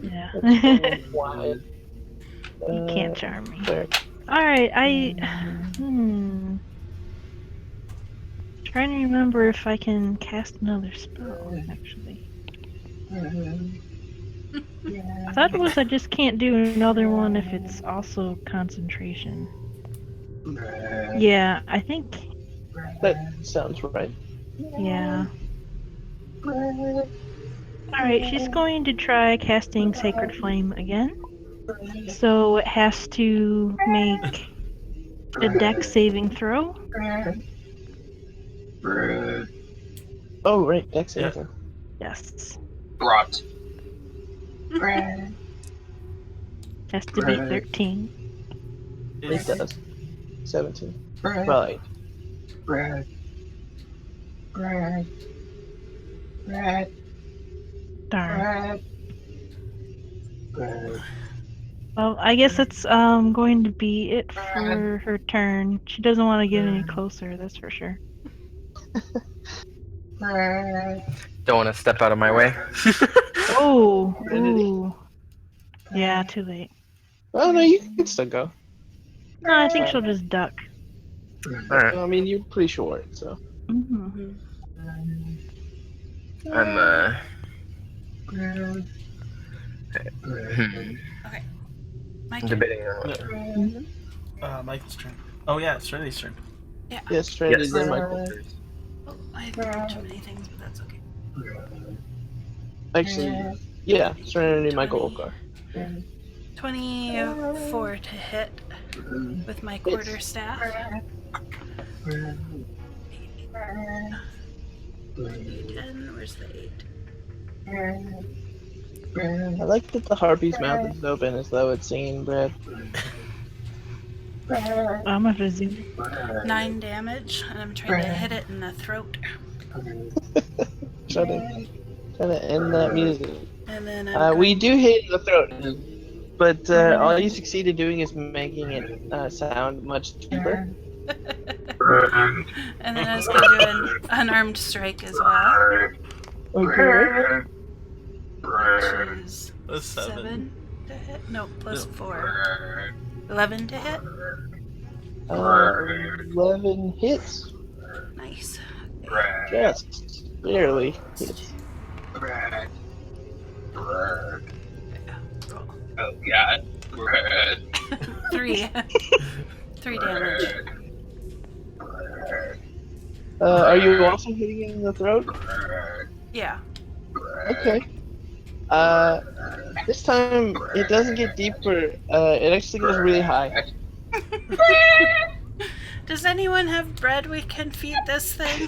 Yeah. That's why. You can't charm me. There. Alright, trying to remember if I can cast another spell, actually. I thought it was I just can't do another one if it's also concentration. Yeah, I think, That sounds right. yeah. Alright, she's going to try casting Sacred Flame again. So it has to make a dex saving throw. Bread. Oh, right, dex saving Yeah. throw. Yes. Brought. Bread. Has to beat 13. It does. 17. Bread. Well, 8. Bread. Bread. Bread. Darn. Bread. Bread. Well, I guess it's going to be it for her turn. She doesn't want to get any closer, that's for sure. Don't want to step out of my way. Oh, ooh. Yeah, too late. Oh no, you can still go. No, I think she'll just duck. Alright. I mean, you're pretty short, so. Mm-hmm. I'm Okay. My I'm turn. debating on Michael's turn. Oh yeah, it's Trinity's turn. Yeah. Yes, Trinity's Yes. in Michael's. Oh, I have too many things, but that's okay. Actually, yeah, Serenity, Michael, Ulcar. 24 to hit with my quarter staff. 10. Where's the 8? I like that the harpy's mouth is open as though it's singing bread. I'm gonna have to zoom. 9 damage, and I'm trying to hit it in the throat. Trying to end that music. And then I'm We going do hit in the throat, but all you succeeded doing is making it sound much cheaper. and then I was going to do an unarmed strike as well, Okay. which is A 7. 7 to hit. No, plus 4. 11 to hit. 11 hits. Nice. Just barely hits. Roll. Oh god. Bread. 3. 3 damage. Are you also hitting it in the throat? Yeah. Okay. This time it doesn't get deeper. It actually goes really high. Does anyone have bread we can feed this thing?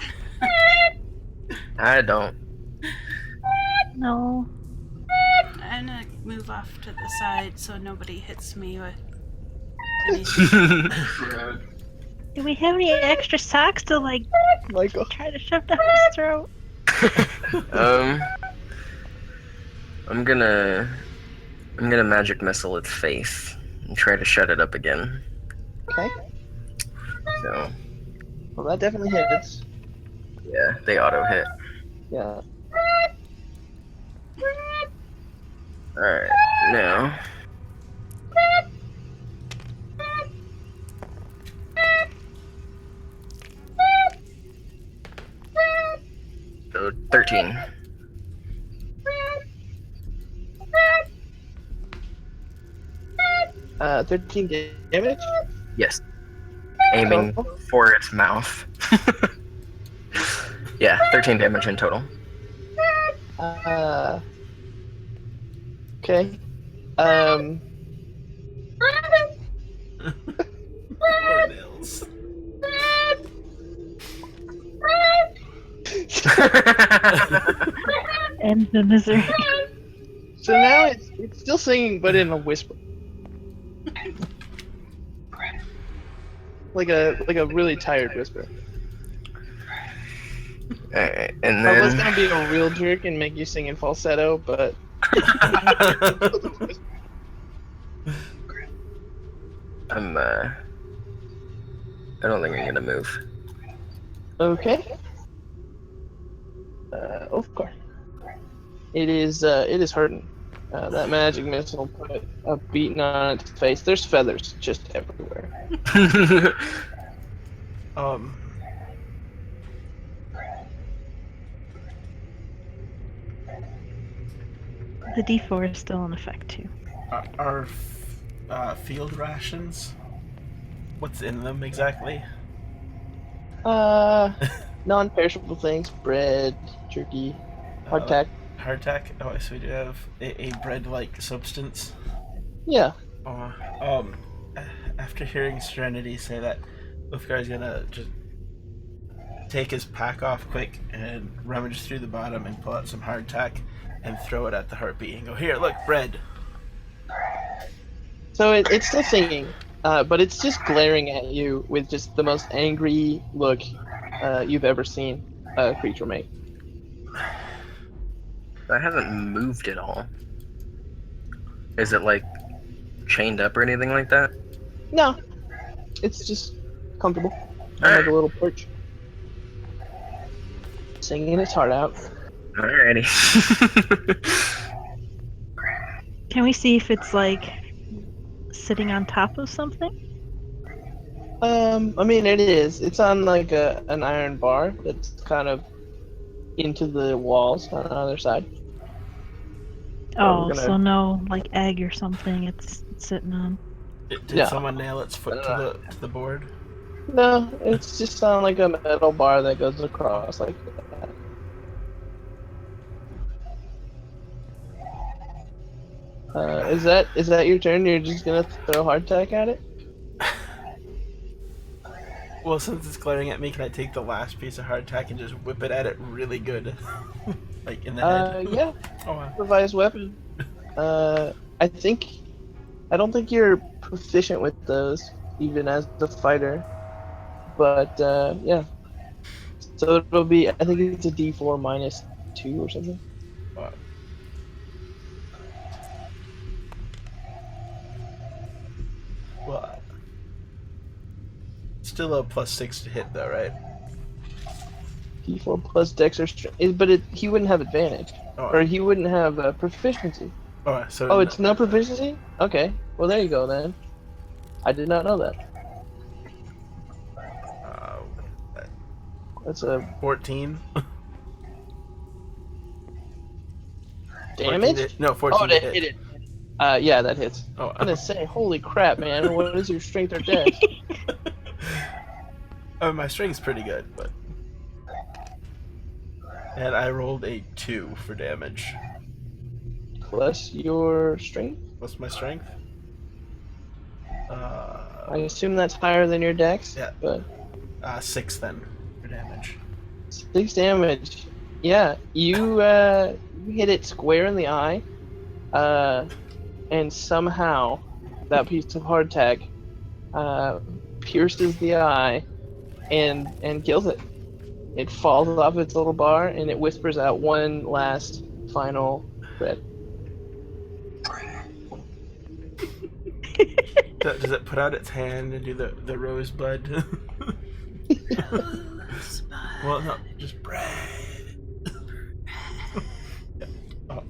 I don't. No. I'm gonna move off to the side so nobody hits me with anything. Do we have any extra socks to like Michael. try to shove down his throat? I'm gonna magic missile its face and try to shut it up again. Okay. So Well, that definitely hits. yeah, they auto hit. Yeah. Alright, now. So 13. Uh, 13 damage. Yes. Aiming Oh. for its mouth. Yeah, 13 damage in total. Okay. Poor Nils. End the misery. So now it's still singing, but in a whisper. Like a really tired whisper. Alright, and I was then gonna be a real jerk and make you sing in falsetto, but I don't think I'm gonna move. okay. Of course. It is hurting. That magic missile put a beating on its face. There's feathers just everywhere. The D4 is still in effect too. Are field rations? What's in them exactly? Non-perishable things: bread, turkey, hardtack. Hardtack? Oh, so we do have a bread-like substance. Yeah. After hearing Serenity say that, Ulfgar's gonna just take his pack off quick and rummage through the bottom and pull out some hardtack and throw it at the harpy and go, "Here, look, bread." So it's still singing, but it's just glaring at you with just the most angry look you've ever seen a creature make. I haven't moved at all. Is it like chained up or anything like that? No, it's just comfortable on like a little perch, singing its heart out. Alrighty. Can we see if it's like sitting on top of something? I mean, it is. It's on like an iron bar that's kind of into the walls on the other side. Oh, we're so gonna- no like egg or something it's sitting on. Did No. someone nail its foot to the board? No, it's just on like a metal bar that goes across like that. Is that your turn? You're just gonna throw hardtack at it? Well, since it's glaring at me, can I take the last piece of hardtack and just whip it at it really good? Like in the head? Yeah. Oh, wow. Improvised weapon. I don't think you're proficient with those, even as the fighter. But yeah. So it'll be. I think it's a D4 minus 2 or something. Wow. Well, still a +6 to hit, though, right? D4 plus Dex or strength, but he wouldn't have advantage, or he wouldn't have proficiency. Oh, so Oh, it's no proficiency? Okay. Well, there you go then. I did not know that. That's a 14. damage? 14 no, 14 Oh, to to hit. hit it. Yeah, that hits. Oh, I'm gonna say, holy crap, man! What is your strength or dex? Oh, my strength's pretty good, but. And I rolled a 2 for damage. Plus your strength? What's my strength? I assume that's higher than your dex. Yeah. But 6 then for damage. 6 damage. Yeah, you hit it square in the eye, and somehow that piece of hardtack pierces the eye and kills it. It falls off its little bar and it whispers out one last final threat. Does it put out its hand and do the rosebud? Well, no, just bread. Yeah. Oh.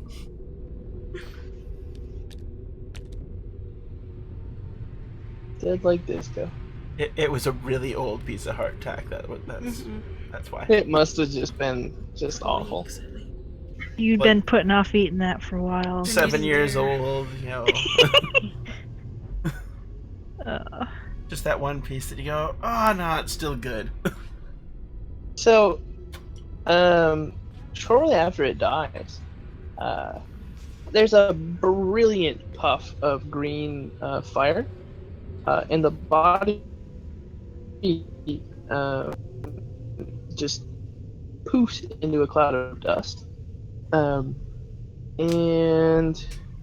Dead like disco. It was a really old piece of hardtack. That's why. It must have just been just awful. You've Like- been putting off eating that for a while. 7 years old, you know. Just that one piece that you go, oh no, it's still good. So, shortly after it dies, there's a brilliant puff of green fire, and the body just poofs into a cloud of dust. And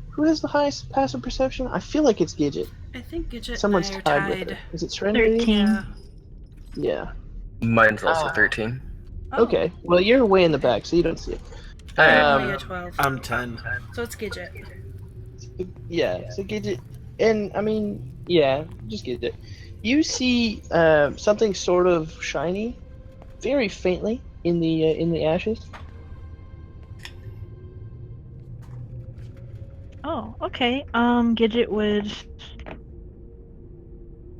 who has the highest passive perception? I feel like it's Gidget. I think Gidget Someone's and I are tied with tied. her. Is it Serenity? 13. Yeah. Mine's also 13. Oh, Okay. Well, you're way in the back, so you don't see it. I'm only a 12. I'm 10. So it's Gidget. Yeah. So Gidget, and I mean, yeah, just Gidget. You see something sort of shiny, very faintly in the ashes. Oh, okay. Gidget would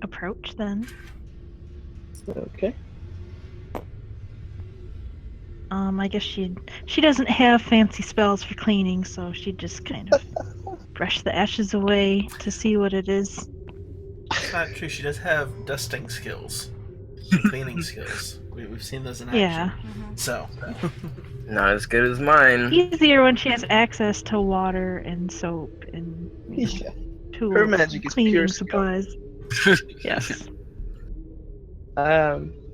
approach then. Okay. I guess she doesn't have fancy spells for cleaning, so she'd just kind of brush the ashes away to see what it is. It's not true. She does have dusting skills, cleaning skills. We've seen those in action. Yeah. So. Not as good as mine. Easier when she has access to water and soap and Yeah. tools, Her magic is cleaning pure supplies. Yes.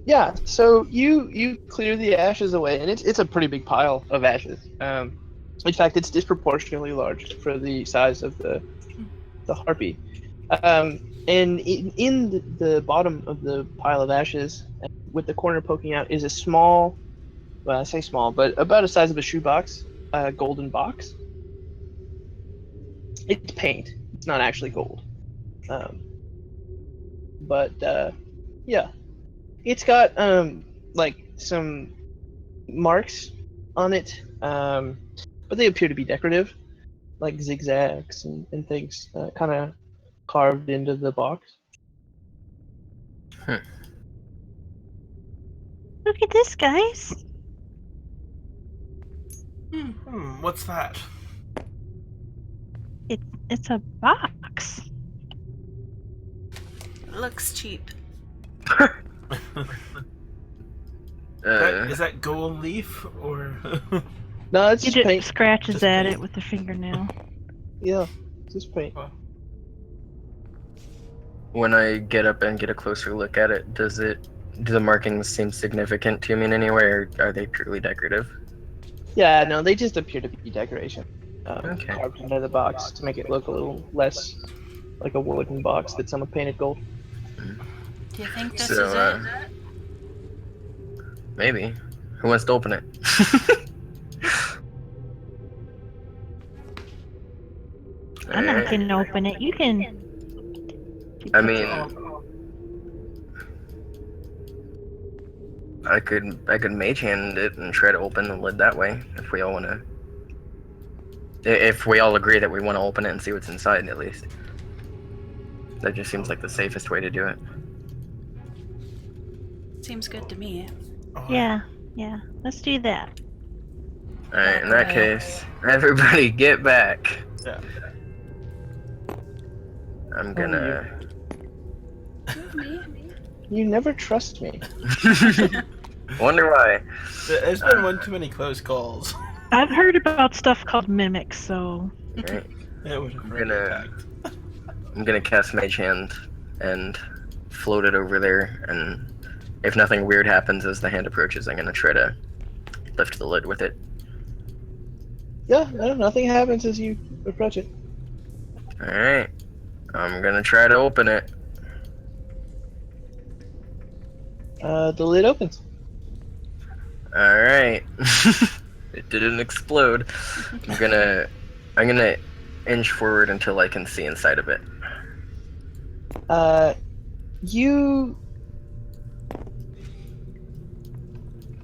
Yeah. So you clear the ashes away, and it's a pretty big pile of ashes. In fact, it's disproportionately large for the size of the harpy. And in the bottom of the pile of ashes, with the corner poking out, is a small, well, I say small, but about the size of a shoebox, golden box. It's paint. It's not actually gold. Um, but yeah, it's got like some marks on it, but they appear to be decorative, like zigzags and things, kind of carved into the box. Look at this, guys. What's that? It's a box. Looks cheap. Is that gold leaf or? No, it's He just paint. scratches Just at paint? it with the fingernail. Yeah, just paint. When I get up and get a closer look at it, do the markings seem significant to me in any way, or are they purely decorative? Yeah, no, they just appear to be decoration, Okay. carved into the box to make it look a little less like a wooden box that someone painted gold. Do you think this So, is it? maybe. Who wants to open it? I'm not gonna open it. You can. I mean, I could mage hand it and try to open the lid that way if we all want to. If we all agree that we want to open it and see what's inside, at least. That just seems like the safest way to do it. Seems good to me. Yeah. Let's do that. Alright, in that case, everybody get back. Yeah. I'm gonna... You never trust me. Wonder why. There's been one too many close calls. I've heard about stuff called mimics, so. Right. It would have I'm gonna cast Mage Hand and float it over there, and if nothing weird happens as the hand approaches, I'm gonna try to lift the lid with it. Yeah, no, nothing happens as you approach it. Alright. I'm gonna try to open it. The lid opens. Alright. It didn't explode. I'm gonna inch forward until I can see inside of it. You...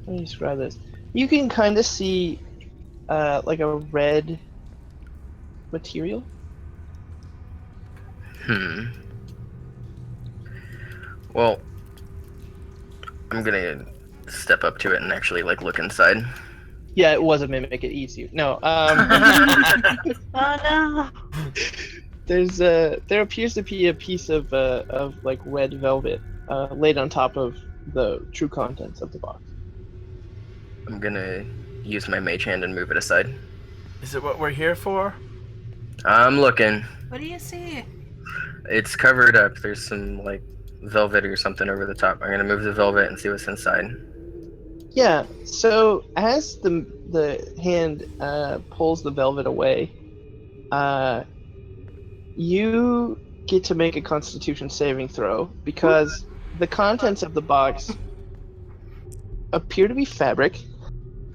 Let me describe this. You can kind of see, like a red material. Well, I'm gonna step up to it and actually look inside. Yeah, it was a mimic. It eats you. No. Oh no. There appears to be a piece of like red velvet laid on top of the true contents of the box. I'm gonna use my mage hand and move it aside. Is it what we're here for? I'm looking. What do you see? It's covered up. There's some velvet or something over the top. I'm gonna move the velvet and see what's inside. Yeah. So as the hand pulls the velvet away, you get to make a Constitution saving throw because the contents of the box appear to be fabric,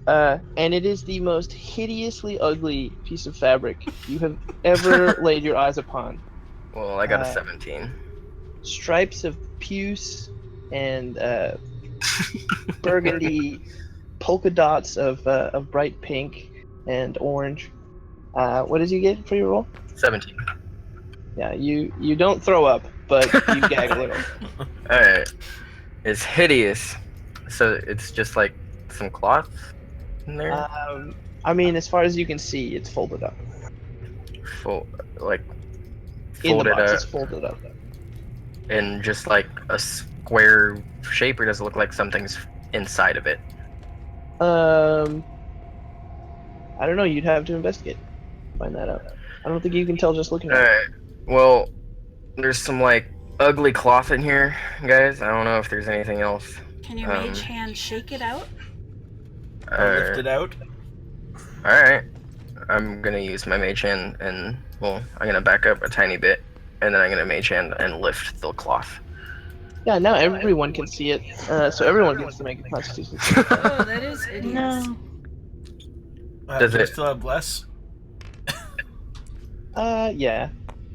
and it is the most hideously ugly piece of fabric you have ever laid your eyes upon. Well, I got a 17. Stripes of puce and burgundy polka dots of bright pink and orange. What did you get for your roll? 17. Yeah, you don't throw up, but you gag a little. Alright. It's hideous. So it's just some cloth in there? I mean, as far as you can see, it's folded up. Folded In the box, up. it's folded up. In just a square shape, or does it look like something's inside of it? I don't know. You'd have to investigate. Find that out. I don't think you can tell just looking at it. Alright. Well, there's some ugly cloth in here, guys. I don't know if there's anything else. Can your mage hand shake it out? Lift it out? Alright. I'm gonna use my mage hand and, I'm gonna back up a tiny bit, and then I'm gonna mage hand and lift the cloth. Yeah, now everyone can see it, so everyone gets to make a Constitution. Oh, that is hideous. No. Does Do I it- still have bless? Yeah.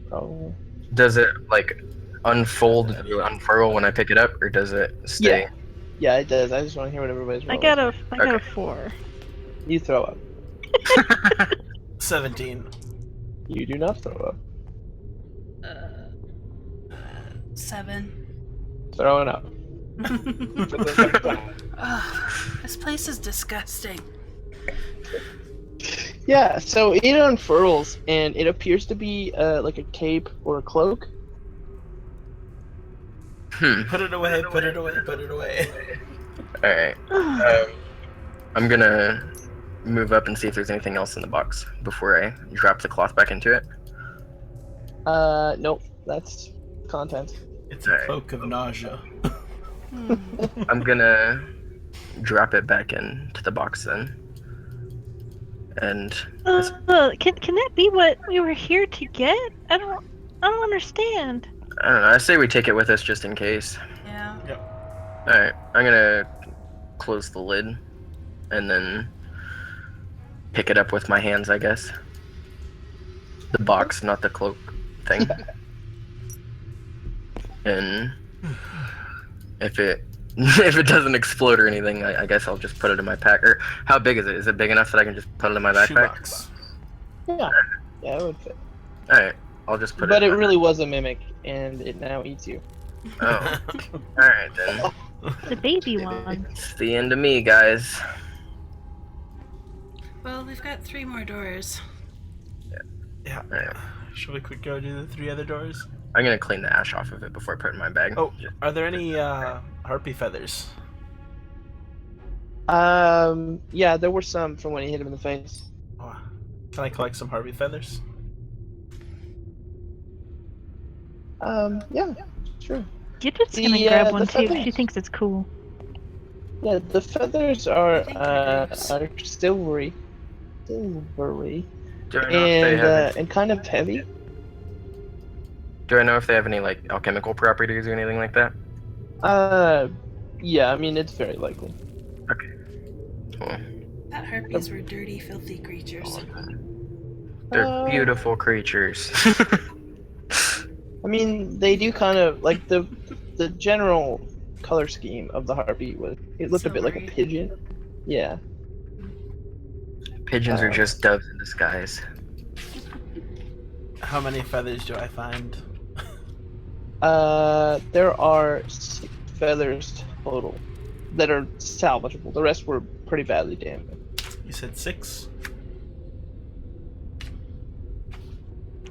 Probably. Does it like unfold or unfurl when I pick it up, or does it stay? Yeah. Yeah, it does. I just want to hear what everybody's I rolling. got a 4. You throw up. 17. You do not throw up. 7. Throwing up. Ugh, this place is disgusting. Yeah, so it unfurls, and it appears to be like a cape or a cloak. Put it away, put it away, put it away. Alright. I'm gonna move up and see if there's anything else in the box before I drop the cloth back into it. Nope. That's content. It's a cloak of nausea. I'm gonna drop it back into the box then. And can that be what we were here to get? I don't understand. I don't know, I say we take it with us just in case. Yeah. Yep. Alright, I'm gonna close the lid and then pick it up with my hands, I guess. The box, not the cloak thing. And if it doesn't explode or anything, I guess I'll just put it in my pack. Or how big is it? Is it big enough that I can just put it in my backpack? Shoebox. Yeah. Yeah, it would fit. Alright, I'll just put it But in it my really was a mimic, and it now eats you. Oh. Alright then. The baby one. It's the end of me, guys. Well, we've got 3 more doors. Yeah. Alright. Should we quick go do the 3 other doors? I'm gonna clean the ash off of it before I put it in my bag. Oh, are there any harpy feathers? Yeah, there were some from when he hit him in the face. Oh, can I collect some harpy feathers? Yeah, sure. Gidget's gonna The, grab the one too. She feathers. thinks it's cool. Yeah, the feathers are think they're gross. silvery, Do I know if they and have and kind of heavy. Do I know if they have any like alchemical properties or anything like that? Yeah, I mean it's very likely. Cool. That harpies were dirty, filthy creatures. They're beautiful creatures. I mean, they do kind of like the general color scheme of the harpy was. It looked a bit like a Silvery. pigeon. Yeah. Pigeons are just doves in disguise. How many feathers do I find? There are 6 feathers total that are salvageable. The rest were pretty badly damaged. You said 6?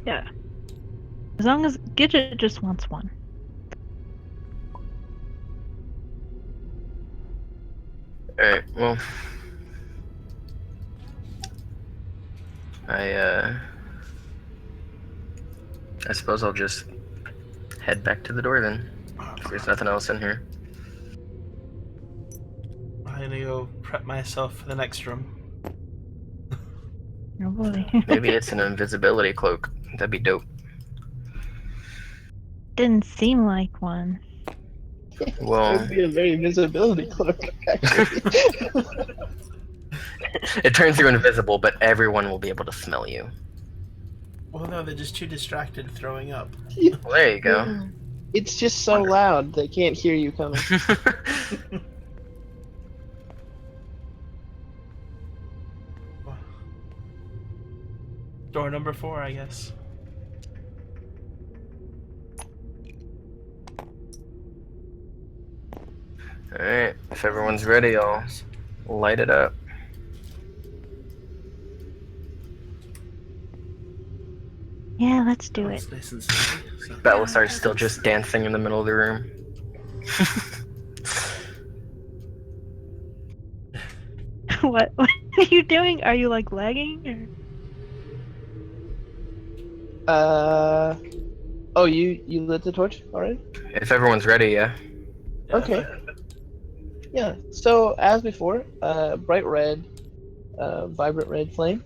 Yeah. As long as Gidget just wants one. Alright, well. I suppose I'll just head back to the door then. If there's nothing else in here. I'm gonna go prep myself for the next room. Oh boy. Maybe it's an invisibility cloak. That'd be dope. Didn't seem like one. It Well, would be a very visibility cloak, actually. it turns you invisible, but everyone will be able to smell you. Well, no, they're just too distracted throwing up. Well, there you go. It's just so loud they can't hear you coming. Door number 4, I guess. Alright, if everyone's ready, I'll light it up. Yeah, let's do it. It's nice and steady, so- Belisar's still just dancing in the middle of the room. What are you doing? Are you like lagging? Or... Oh, you lit the torch already? If everyone's ready, yeah. Okay. Yeah. So as before, bright red, vibrant red flame,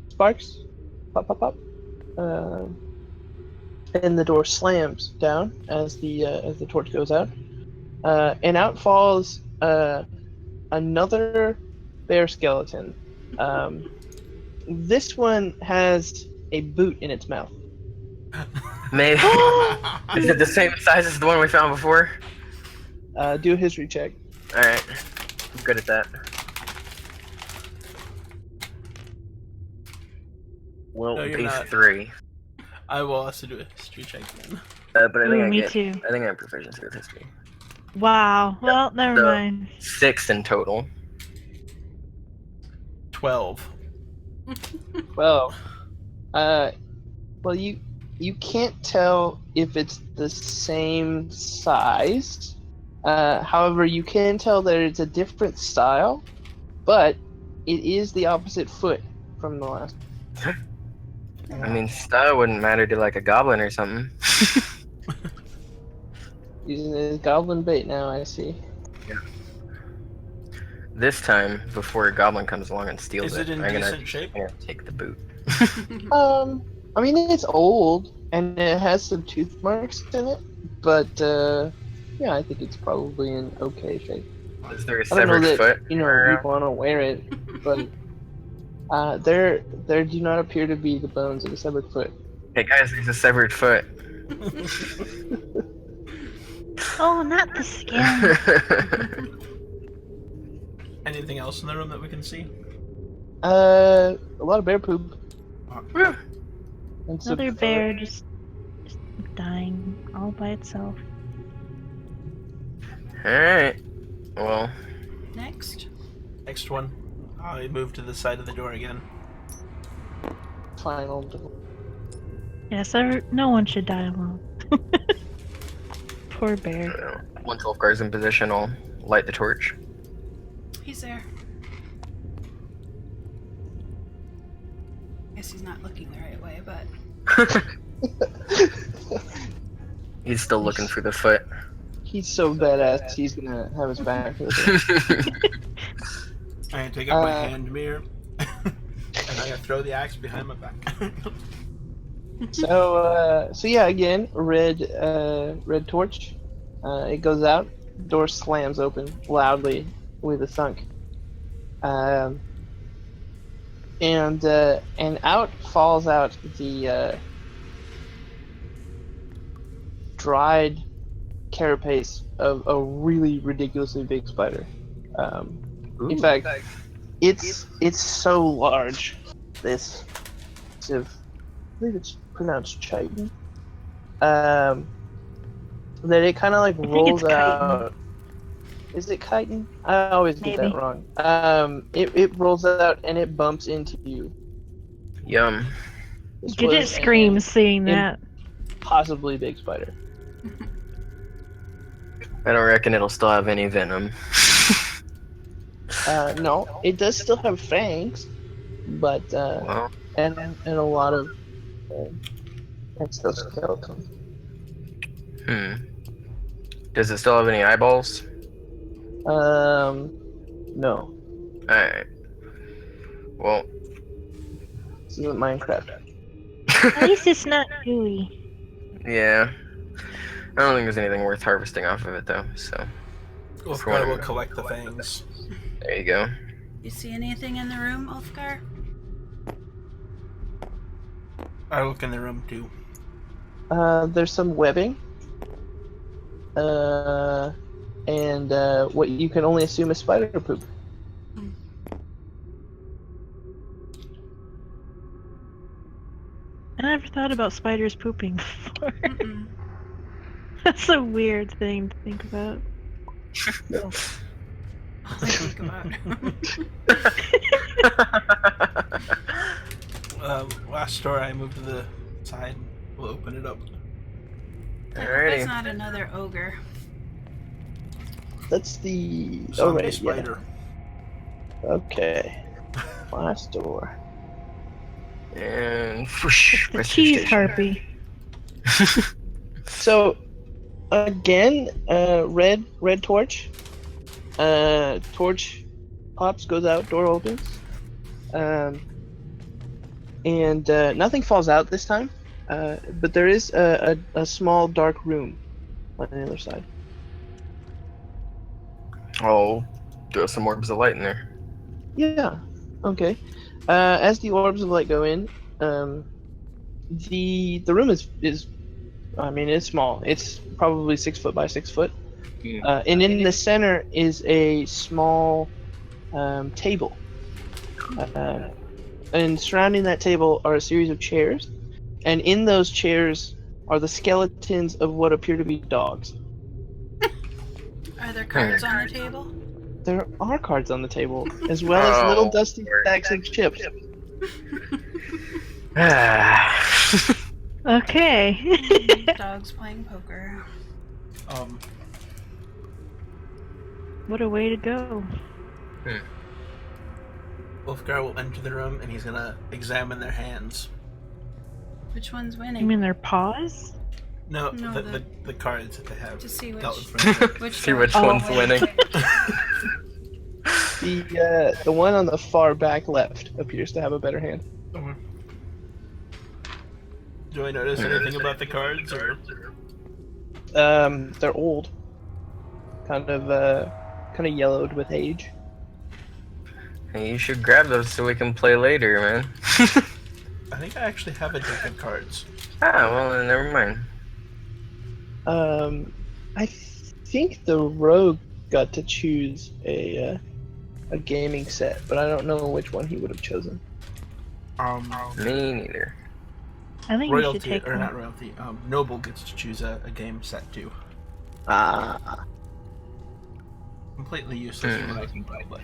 sparks, pop, pop, pop, and the door slams down as the torch goes out, and out falls another bear skeleton. This one has a boot in its mouth. Maybe. Is it the same size as the one we found before? Do a history check. Alright. I'm good at that. Well, No, you're base not. 3. I will also do a history check then. But I think Ooh, me I too. have proficiency with history. Wow. Well, never So, mind. 6 in total. 12. Well, well, you can't tell if it's the same size. However, you can tell that it's a different style, but it is the opposite foot from the last. I mean, style wouldn't matter to like a goblin or something. Using the goblin bait now, I see. This time, before a goblin comes along and steals Is it in I'm decent shape? gonna take the boot. I mean, it's old and it has some tooth marks in it, but yeah, I think it's probably in okay shape. Is there a I don't know severed that foot? you'd want to wear it, but there do not appear to be the bones of a severed foot. Hey guys, there's a severed foot. Oh, not the skin. Anything else in the room that we can see? A lot of bear poop. And some, Another bear just dying all by itself. Alright. Well, Next. Next one. I move to the side of the door again. final. Yes, no one should die alone. Poor bear. once Ulfgar's in position, I'll light the torch. He's there. Guess he's not looking the right way, but He's still looking for the foot. He's so badass, he's gonna have his back. I take up my hand mirror and I throw the axe behind my back. So yeah, again, red torch. It goes out. Door slams open loudly with a thunk. And out falls out the dried carapace of a really ridiculously big spider. In fact, it's so large. This, I believe it's pronounced chitin. That it kind of like rolls out. Is it chitin? I always get that wrong. It rolls out and it bumps into you. Yum. Gidget screams seeing that. Possibly big spider. I don't reckon it'll still have any venom. No, it does still have fangs, but Well, and a lot of exoskeleton. Does it still have any eyeballs? No. Alright. Well, This isn't Minecraft. At least it's not gooey. yeah. I don't think there's anything worth harvesting off of it though, so. Ulfgar will collect the fangs. There you go. you see anything in the room, Ulfgar? I look in the room too. There's some webbing. And what you can only assume is spider poop. I never thought about spiders pooping before. That's a weird thing to think about. Last door, I move to the side. We'll open it up. It's not another ogre. That's the Zombie spider. Yeah. Okay. Last door. And whoosh, The cheese harpy. So again, red torch. Torch pops, goes out, door opens. And nothing falls out this time. But there is a small dark room on the other side. I'll throw some orbs of light in there. Yeah. Okay. As the orbs of light go in, the room is I mean, it's small. It's probably 6 foot by 6 foot. Hmm. And in the center is a small table. And surrounding that table are a series of chairs. And in those chairs are the skeletons of what appear to be dogs. Are there cards on the table? There are cards on the table, as well as little dusty stacks of chips. Okay. Dogs playing poker. What a way to go. Wolfgar will enter the room and he's gonna examine their hands. Which one's winning? You mean their paws? No, No, the cards that they have to see dealt which- with friendship. Which See which dog one's will winning. The one on the far back left appears to have a better hand. Do I notice anything about the cards, or? They're old, kind of yellowed with age. Hey, you should grab those so we can play later, man. I think I actually have a deck of cards. Well, then never mind. I think the rogue got to choose a gaming set, but I don't know which one he would have chosen. Me neither. I think we should Royalty, take or one. not royalty, Noble gets to choose a game set too. Ah. Completely useless for what I can play, but...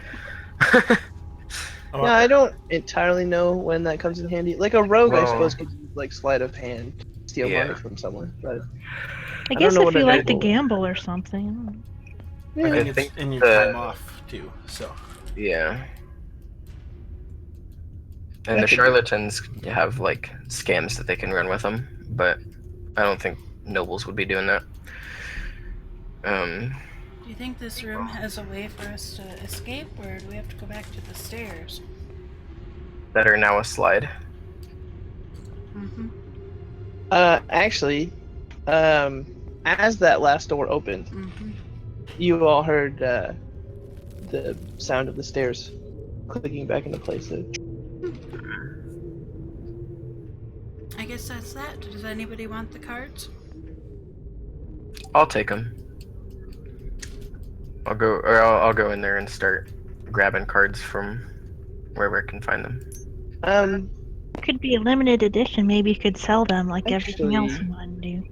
Yeah, I don't entirely know when that comes in handy. Like a rogue, I Well- suppose, could use like sleight of hand, steal Yeah. money from someone. But I don't guess know if what you a like to noble is. gamble or something. I yeah, think I it's think in your the- time off too, so... Yeah. That And the could be- charlatans have like scams that they can run with them, but I don't think nobles would be doing that. Do you think this room has a way for us to escape, or do we have to go back to the stairs? That are now a slide. Mm-hmm. actually, as that last door opened, Mm-hmm. you all heard the sound of the stairs clicking back into place. I guess that's that. Does anybody want the cards? I'll take them. I'll go in there and start grabbing cards from wherever I can find them. Could be a limited edition. Maybe you could sell them like everything else Actually- you want to do.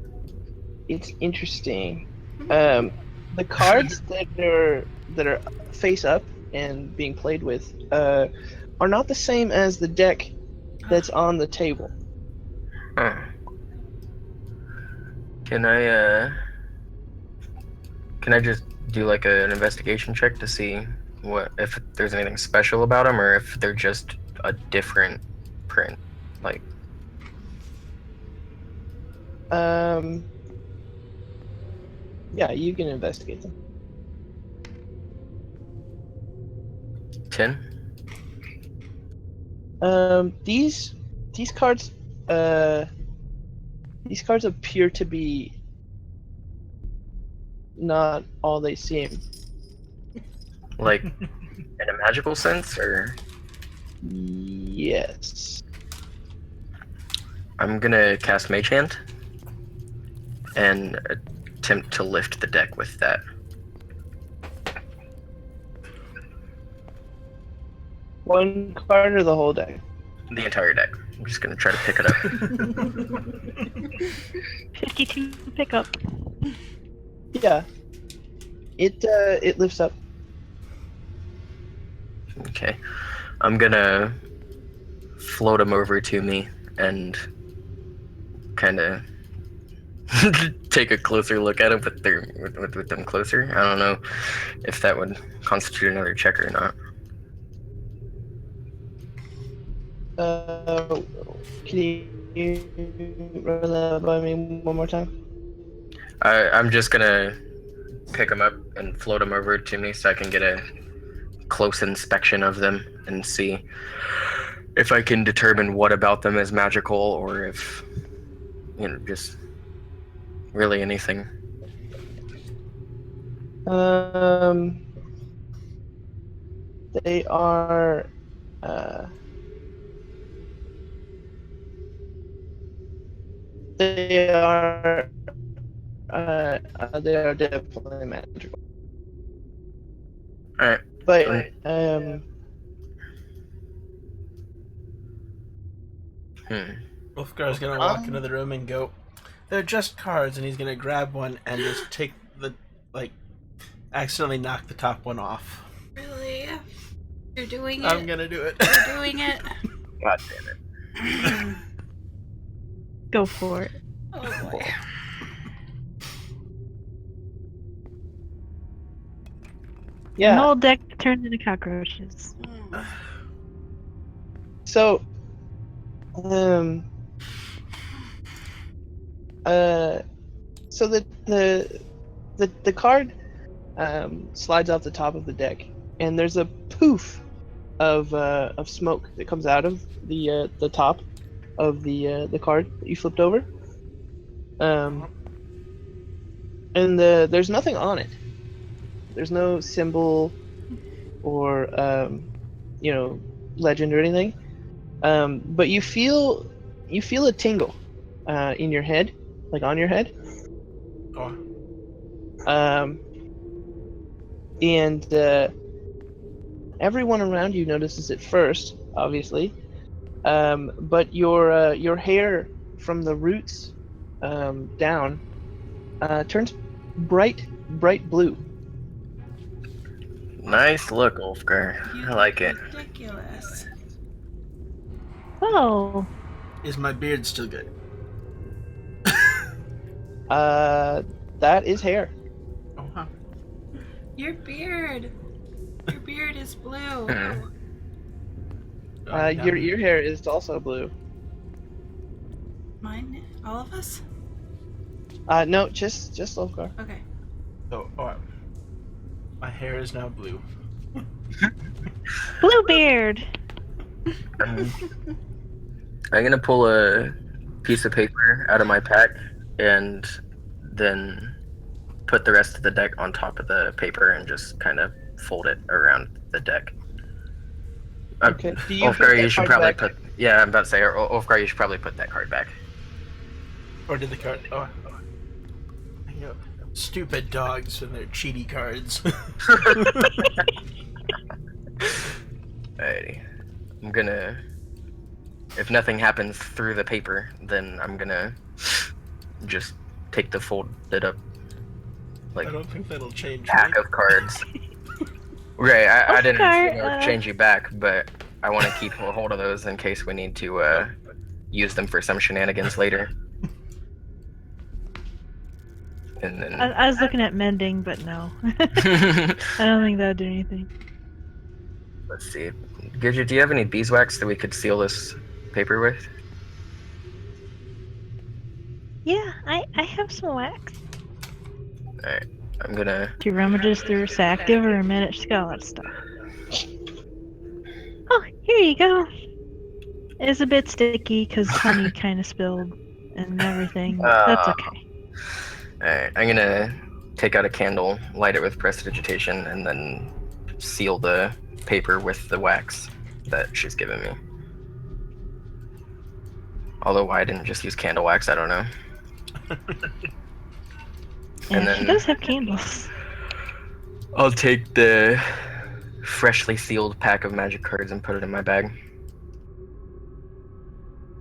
It's interesting. The cards that are face up and being played with are not the same as the deck that's on the table. Huh. Can I just do like an investigation check to see if there's anything special about them, or if they're just a different print? Like, Yeah, you can investigate them. 10? These cards appear to be not all they seem. Like, in a magical sense, or? Yes. I'm gonna cast Mage Hand and attempt to lift the deck with that. One card or the whole deck? The entire deck. I'm just gonna try to pick it up. 52 pickup. Yeah. It lifts up. Okay. I'm gonna float them over to me and kind of take a closer look at them with them closer. I don't know if that would constitute another check or not. Can you run that by me one more time? I'm just gonna pick them up and float them over to me so I can get a close inspection of them and see if I can determine what about them is magical, or if, just really anything. They are They are. They are definitely magical. All right. But Wolfgar's gonna walk into the room and go, "They're just cards," and he's gonna grab one and just take the accidentally knock the top one off. Really? You're doing it? I'm gonna do it. You're doing it? God damn it. Go for it. Oh boy. The yeah. whole deck turned into cockroaches. So, so the card slides off the top of the deck, and there's a poof of smoke that comes out of the top of the card that you flipped over. And there's nothing on it. There's no symbol or legend or anything. But you feel a tingle in your head, like on your head. Oh. And everyone around you notices it first, obviously. But your hair from the roots down turns bright blue. Nice look, Wolfgar. You I like it. ridiculous. Oh, Is my beard still good? That is hair. Oh, huh. Your beard is blue. Your hair is also blue. Mine? All of us? No, just Lofgar. Okay. So, my hair is now blue. Bluebeard. I'm gonna pull a piece of paper out of my pack and then put the rest of the deck on top of the paper and just kind of fold it around the deck. Okay. Do you Wolfgar, put you that should card probably back? put. Yeah, I'm about to say, Wolfgar, you should probably put that card back. Or did the card? Oh. You know, stupid dogs and their cheaty cards. Alrighty. I'm gonna. If nothing happens through the paper, then I'm gonna just take the folded up I don't think that'll change. pack of cards. Right, I didn't Wolfgar, change you back, but I want to keep a hold of those in case we need to use them for some shenanigans later. And then I was looking at mending, but no. I don't think that would do anything. let's see. Gidget, do you have any beeswax that we could seal this paper with? Yeah, I have some wax. Alright, I'm gonna. Do you rummages through Sactive or manage to get all that stuff? Oh, here you go. It's a bit sticky because honey kind of spilled and everything. But that's okay. Alright, I'm gonna take out a candle, light it with prestidigitation, and then seal the paper with the wax that she's given me. Although why I didn't just use candle wax, I don't know. And then she does have candles. I'll take the freshly sealed pack of magic cards and put it in my bag.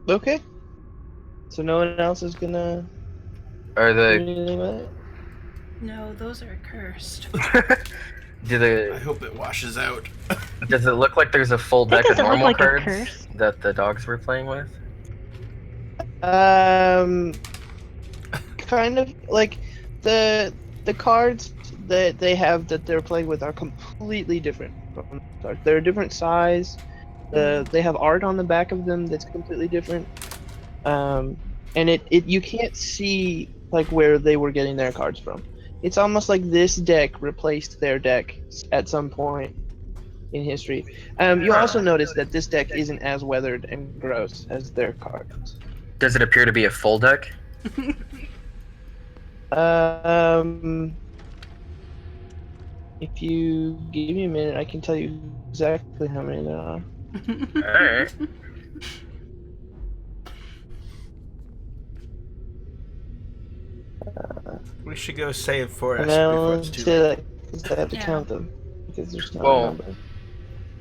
Okay. So no one else is gonna Are do the anything with it? No, those are cursed. do I hope it washes out. does it look like there's a full That deck of doesn't look normal like a cards curse. that the dogs were playing with? Kind of like the cards that they have that they're playing with are completely different from the cards. They're a different size. They have art on the back of them that's completely different. And it you can't see like where they were getting their cards from. It's almost like this deck replaced their deck at some point in history. You also notice that this deck isn't as weathered and gross as their cards. Does it appear to be a full deck? If you give me a minute, I can tell you exactly how many there are. Alright. We should go save Forest And I before only it's too say late. that because I have to Yeah. count them. Because there's not a Well, number.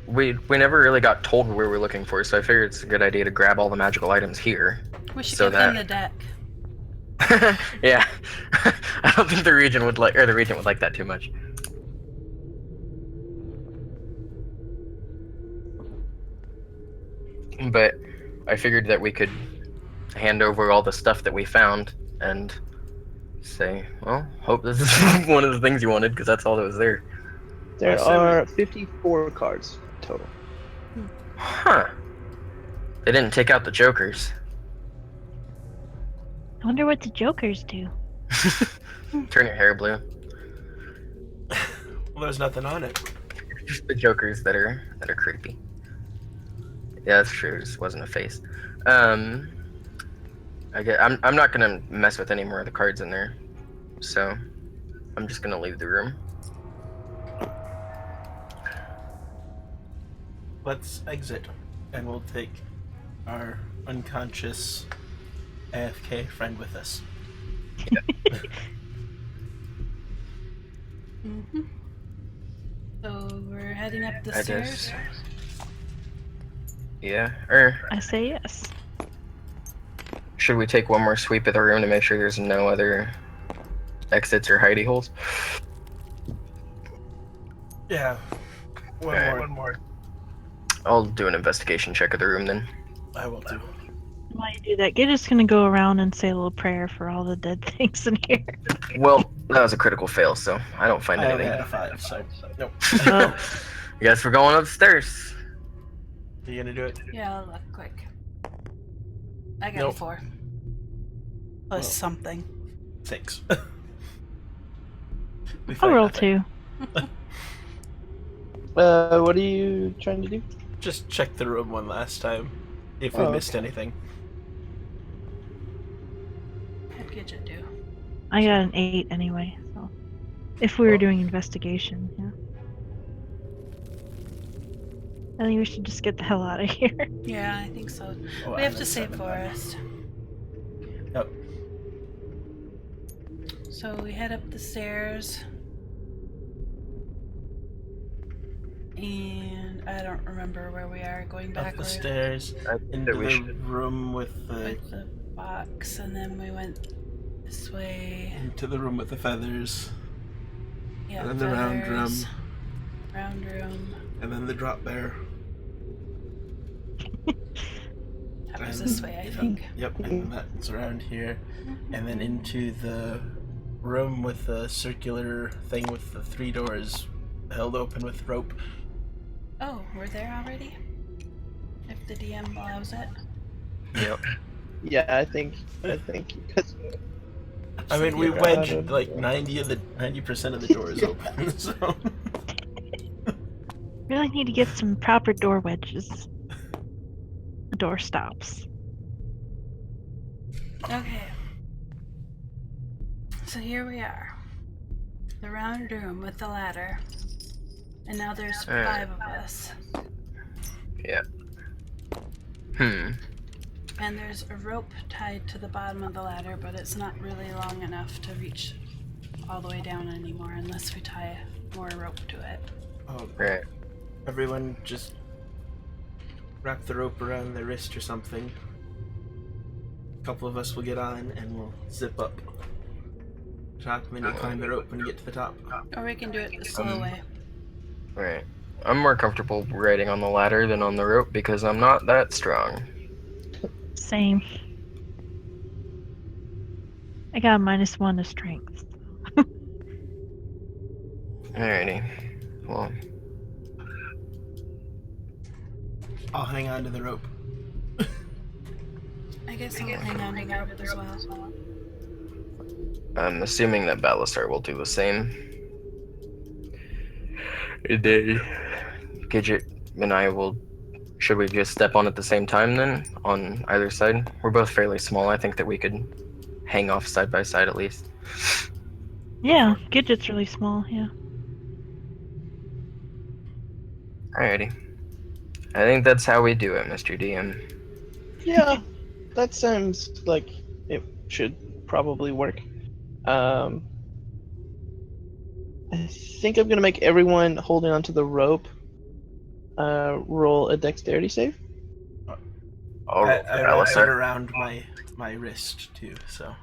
we never really got told where we were looking for, so I figured it's a good idea to grab all the magical items here. We should So give them the deck. Yeah. I don't think the regent would like that too much. But I figured that we could hand over all the stuff that we found and say, well, hope this is one of the things you wanted, because that's all that was there. There I say are 54 cards total. Huh. They didn't take out the jokers. I wonder what the jokers do. Turn your hair blue. Well, there's nothing on it. Just the jokers that are creepy. Yeah, that's true. It just wasn't a face. I'm not gonna mess with any more of the cards in there, so I'm just gonna leave the room. Let's exit, and we'll take our unconscious AFK friend with us. Mm-hmm. So we're heading up the I stairs. guess. Yeah. I say yes. Should we take one more sweep of the room to make sure there's no other exits or hidey holes? Yeah. One more. I'll do an investigation check of the room then. I will do. While you do that, Gidget's gonna go around and say a little prayer for all the dead things in here. Well, that was a critical fail, so I don't find I only anything. had a 5, so nope. Oh. I guess we're going upstairs. Are you gonna do it? Yeah, I'll look quick. I got a Nope. 4. Plus something. 6. I'll roll 2. What are you trying to do? Just check the room one last time, if we Oh, missed anything. What could you do? I got an 8 anyway, so. If we were doing investigation, yeah. I think we should just get the hell out of here. Yeah, I think so. Oh, We have and to then save 7 then. Forest. Yep. So we head up the stairs. And I don't remember where we are going Up the backward. stairs, I think into that we the should. room with the With the box, and then we went this way. into the room with the feathers, Yeah, and then the round room, feathers, round room. and then the drop bear. That was And- this way, I think. Yep, and that's around here, and then into the room with the circular thing with the 3 doors held open with rope. Oh, we're there already? If the DM allows it. Yep. Yeah, I think. Because I mean, we Yeah. wedged like 90% of the doors open, so. Really need to get some proper door wedges. Door stops. Okay. So here we are. The round room with the ladder. And now there's 5 of us. Yeah. And there's a rope tied to the bottom of the ladder, but it's not really long enough to reach all the way down anymore unless we tie more rope to it. Oh, Right. everyone just wrap the rope around their wrist or something. A couple of us will get on and we'll zip up top, and then you climb the rope when you get to the top. Or we can do it the slow way. Right. I'm more comfortable riding on the ladder than on the rope because I'm not that strong. Same. I got a -1 to strength. Alrighty. Well, I'll hang on to the rope. I guess I'll hang on to the rope as well. I'm assuming that Balasar will do the same. They, Gidget and I will. Should we just step on at the same time then, on either side? We're both fairly small. I think that we could hang off side by side at least. Yeah, Gidget's really small, yeah. Alrighty. I think that's how we do it, Mr. DM. yeah, that sounds like it should probably work. I think I'm gonna make everyone holding onto the rope roll a dexterity save. I'll roll for I wrap it Alisar. around my wrist too, so.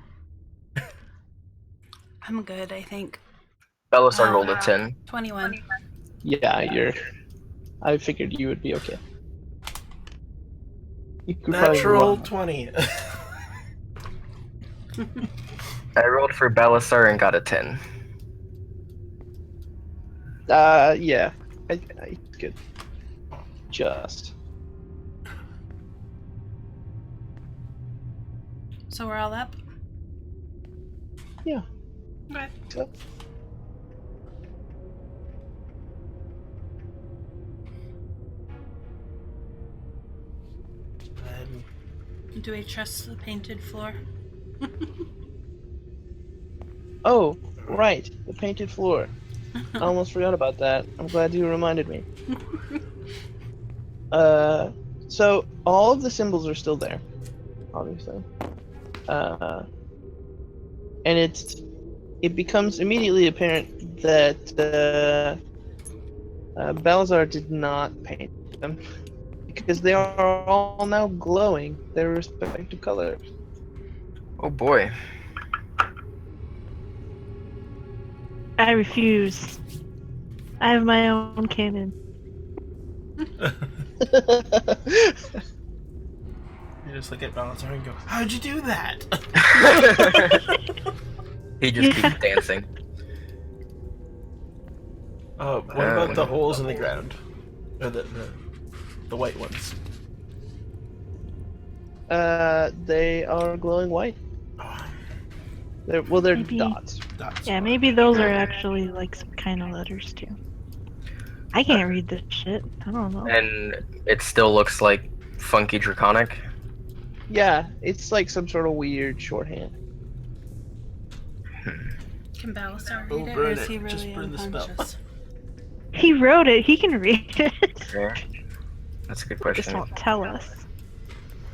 I'm good, I think. Belisar rolled a 10. 21. Yeah, I figured you would be okay. You could Natural probably 20. I rolled for Belisar and got a 10. yeah, it's good. Just. So we're all up? Yeah. Okay. So, Do we trust the painted floor? oh, right, the painted floor. I almost forgot about that. I'm glad you reminded me. So all of the symbols are still there, obviously. And it becomes immediately apparent that Balazar did not paint them because they are all now glowing their respective colors. Oh boy. I refuse. I have my own cannon. You just look at Belisar and go, "How'd you do that?" He just keeps dancing. What about the holes in the ground? Or the white ones? They are glowing white. Oh, They're Maybe- dots. that's Yeah, fine. maybe those are actually like some kind of letters too. I can't read this shit. I don't know. And it still looks like funky draconic. Yeah, it's like some sort of weird shorthand. Can Balasar Oh, read it, or burn is he it. Just really burn the spell. unconscious? He wrote it. He can read it. Yeah. That's a good Just question. won't tell us.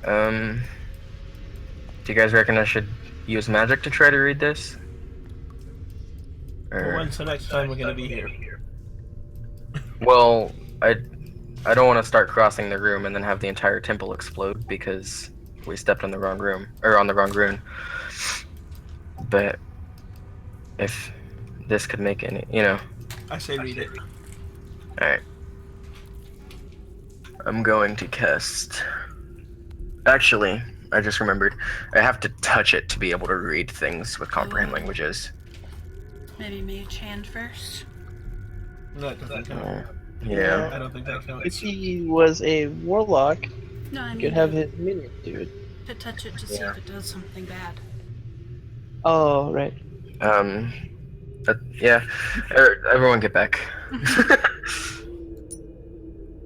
Do you guys reckon I should use magic to try to read this? Well, Or... when's the next time we're gonna be here? Well, I don't want to start crossing the room and then have the entire temple explode because we stepped on the wrong room or on the wrong rune. But if this could make any, I say read it. All right. I'm going to cast. Actually, I just remembered. I have to touch it to be able to read things with comprehend languages. Maybe Mage Hand first? No, it doesn't count. Yeah. I don't think that If counts. he was a warlock, No, I he mean could have his minion do it. to touch it to see if it does something bad. Oh, right. Yeah. Everyone get back.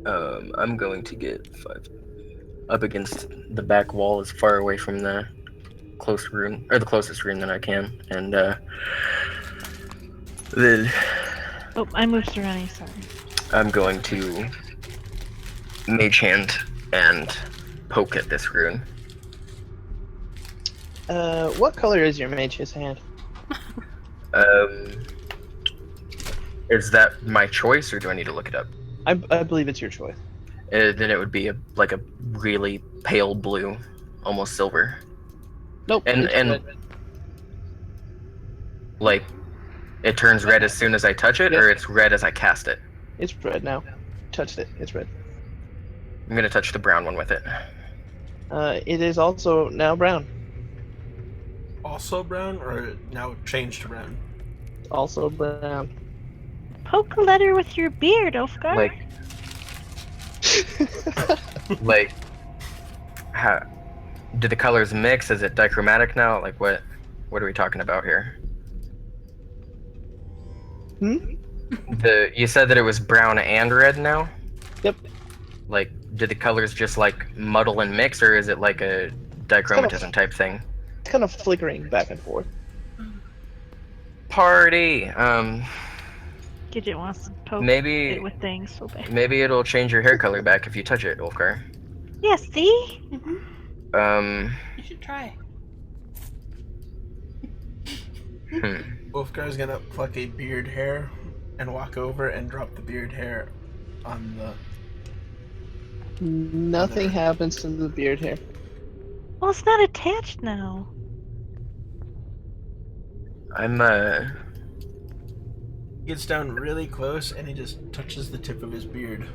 I'm going to get 5 up against the back wall as far away from the close room, or the closest room that I can, and then Oh, I moved Sereni, sorry. I'm going to mage hand and poke at this rune. What color is your mage's hand? Is that my choice, or do I need to look it up? I believe it's your choice. Then it would be like a really pale blue, almost silver. Nope. And it's red. like, it turns red as soon as I touch it, Yes. or it's red as I cast it. It's red now. Touched it. It's red. I'm gonna touch the brown one with it. It is also now brown. Also brown, or now changed to brown? Also brown. Poke a letter with your beard, Ulfgar. Like, how do the colors mix? Is it dichromatic now? Like, what are we talking about here? You said that it was brown and red now? Yep. Like, did the colors just like muddle and mix, or is it like a dichromatism type thing? It's kind of flickering back and forth. Party. Gidget wants to poke Maybe it with things so bad. maybe it'll change your hair color back if you touch it, Ulfgar. Yeah, see? You should try. Wolfgar's gonna pluck a beard hair and walk over and drop the beard hair on the. Nothing happens to the beard hair. Well, it's not attached now. I'm He gets down really close and he just touches the tip of his beard.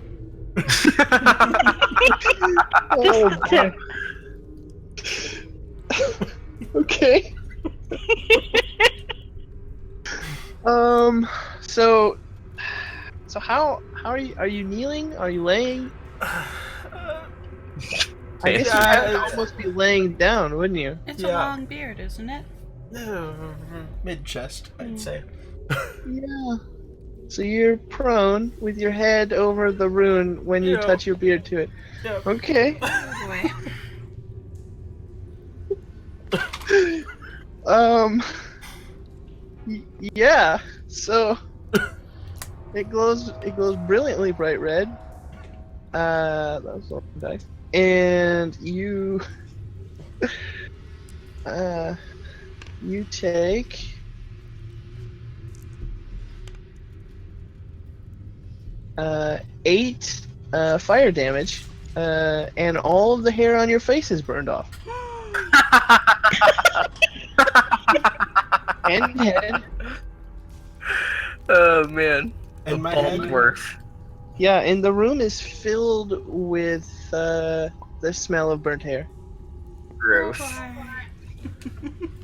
Just Oh, the tip. Okay. So how are you? Are you kneeling? Are you laying? I guess you have to almost be laying down, wouldn't you? It's a long beard, isn't it? Mid chest, I'd say. Yeah. So you're prone with your head over the rune when you touch your beard to it. Yeah. Okay. Oh boy. Yeah. So it glows brilliantly bright red. That was all dice. And you you take 8 fire damage, and all of the hair on your face is burned off. And head. Oh man. And my bald head. dwarf. Yeah, and the room is filled with the smell of burnt hair. Gross.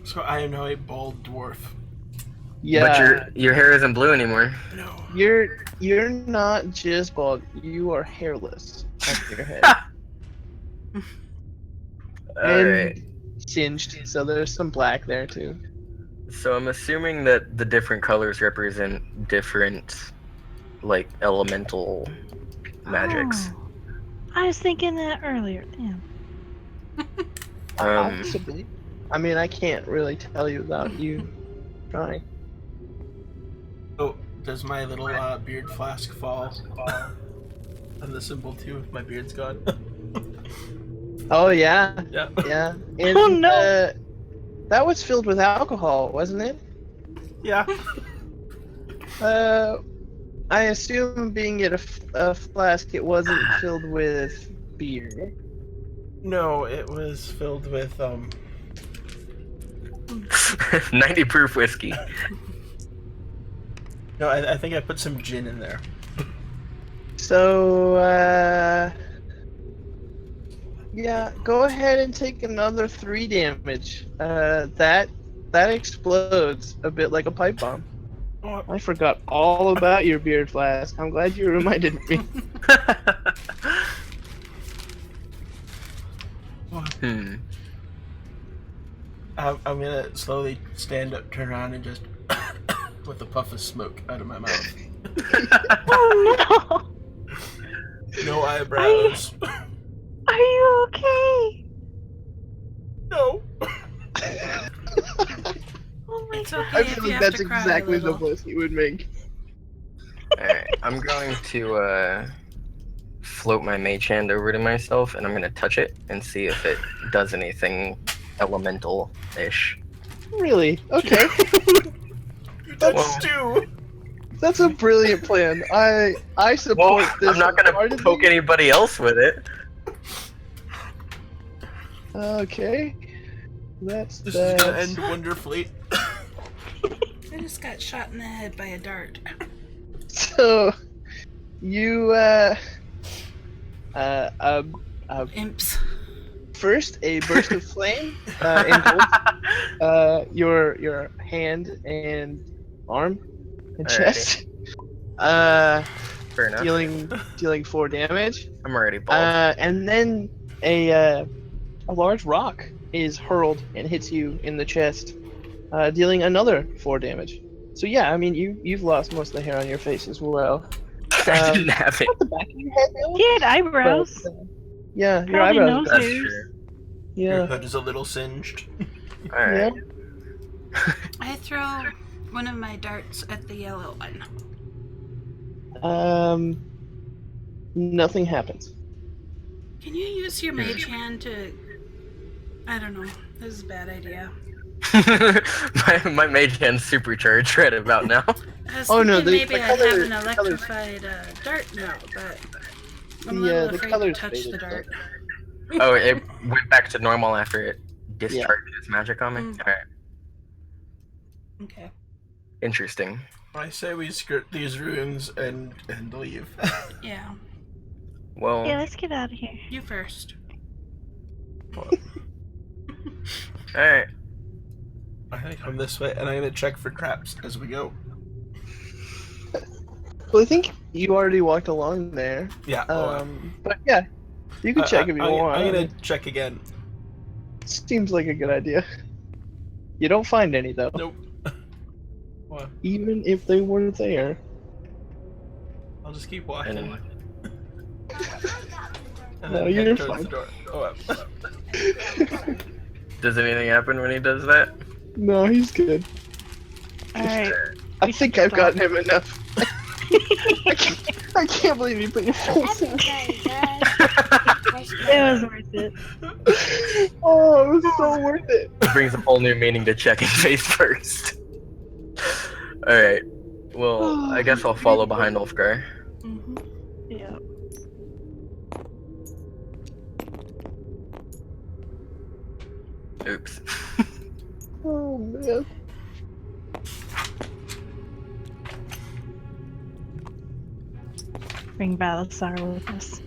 So I am now a bald dwarf. Yeah. But your hair isn't blue anymore. No. You're not just bald. You are hairless on your head. Alright. Singed, so there's some black there too. So I'm assuming that the different colors represent different, like, elemental magics. Oh, I was thinking that earlier. Damn. Possibly. I mean, I can't really tell you without you trying. Oh, does my little beard flask fall on the symbol too if my beard's gone? Oh yeah. Yeah. Yeah. And, Oh, no. that was filled with alcohol, wasn't it? Yeah. I assume being at a flask, it wasn't filled with beer. No, it was filled with 90 proof whiskey. No, I think I put some gin in there. So, yeah, go ahead and take another 3 damage. That explodes a bit like a pipe bomb. Oh, I forgot all about your beard flask. I'm glad you reminded me. I'm gonna slowly stand up, turn around, and just with a puff of smoke out of my mouth. Oh no! No eyebrows. Are you okay? No. Oh my It's god. okay I if feel you like have that's to cry exactly a the little. voice he would make. Alright, I'm going to float my mage hand over to myself, and I'm going to touch it and see if it does anything elemental-ish. Really? Okay. That's stew. That's a brilliant plan. I support Well, this. I'm not going to wholeheartedly. poke anybody else with it. Okay. This This is gonna end wonderfully. I just got shot in the head by a dart. So, you Imps. first a burst of flame engulfs your hand and arm and chest. Fair enough. dealing 4 damage. I'm already bald. And then a large rock is hurled and hits you in the chest, dealing another 4 damage. So yeah, I mean you've lost most of the hair on your face as well. I didn't have it. Not the back of your head though. He had eyebrows. But, yeah, your Probably eyebrows. nose That's hairs. true. Your Yeah. hood is a little singed. Alright. I throw one of my darts at the yellow one. Nothing happens. Can you use your mage hand to... I don't know. This is a bad idea. my mage hand's supercharged right about now. I was Oh, thinking no, maybe the I'd color- have an the color- electrified dart now, but I'm a little The afraid to color's touch faded, the dart. Oh, it went back to normal after it Yeah. discharged its magic on me? Mm. Alright, Okay. interesting. I say we skirt these ruins and leave. Yeah. Well, Yeah, let's get out of here. You first. alright. I'm gonna come this way, and I'm gonna check for traps as we go. Well, I think you already walked along there. Yeah. But yeah, you can check if you want. I'm gonna check again. Seems like a good idea. You don't find any though. Nope. What? Even if they were there. I'll just keep walking. And- And No, then head you're towards fine. the door. Oh, Does anything happen when he does that? No, he's good. Alright. I think I've gotten him enough. I can't believe you put your face in. It was worth it. Oh, it was so worth it. It brings a whole new meaning to checking face first. Alright. Well, I guess I'll follow behind Ulfgar. Mm-hmm. Yeah. Oops. Oh man. Bring Balasar with us.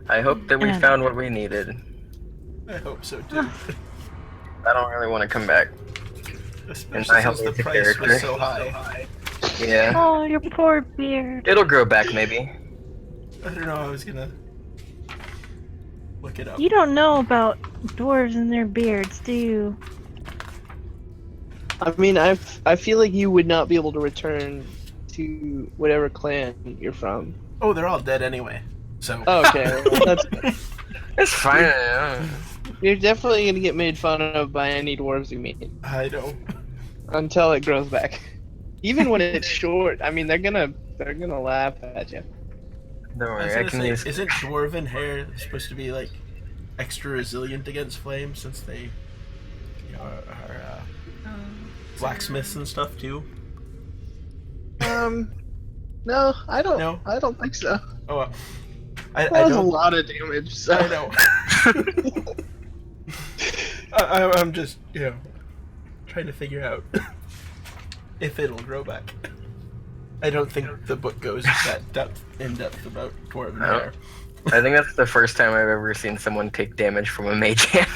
I hope that we And- found what we needed. I hope so too. I don't really want to come back. Especially help since the with the price character. was so high. Yeah. Oh, your poor beard. It'll grow back, maybe. I don't know. I was gonna look it up. You don't know about dwarves and their beards, do you? I mean, I feel like you would not be able to return to whatever clan you're from. Oh, they're all dead anyway. So. Oh, okay, well, that's It's fine. Yeah. you're definitely gonna get made fun of by any dwarves you meet I know. until it grows back. Even when it's short, I mean, they're gonna laugh at you. Don't I was worry, I gonna can say, use. isn't dwarven hair supposed to be like extra resilient against flames since they, are blacksmiths and stuff too? No, I don't. No? I don't think so. Oh, well. I That was a don't. lot of damage. So. I know. I'm just, trying to figure out if it'll grow back. I don't think the book goes that in depth about dwarven No. hair. I think that's the first time I've ever seen someone take damage from a mage hand.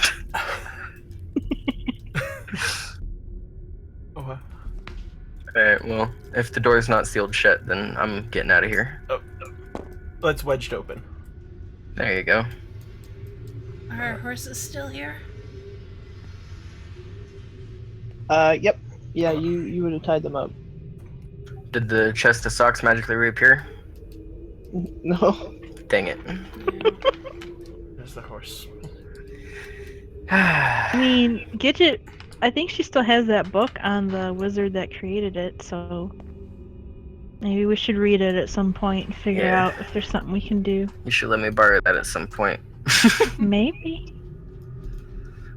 Oh, wow. Alright, well, if the door's not sealed shut, then I'm getting out of here. Well, it's wedged open. There you go. Are our horses still here? Yep. Yeah, you would have tied them up. Did the chest of socks magically reappear? No. Dang it. There's the horse. I mean, Gidget, I think she still has that book on the wizard that created it, so maybe we should read it at some point and figure Yeah. out if there's something we can do. You should let me borrow that at some point. Maybe.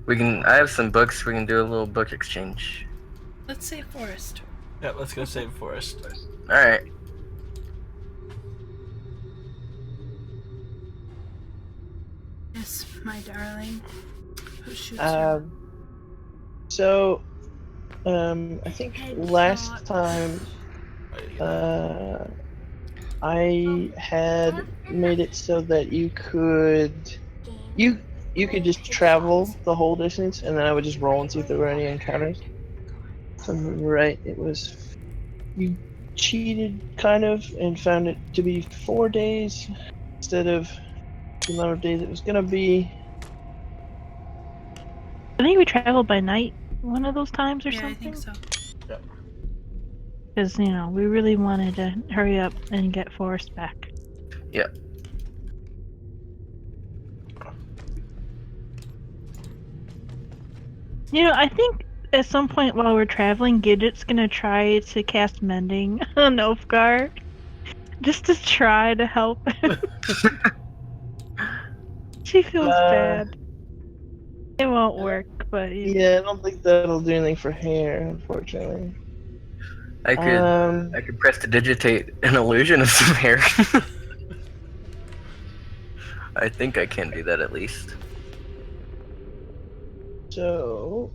I have some books, we can do a little book exchange. Let's say forest. Yeah, let's go save forest. Alright. Yes, my darling. Who shoots you? So, I think last time, I had made it so that you could just travel the whole distance, and then I would just roll and see if there were any encounters. If I remember right, it was you cheated kind of and found it to be 4 days instead of the amount of days it was gonna be. I think we traveled by night one of those times or Yeah, I something. think so. Because, we really wanted to hurry up and get Forrest back. Yep. I think at some point while we're traveling, Gidget's gonna try to cast Mending on Ulfgar. Just to try to help him. She feels bad. It won't work. but Yeah, I don't think that'll do anything for hair, unfortunately. I could prestidigitate an illusion of some hair. I think I can do that at least. So,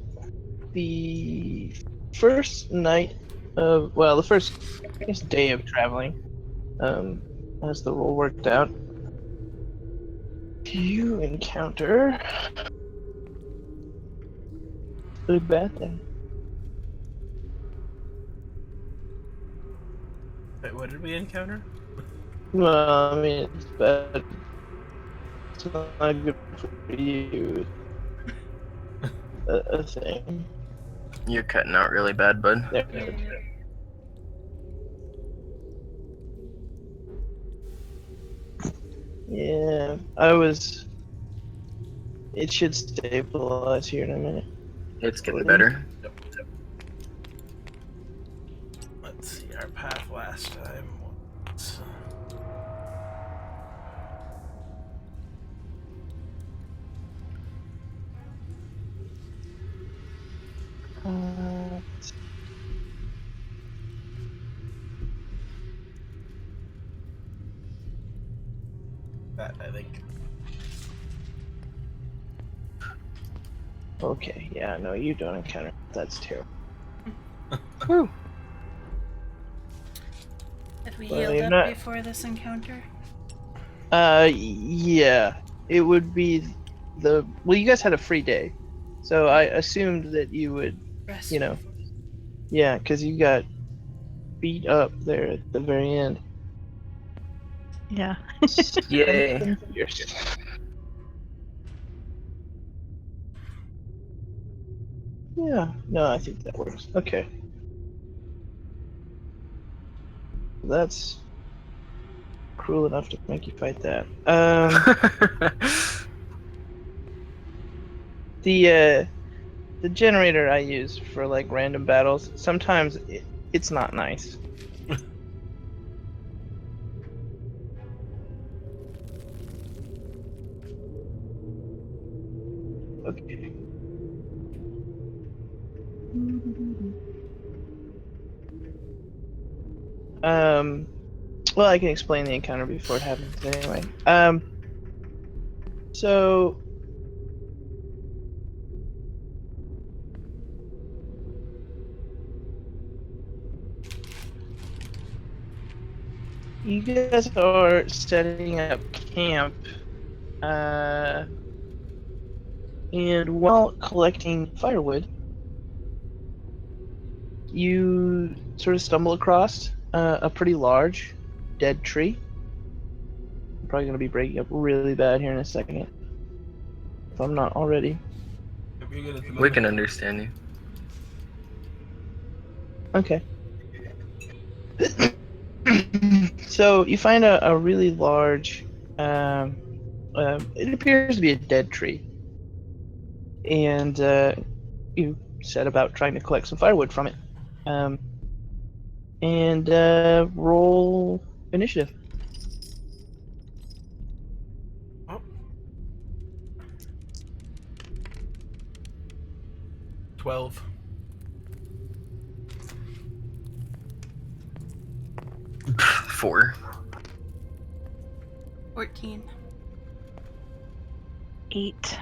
the first night of, well, the first, I guess, day of traveling, as the roll worked out, you encounter a bad thing. Wait, what did we encounter? Well, I mean, it's bad. It's not good for you. A thing. You're cutting out really bad, bud. There. Yeah. Yeah, I was. It should stabilize here in a minute. It's getting better. Let's see, our path last time was... that, I think. Okay, yeah, no, you don't encounter. That's terrible. Have we Well, healed you're up not- before this encounter? Yeah, it would be the. Well, you guys had a free day, so I assumed that you would, Rest you know, before- yeah, because you got beat up there at the very end. yeah. Yay. Yeah, no, I think that works. Okay. That's cruel enough to make you fight that. The generator I use for like random battles, sometimes it's not nice. Okay. Well, I can explain the encounter before it happens anyway. So you guys are setting up camp, and while collecting firewood, you sort of stumble across a pretty large dead tree. I'm probably gonna be breaking up really bad here in a second, if I'm not already. We can understand you. Okay. So you find a really large, it appears to be a dead tree, and you set about trying to collect some firewood from it, and roll initiative. Oh. 12. 4. 14. 8.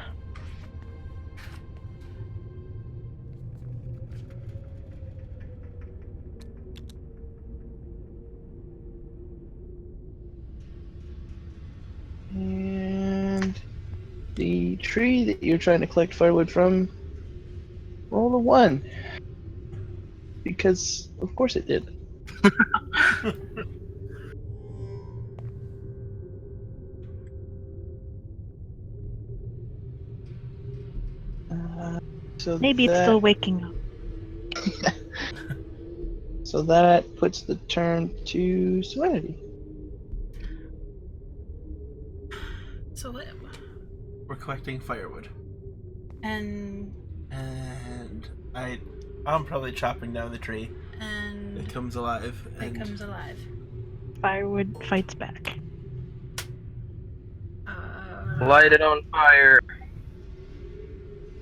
And the tree that you're trying to collect firewood from, roll a 1. Because, of course it did. So Maybe it's that, still waking up. So that puts the turn to Serenity. So what? We're collecting firewood. And And I'm probably chopping down the tree. and It comes alive. it And comes alive. Firewood fights back. Light it on fire.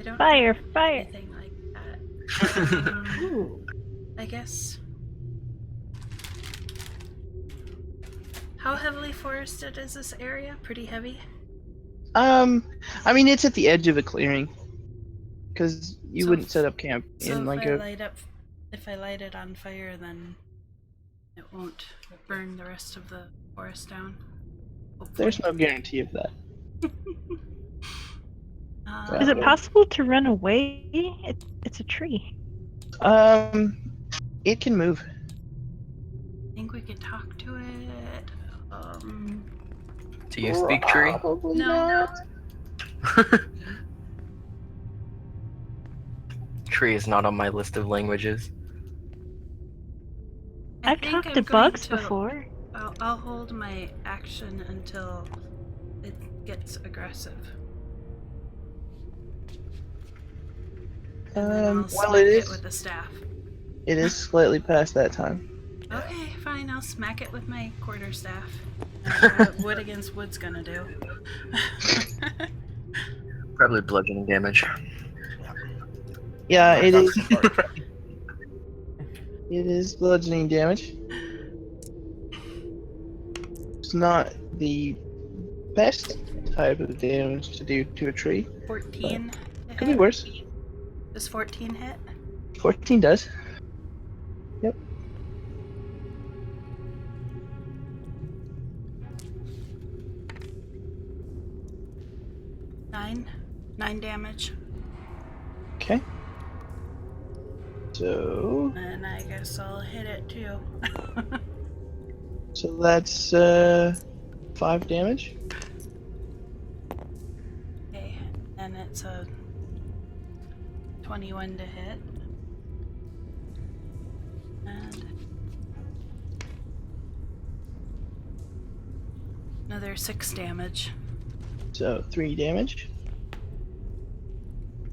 I don't Fire, have fire. anything like that. Ooh. I guess. How heavily forested is this area? Pretty heavy? I mean, it's at the edge of a clearing. Because you So wouldn't set up camp So in like a. if I light it on fire, then it won't burn the rest of the forest down. Hopefully. There's no guarantee of that. Is it possible to run away? It's a tree. It can move. I think we could talk to it. Do you speak tree? Probably No. not. Tree is not on my list of languages. I've think talked I'm to going bugs to- before. I'll hold my action until it gets aggressive. And then I'll Well, smack it it is. with a staff. It is slightly past that time. Okay, fine. I'll smack it with my quarterstaff. Wood against wood's gonna do. Probably bludgeoning damage. Yeah, it That's is. the part. It is bludgeoning damage. It's not the best type of damage to do to a tree. 14. Could be worse. Does 14 hit? 14 does. Yep. Nine damage. Okay. So. And I guess I'll hit it too. So that's 5 damage. Okay, and it's a 21 to hit. And another 6 damage. So 3 damage.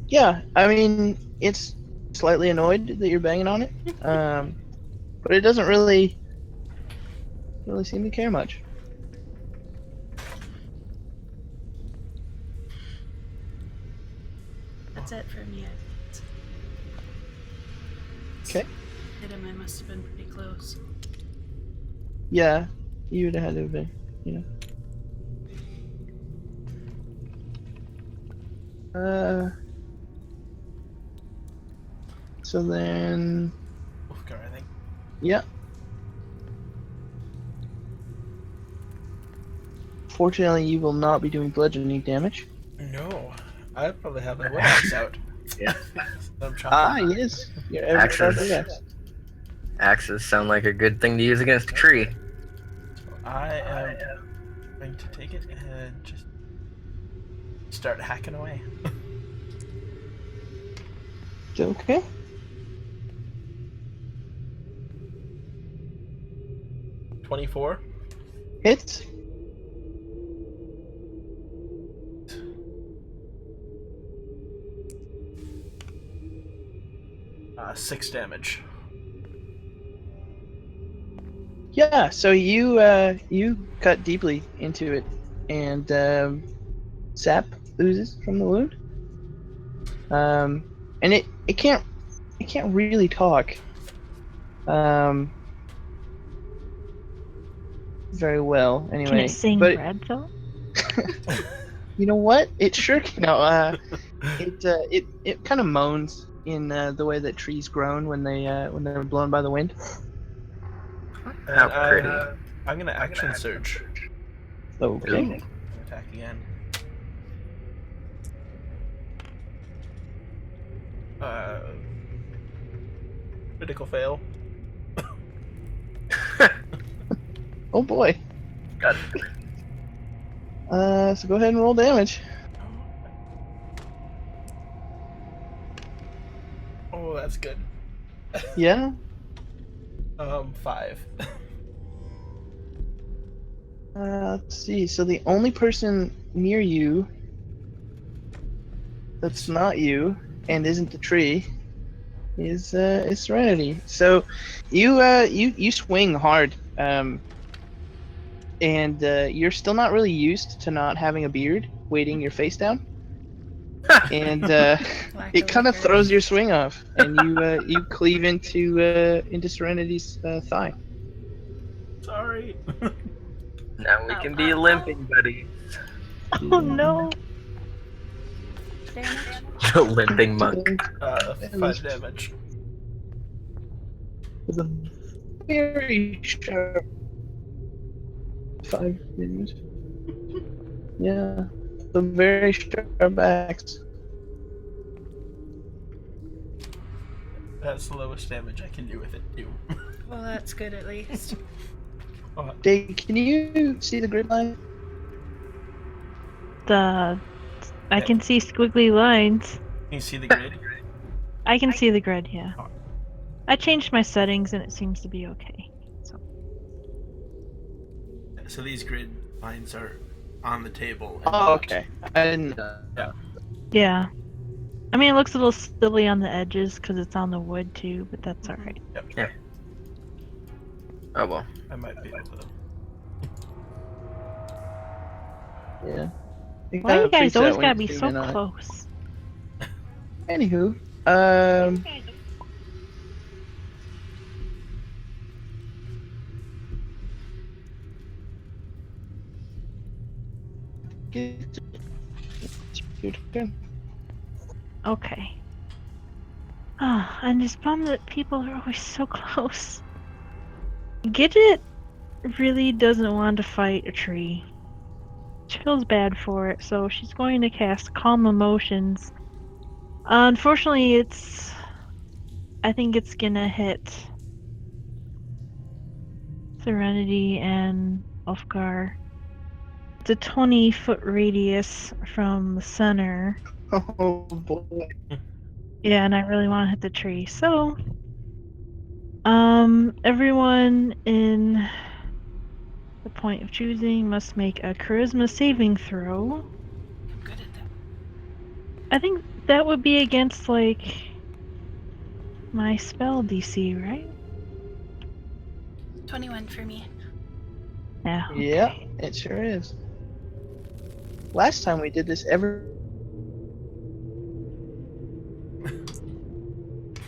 Yeah, I mean, it's slightly annoyed that you're banging on it, but it doesn't really seem to care much. That's it for me. Okay. Hit him, I must have been pretty close. Yeah, you would have had to have been, you know. So then, Wolfgar, I think. yeah. Fortunately, you will not be doing bludgeoning damage. No, I probably have my wood axe out. Yeah. I'm chopping. Yes. You're ever Axes. yes. Axes sound like a good thing to use against a tree. I am going to take it and just start hacking away. Okay. $24. Hits. $6 damage. Yeah, so you cut deeply into it, and sap oozes from the wound. And it can't really talk. Very well. Anyway, Can it sing but bread though? you know what? It sure can. No, it kind of moans in the way that trees groan when they're blown by the wind. How pretty. I'm gonna action surge. Okay. Attack again. Critical fail. Oh boy. Got it. So go ahead and roll damage. Oh, that's good. Yeah. 5. Let's see. So the only person near you that's not you and isn't the tree is Serenity. So you swing hard, and you're still not really used to not having a beard weighting your face down. and Lack it of kind of liquor. throws your swing off, and you cleave into Serenity's thigh. Sorry. Now we can be limping, buddy. Oh no. Damage. The limping monk. 5 damage. With a very sharp 5 damage. Yeah, a very sharp axe. That's the lowest damage I can do with it, too. Well, that's good at least. Jake, can you see the grid line? I can see squiggly lines. Can you see the grid? I can see the grid, yeah. I changed my settings and it seems to be okay. So these grid lines are on the table. Oh, okay. I didn't. Yeah. I mean, it looks a little silly on the edges because it's on the wood too, but that's alright. Yep. Yeah. Oh well. I might be able to. Yeah. It Why you kinda guys freaks always out when gotta you be zoom so in on it. close? Anywho, get your turn. Okay. Ah, I'm just bummed that people are always so close. Gidget really doesn't want to fight a tree. She feels bad for it, so she's going to cast Calm Emotions. Unfortunately, I think it's gonna hit Serenity and Ulfgar. It's a 20-foot radius from the center. Oh boy. Yeah, and I really want to hit the tree. So, everyone in the point of choosing must make a charisma saving throw. I'm good at that. I think that would be against, like, my spell DC, right? 21 for me. Yeah. Yeah, it sure is. Last time we did this,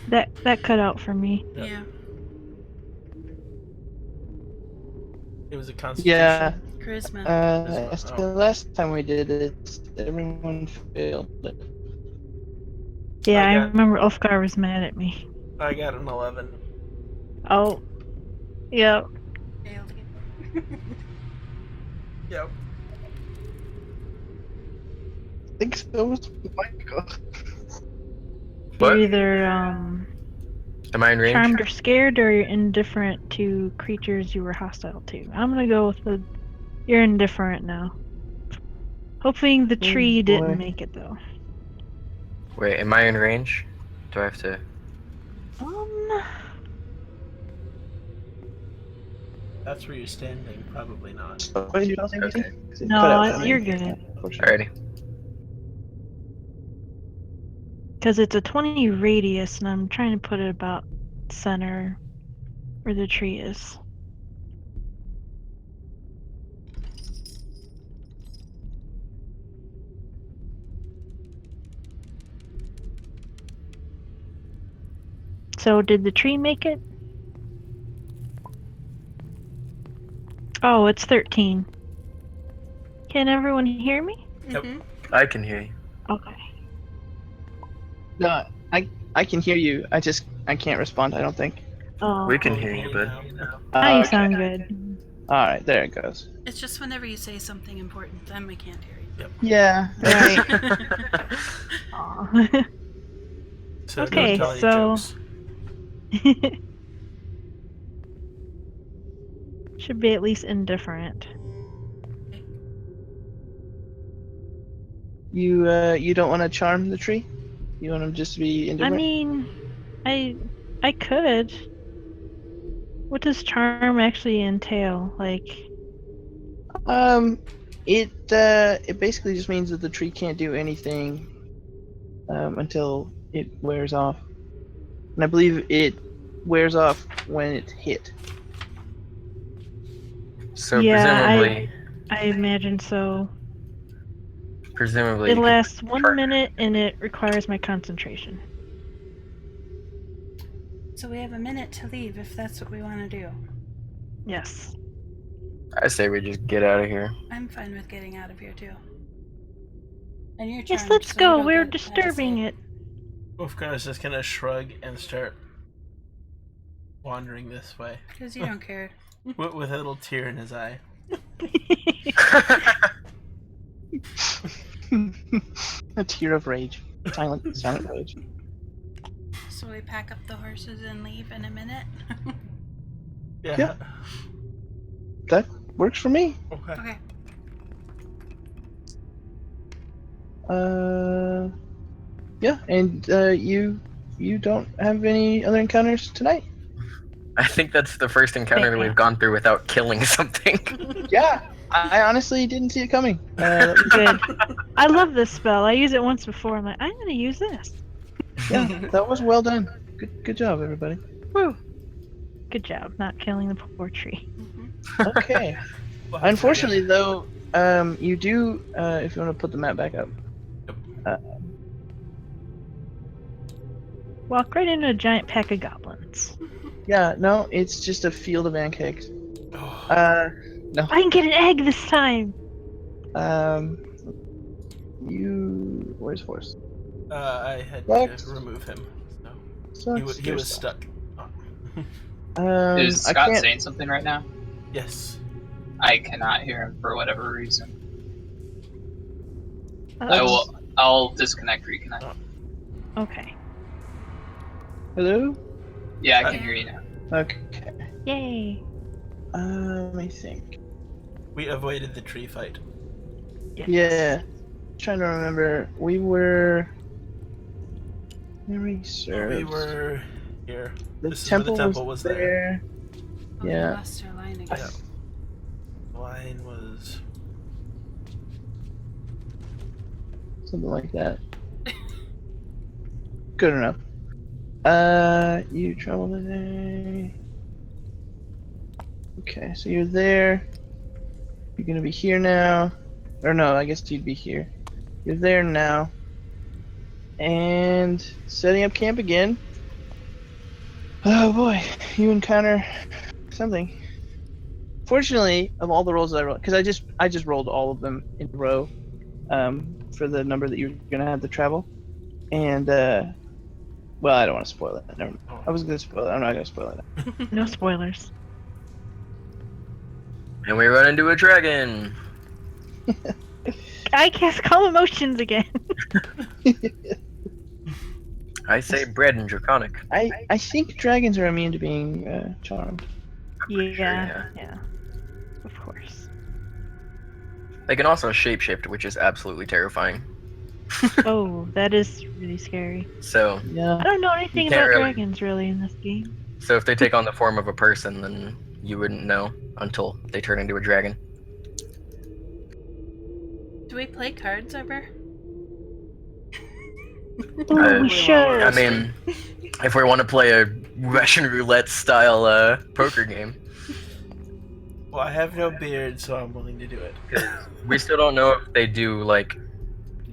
That cut out for me. Yep. Yeah. It was a constitution. yeah. Charisma. The last time we did this, everyone failed it. Yeah, I I got- remember Ulfgar was mad at me. I got an 11. Oh. Yep. Failed again. Yep. I think so was Michael. What? You're either Am I in range? charmed or scared, or you're indifferent to creatures you were hostile to. I'm gonna go with the you're indifferent now. Hoping the tree boy. didn't make it though. Wait, am I in range? Do I have to? That's where you're standing. Probably not. What did you tell me? Okay. No, you're good. Alrighty. Because it's a 20 radius, and I'm trying to put it about center where the tree is. So, did the tree make it? Oh, it's 13. Can everyone hear me? Yep. I can hear you. Okay. No, I can hear you. I can't respond. I don't think. Oh, We can hear you, bud. now you okay. sound good. All right, there it goes. It's just whenever you say something important, then we can't hear you. Yeah. Right. Aw. So Okay, don't tell any so- jokes. Should be at least indifferent. You don't want to charm the tree? You want him just to be I indifferent? mean, I could. What does charm actually entail? Like, It basically just means that the tree can't do anything until it wears off, and I believe it wears off when it's hit. So Yeah, presumably, I imagine so. Presumably. It you could lasts 1 charge minute and it requires my concentration. So we have a minute to leave if that's what we want to do. Yes. I say we just get out of here. I'm fine with getting out of here too. And you're Yes, charmed, let's so you go. don't We're have to say disturbing it. Wolfgar is just gonna shrug and start wandering this way because you don't care. with a little tear in his eye. A tear of rage. Silent rage. So we pack up the horses and leave in a minute. Yeah. That works for me. Okay. Okay. Yeah, and you don't have any other encounters tonight? I think that's the first encounter that we've gone through without killing something. Yeah, I honestly didn't see it coming. Good. I love this spell. I used it once before. I'm like, I'm gonna use this. Yeah, that was well done. Good job, everybody. Woo. Good job not killing the poor tree. Okay. Unfortunately, though, you do. If you want to put the map back up. Walk right into a giant pack of goblins. Yeah, no, it's just a field of pancakes. No. I can get an egg this time. Where's Force? I had Next. to remove him. So He was stuck. Is I Scott can't. saying something right now? Yes. I cannot hear him for whatever reason. Uh-oh. I'll disconnect, reconnect. Okay. Hello? Yeah, I can hear you now. Okay. Yay. Let me think. We avoided the tree fight. Yeah. Trying to remember. We were. Memory serves. We were here. The This temple, is where the temple was there. Oh, you Yeah. lost your line again. Yeah. The line was Something like that. Good enough. You travel today. Okay, so you're there. You're gonna be here now. Or no, I guess you'd be here. You're there now. And setting up camp again. Oh boy, you encounter something. Fortunately, of all the rolls that I rolled, because I just rolled all of them in a row, for the number that you're gonna have to travel, and well, I don't want to spoil it. Never mind. I was gonna spoil it. I'm not gonna spoil it. No spoilers. And we run into a dragon. I cast Calm Emotions again. I say bread and draconic. I think dragons are immune to being charmed. Yeah. Of course. They can also shapeshift, which is absolutely terrifying. Oh, that is really scary. So Yeah. I don't know anything You can't about really- dragons really in this game. So if they take on the form of a person, then you wouldn't know until they turn into a dragon. Do we play cards ever? Oh, we should. I mean, if we want to play a Russian roulette style poker game, well, I have no beard, so I'm willing to do it. we still don't know if they do like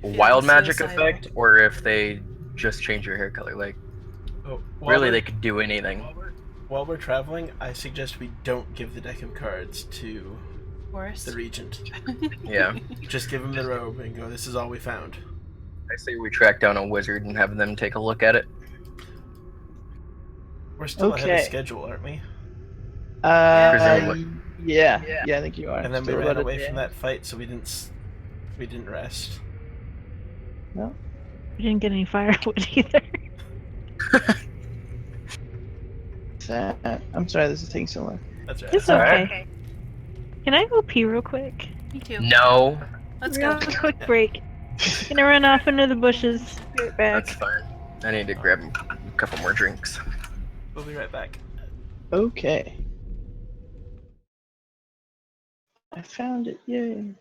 wild magic suicidal. effect or if they just change your hair color. Like, Oh, really, they could do anything. While we're traveling, I suggest we don't give the deck of cards to Force? the regent. Yeah. Just give him the robe and go, this is all we found. I say we track down a wizard and have them take a look at it. We're still ahead of Okay. schedule, aren't we? Presumably. Yeah, I think you are. And then we Still ran about away a from day. that fight, so we didn't rest. No. We didn't get any firewood either. Sad. I'm sorry this is taking so long. That's right. It's okay. Can I go pee real quick? Me too. No, Let's Real go. quick break. Gonna run off into the bushes. Be right back. that's fine. I need to grab a couple more drinks. We'll be right back. Okay. I found it. Yay.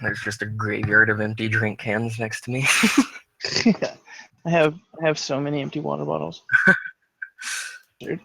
There's just a graveyard of empty drink cans next to me. I have so many empty water bottles. Dude.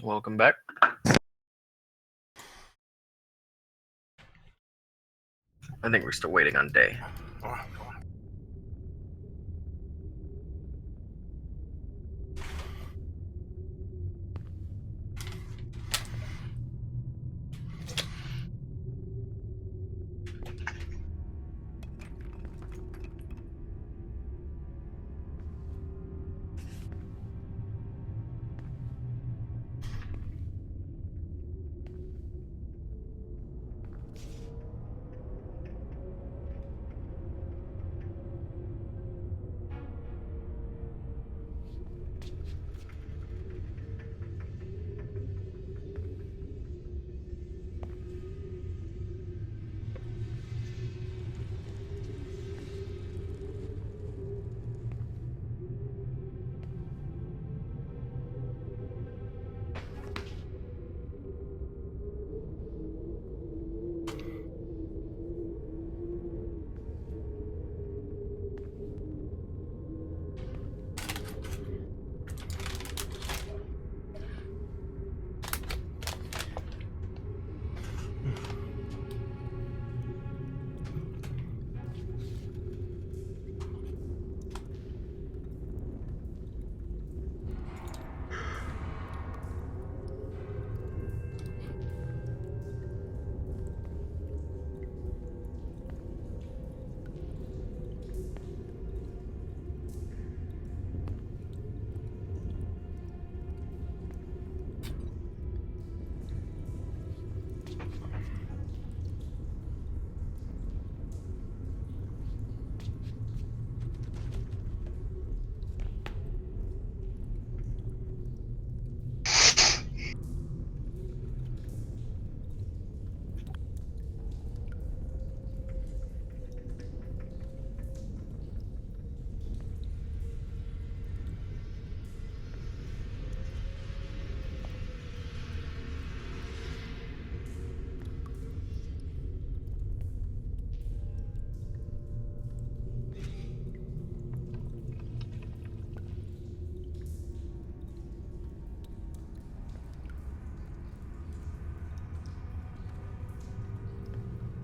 Welcome back. I think we're still waiting on day.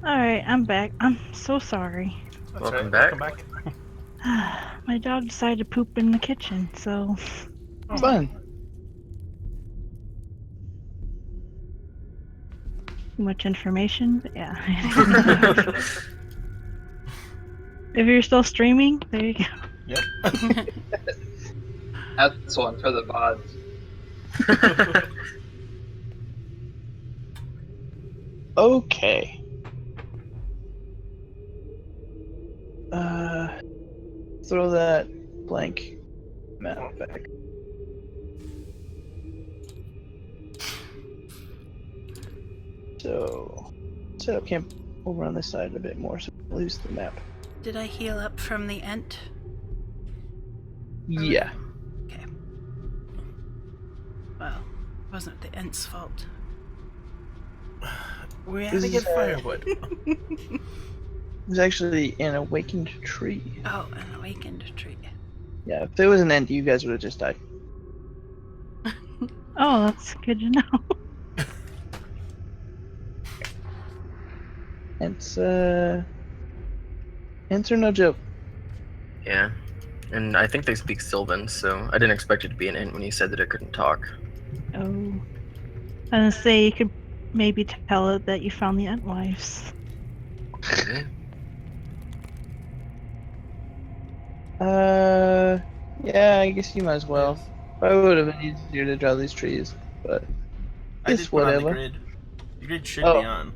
Alright, I'm back. I'm so sorry. That's Welcome right. back. Welcome back. My dog decided to poop in the kitchen, so Fun. too much information. But yeah. If you're still streaming, there you go. Yep. That's one for the VODs. Okay. Throw that blank map back. So, set up camp over on this side a bit more so we lose the map. Did I heal up from the Ent? Yeah. Okay. Well, it wasn't the Ent's fault. We had to get firewood. There's actually an awakened tree. Oh, an awakened tree. Yeah, if it was an end, you guys would have just died. Oh, that's good to know. Ents are no joke. Yeah. And I think they speak Sylvan, so I didn't expect it to be an int when you said that it couldn't talk. Oh. I was gonna say you could maybe tell it that you found the Entwives. Yeah, I guess you might as well. Yes. Probably would have been easier to draw these trees, but I it's did put on the whatever. grid. The grid should Oh. be on.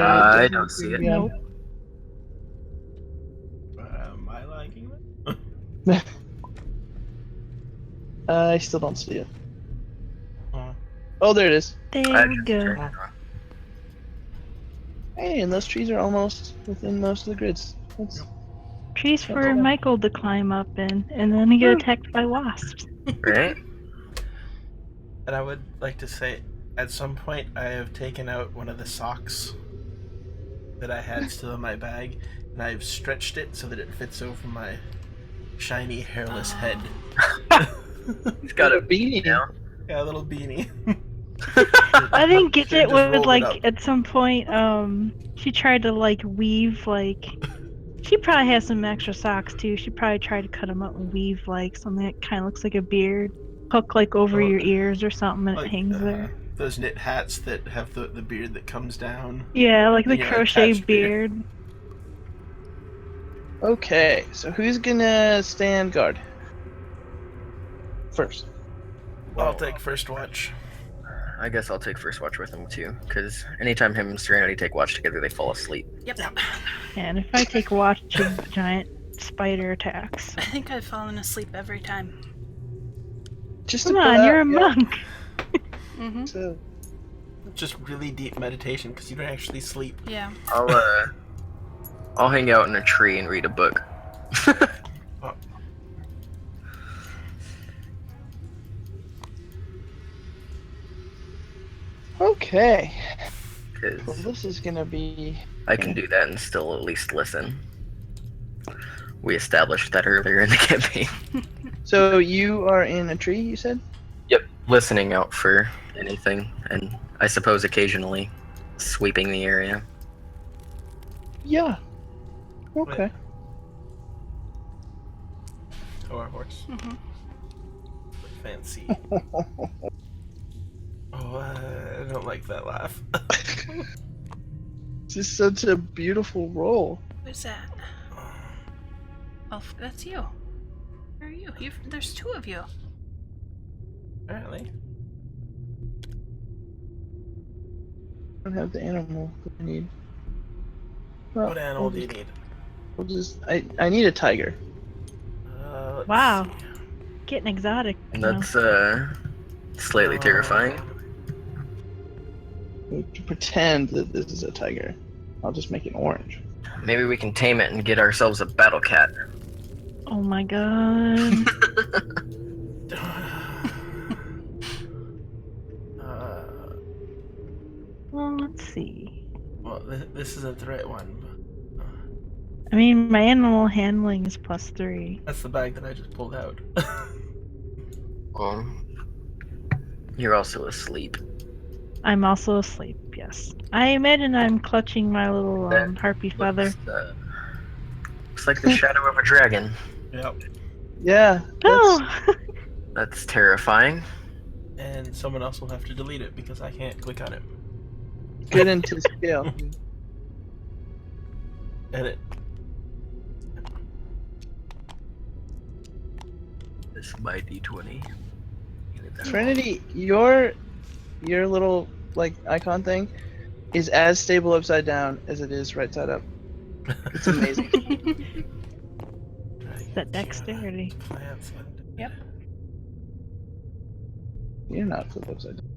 I don't see it. Nope. Am I lagging? I still don't see it. Oh. Oh, there it is. There I we just go. turned it on. Hey, and those trees are almost within most of the grids. That's, Trees That's for all. Michael to climb up in, and then he get attacked by wasps. Right? And I would like to say, at some point, I have taken out one of the socks that I had still in my bag, and I've stretched it so that it fits over my shiny, hairless head. He's got a beanie. now. Yeah, a little beanie. I think Gidget Just would rolled it like up. at some point. She tried to like weave like. She probably has some extra socks too. She probably tried to cut them up and weave like something that kind of looks like a beard, hook like over Oh, your ears or something, and like it hangs there. those knit hats that have the beard that comes down. Yeah, like the Yeah, crochet attached beard. Okay, so who's gonna stand guard first? I'll take first watch. I guess I'll take first watch with him too, because anytime him and Serenity take watch together, they fall asleep. Yep. And if I take watch, a giant spider attacks. I think I've fallen asleep every time. Just Come about, on, you're a yeah. monk. Mm-hmm. So, Just really deep meditation because you don't actually sleep. Yeah. I'll hang out in a tree and read a book. okay. Well, 'Cause this is gonna be. I can do that and still at least listen. We established that earlier in the campaign. So you are in a tree, you said? Yep, listening out for anything, and I suppose occasionally sweeping the area. Yeah. Okay. Oh, our horse. Mm-hmm. Fancy. Oh, I don't like that laugh. This is such a beautiful roll. Who's that? Oh, that's you. Where are you? There's two of you. Apparently. I don't have the animal that I need. Well, What animal do you need? We'll just. I need a tiger. Let's Wow. see. Getting exotic. And you know. that's slightly terrifying. To pretend that this is a tiger, I'll just make it orange. Maybe we can tame it and get ourselves a battle cat. Oh my god. Well, let's see. Well, this isn't the right one. But, I mean, my animal handling is +3. that's the bag that I just pulled out. You're also asleep. I'm also asleep, yes. I imagine I'm clutching my little That harpy feather. Looks like the shadow of a dragon. Yep. Yeah. Oh! That's terrifying. And someone else will have to delete it because I can't click on it. Get into scale. Edit. This is my D20. Trinity, your little like icon thing is as stable upside down as it is right side up. It's amazing. That dexterity. Plants and... Yep. You're not flipped upside down.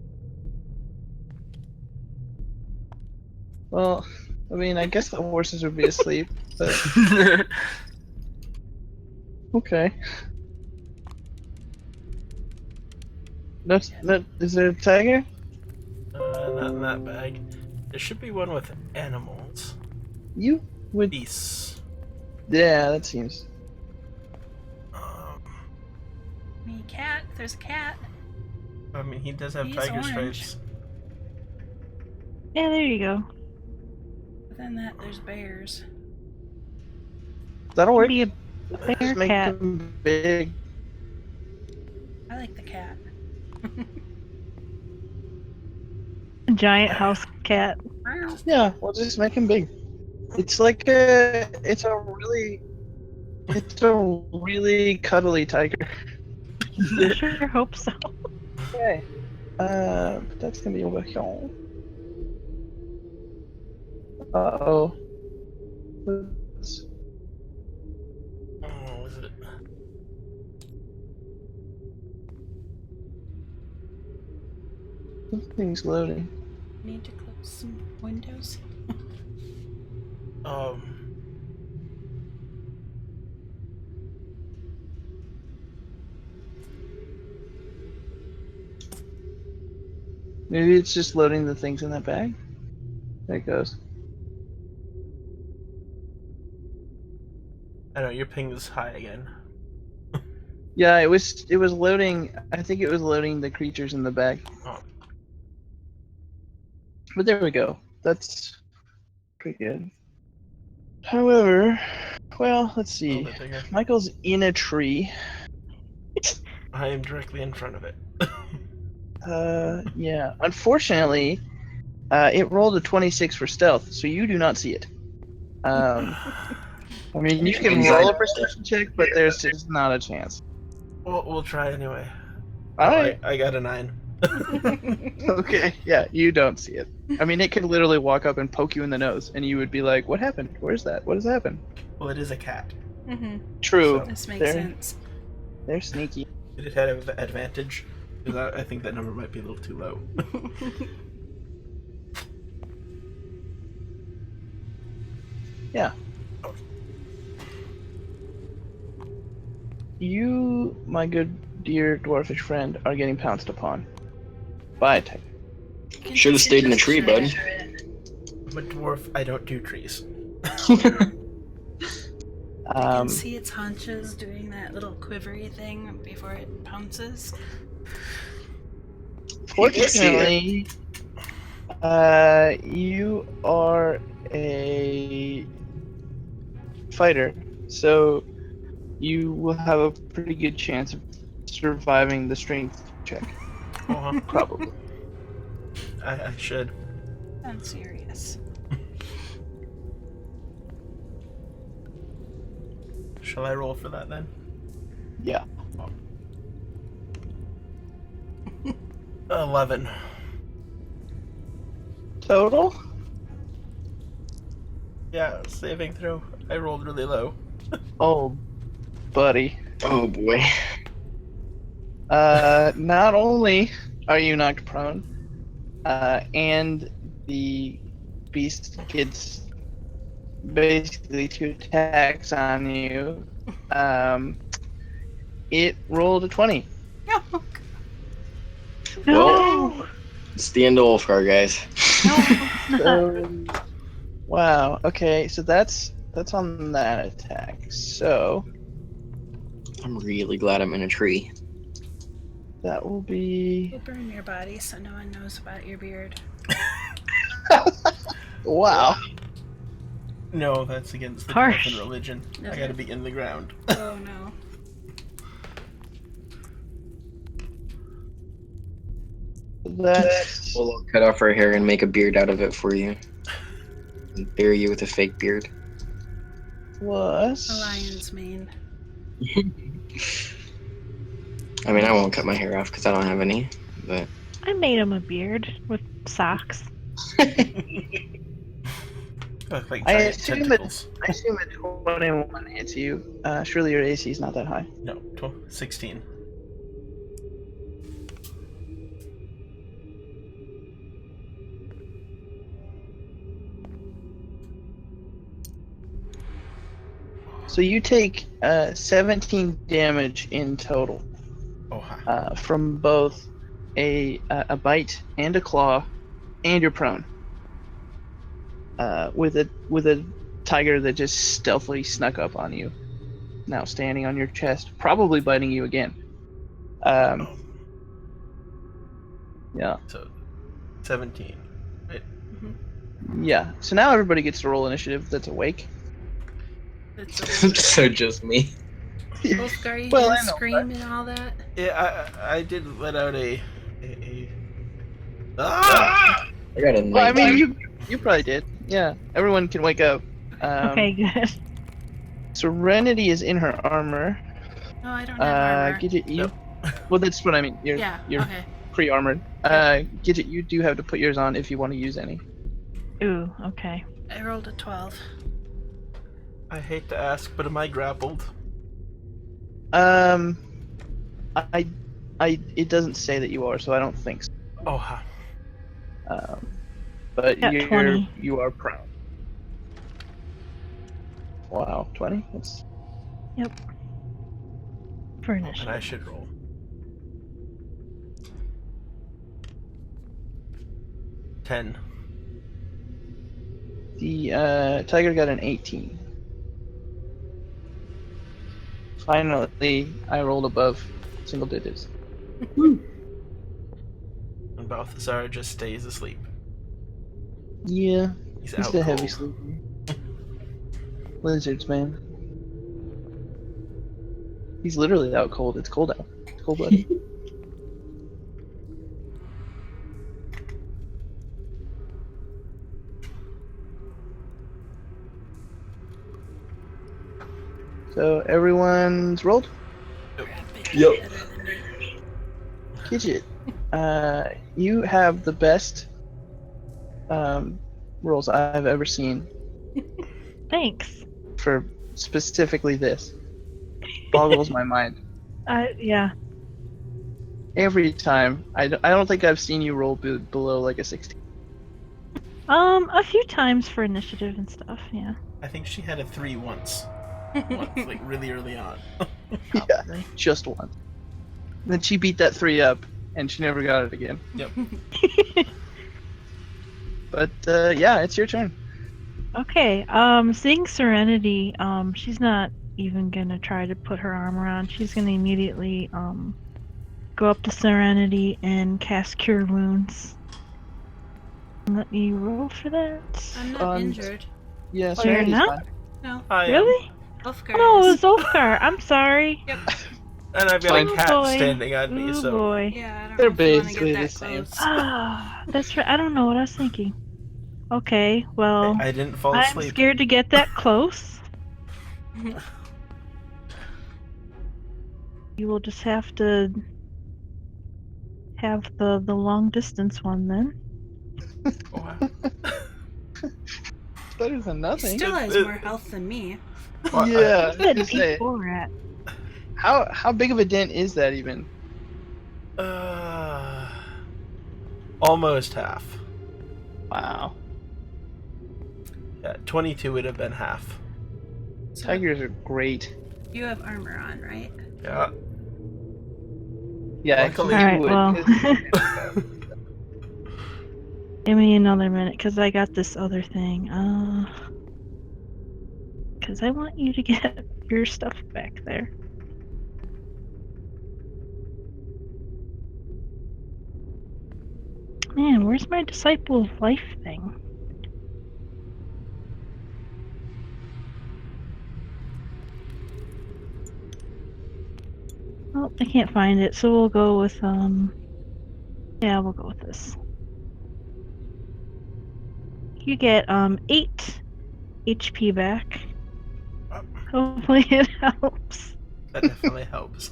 Well, I mean, I guess the horses would be asleep, but okay. No, is there a tiger? Not in that bag. There should be one with animals. You would. Beasts. Yeah, that seems. Me cat. There's a cat. I mean, he does have He's tiger orange. stripes. Yeah, there you go. But then there's bears. That'll work. Be a bear Just make cat. them big. I like the cat. Giant house cat. Yeah, we'll just make him big. It's like it's a really cuddly tiger. I sure hope so. Okay. That's gonna be over here. Uh-oh. Oops. Oh, is it? Something's loading. Need to close some windows. Maybe it's just loading the things in that bag. There it goes. I know, your ping is high again. Yeah, it was loading. I think it was loading the creatures in the bag. Oh. But there we go. That's pretty good. However, well, let's A little see. bit bigger. Michael's in a tree. I am directly in front of it. Yeah. Unfortunately, it rolled a 26 for stealth, so you do not see it. I mean, you can roll a perception check, but there's just not a chance. We'll try anyway. All right. I got a 9. Okay. Yeah, you don't see it. I mean, it could literally walk up and poke you in the nose, and you would be like, "What happened? Where's that? What has happened?" Well, it is a cat. Mm-hmm. True. So- This makes They're- sense. They're sneaky. Did it have an advantage? Because I think that number might be a little too low. Yeah. You, my good dear dwarfish friend, are getting pounced upon by a tiger. Should have stayed in the tree, bud. I'm a dwarf. I don't do trees. You can see its haunches doing that little quivery thing before it pounces. Fortunately, you are a fighter, so you will have a pretty good chance of surviving the strength check. Uh-huh. Probably. I should. I'm serious. Shall I roll for that then? Yeah. 11. Total? Yeah, saving throw. I rolled really low. Oh, buddy. Oh boy. Not only are you knocked prone, and the beast gets basically 2 attacks on you, it rolled a 20. No. It's the end of Ulfgar, guys. So, wow. Okay, so that's on that attack. So I'm really glad I'm in a tree. that will be We'll burn your body so no one knows about your beard. wow. No, that's against the Harsh. dwarven religion. Is I gotta it? be in the ground. Oh no. That's We'll cut off our hair and make a beard out of it for you. And bury you with a fake beard. plus. A lion's mane. I mean, I won't cut my hair off because I don't have any, but I made him a beard with socks. Look like I giant assume tentacles. I assume a 21 hits you. Surely your AC is not that high. No, 16. So you take 17 damage in total Oh, hi. from both a bite and a claw, and you're prone. With a tiger that just stealthily snuck up on you, now standing on your chest, probably biting you again. Yeah, So, 17. Wait. yeah. So now everybody gets to roll initiative that's awake. It's so just me. Wolfgar, you Well, didn't I know, scream and all that? Yeah, I did let out a Ah! I got a Well, I 19. mean, you probably did. Yeah, everyone can wake up. Okay, good. Serenity is in her armor. No, I don't have armor. Gidget, you. Nope. Well, that's what I mean. You're Okay. pre-armored. Gidget, you do have to put yours on if you want to use any. Ooh, okay. I rolled a 12. I hate to ask, but am I grappled? It doesn't say that you are, so I don't think so. Oh, ha. But Got 20. you are prone. Wow, 20? That's For And initiative. I should roll. 10. the tiger got an 18. Finally, I rolled above single digits. And Balthazar just stays asleep. Yeah, He's he's out a heavy cold. sleeper. Lizards, man. He's literally out cold. It's cold out. It's cold blooded. So everyone's rolled. Yep. Better than me. Gidget, you have the best rolls I've ever seen Thanks. for specifically this. Boggles my mind. Yeah. Every time. I don't think I've seen you roll below like a 16. A few times for initiative and stuff. Yeah. I think she had a 3 once. Like really early on. Yeah, Probably. just once. Then she beat that 3 up, and she never got it again. Yep. But yeah, it's your turn. Okay. Seeing Serenity, she's not even gonna try to put her armor on. She's gonna immediately go up to Serenity and cast Cure Wounds. Let me roll for that. I'm not injured. Yeah, Oh, you're Serenity's not? fine. No. Really? Ulfgar Oh, no, it is. was Ulfgar. I'm sorry. Yep. And I've got Fine. a cat boy. standing on me, Oh so boy. Yeah, I don't They're know if you want to basically get the that same. close. Ah, that's right. I don't know what I was thinking. Okay, well, I didn't fall I'm asleep. scared to get that close. You will just have to have the long distance one then. Oh, wow. Better than He nothing. still has more health than me. Well, Yeah, Where's that just say, D4 at? how big of a dent is that even? Almost half. Wow. Yeah, 22 would have been half. So Tigers are great. you have armor on, right? Yeah. Yeah, Luckily. he Alright, would. well, 'cause- give me another minute because I got this other thing. Because I want you to get your stuff back there. Man, where's my Disciple of Life thing? Oh, I can't find it, so we'll go with, yeah, we'll go with this. You get, 8 HP back. Hopefully it helps. That definitely helps.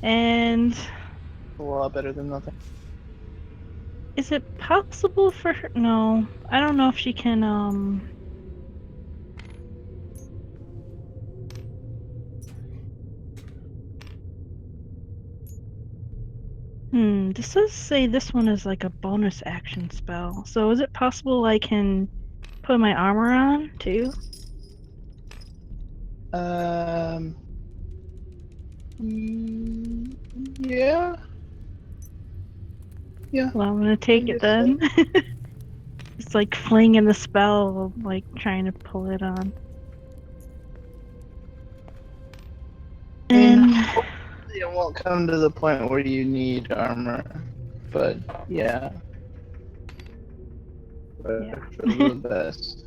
And a lot better than nothing. is it possible for her? No, I don't know if she can, this does say this one is like a bonus action spell. So is it possible I can put my armor on too? Yeah. Yeah. Well, I'm gonna take it guess so. then. It's like flinging the spell, like trying to pull it on. And Hopefully it won't come to the point where you need armor. But yeah. But Yeah. for the best.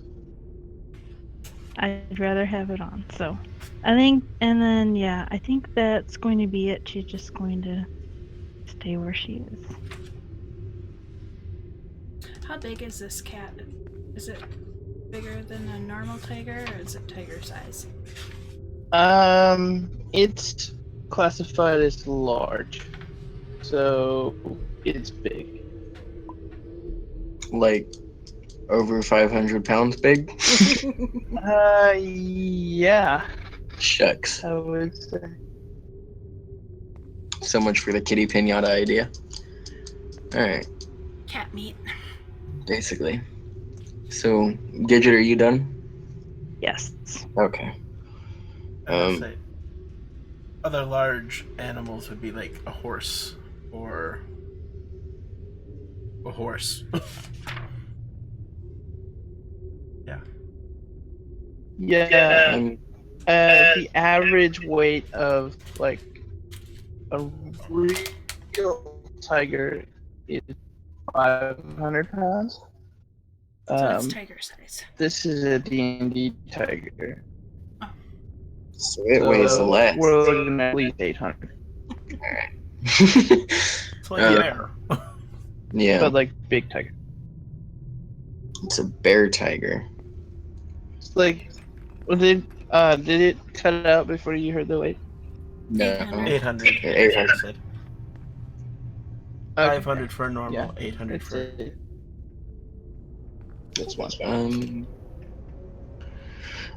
I'd rather have it on. So I think, and then yeah, I think that's going to be it. She's just going to stay where she is. How big is this cat? Is it bigger than a normal tiger, or is it tiger size? It's classified as large. So it's big. Like over 500 pounds big? Yeah, Shucks. I would say. So much for the kitty pinata idea. Alright, Cat meat. basically. So, Gidget, are you done? Yes. Okay. I'd say other large animals would be like a horse or a horse. Yeah. Yeah. The average weight of like a real tiger is 500 pounds. So that's Um, tiger size. this is a D&D tiger. So it weighs less. We're looking at least 800. It's like a bear. Yeah, But like big tiger. it's a bear tiger. It's like, did it cut out before you heard the weight? No, 800. 800. 800. She said. Okay. 500 for normal, Yeah. 800 It's for. a- This one.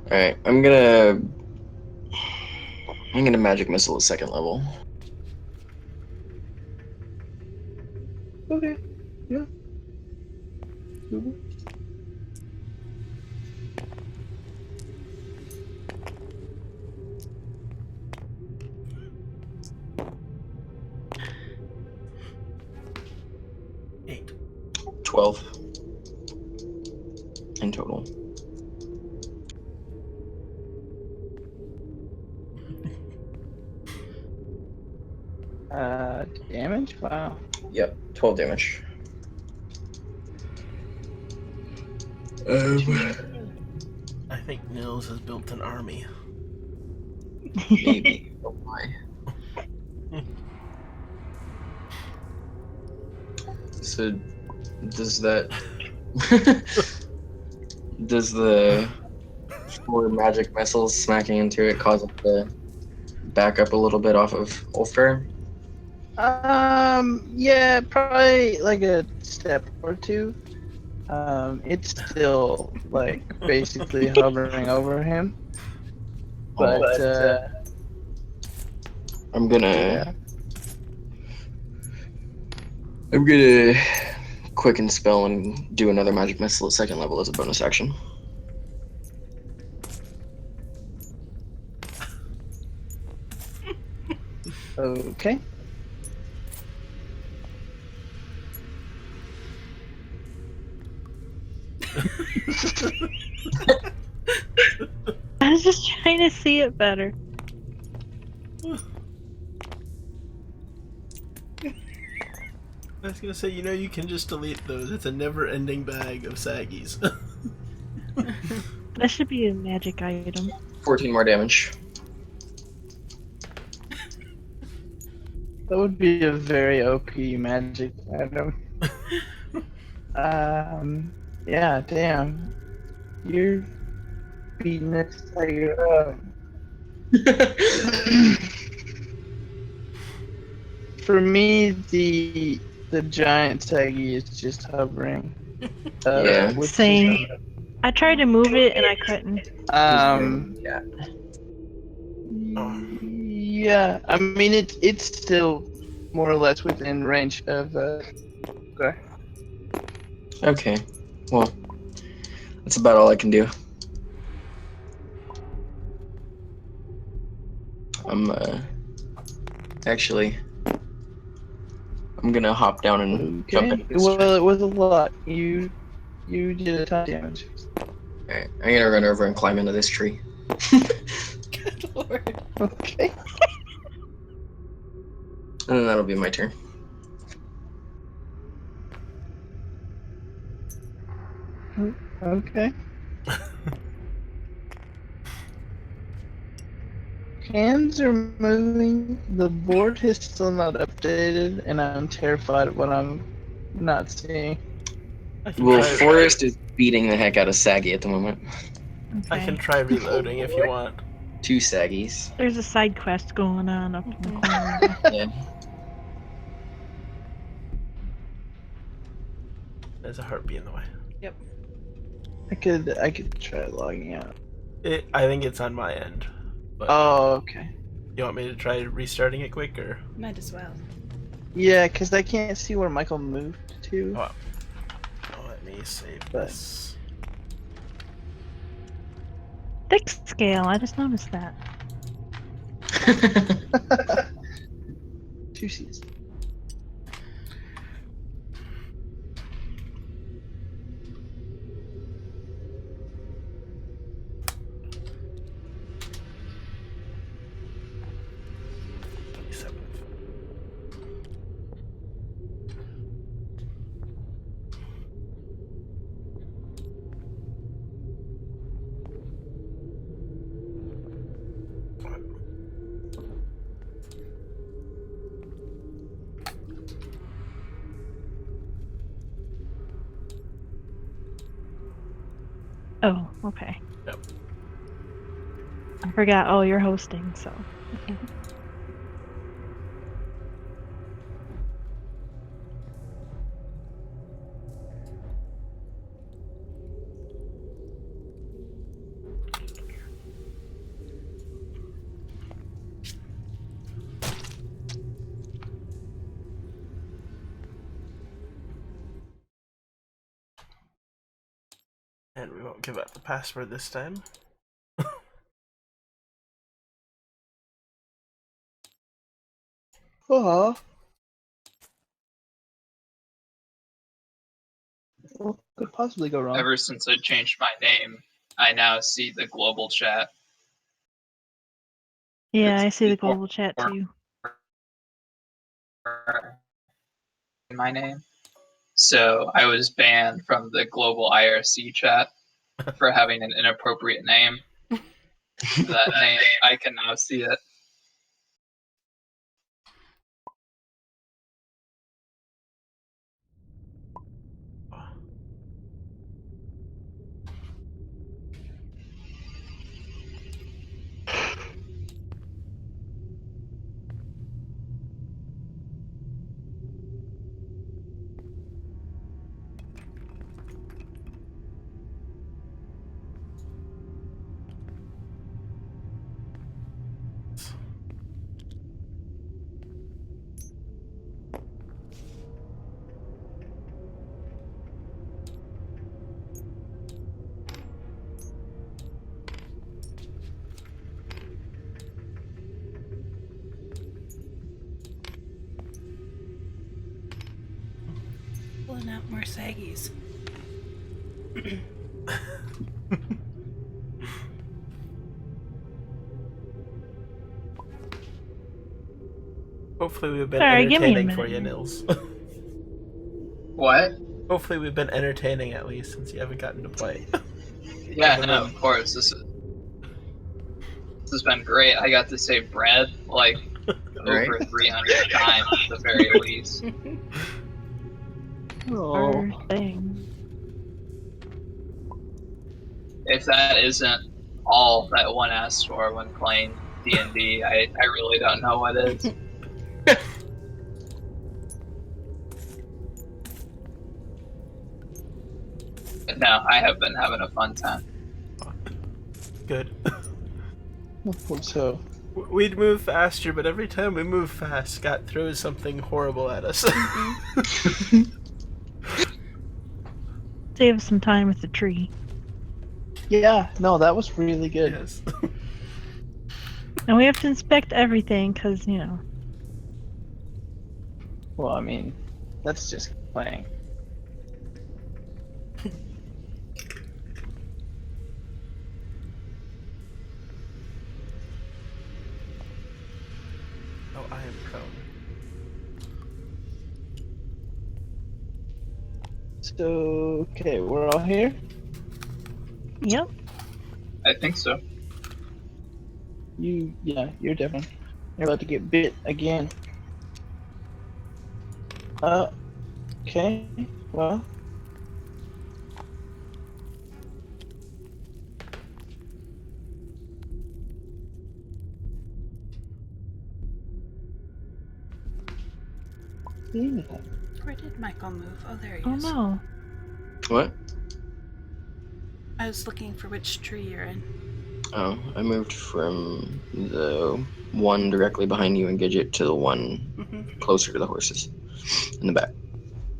All right, I'm gonna magic missile at 2nd level. Okay. Yeah. Mhm. Eight. 12 in total. Damage? Wow. Yep, 12 damage. I think Nils has built an army. Maybe. Oh my. So, does that does the 4 magic missiles smacking into it cause it to back up a little bit off of Ulster? Yeah, probably like a step or two. It's still like basically hovering over him, but I'm gonna yeah. quicken spell and do another magic missile at 2nd level as a bonus action. Okay. I was just trying to see it better. I was gonna say, you can just delete those. It's a never-ending bag of saggies. That should be a magic item. 14 more damage. That would be a very OP magic item. Yeah, damn. You're beating this tiger up. For me, the giant saggy is just hovering. Yeah. With Same. I tried to move it and I couldn't. Yeah. Yeah, I mean it's still more or less within range of okay. Okay. Well, that's about all I can do. I'm actually I'm gonna hop down and jump Okay. into this Well, tree. it was a lot. You did a ton of damage. Alright, I'm gonna run over and climb into this tree. Good lord. Okay. And then that'll be my turn. Okay. Hands are moving. The board is still not updated, and I'm terrified of what I'm not seeing. I can Well, try. Forrest is beating the heck out of Saggy at the moment. I can Okay. try reloading if you want. 2 Saggies. There's a side quest going on up in the corner. Yeah. There's a heartbeat in the way. Yep. I could try logging out. I think it's on my end. But Oh, okay. you want me to try restarting it quick, or? Might as well. Yeah, because I can't see where Michael moved to. Oh, let me save But- this. Thick scale, I just noticed that. 2 C's. Oh, okay. Yep. I forgot. Oh, you're hosting, so. And we won't give out the password this time. Oh. What could possibly go wrong? Ever since I changed my name, I now see the global chat. Yeah, It's I see the more global chat too. in my name. So I was banned from the global IRC chat for having an inappropriate name. That name, I can now see it. Pulling out more saggies. Hopefully we've been Sorry, give me a entertaining minute for you, here. Nils. What? Hopefully we've been entertaining at least, since you haven't gotten to play. Yeah, no, of course. This has been great. I got to say bread like Right? over 300 times at the very least. Oh. First thing. If that isn't all that one asks for when playing D&D, I really don't know what is. But no, I have been having a fun time. Good. So, We'd move faster, but every time we move fast, Scott throws something horrible at us. Save some time with the tree. yeah, no, that was really good. Yes. And we have to inspect everything, because, you know. Well, I mean, that's just playing. Oh, I am prone. So, okay, we're all here? Yep. I think so. Yeah, you're different. You're about to get bit again. Okay, well. Yeah. Where did Michael move? Oh, there he Oh is. no. What? I was looking for which tree you're in. Oh, I moved from the one directly behind you and Gidget to the one closer to the horses in the back.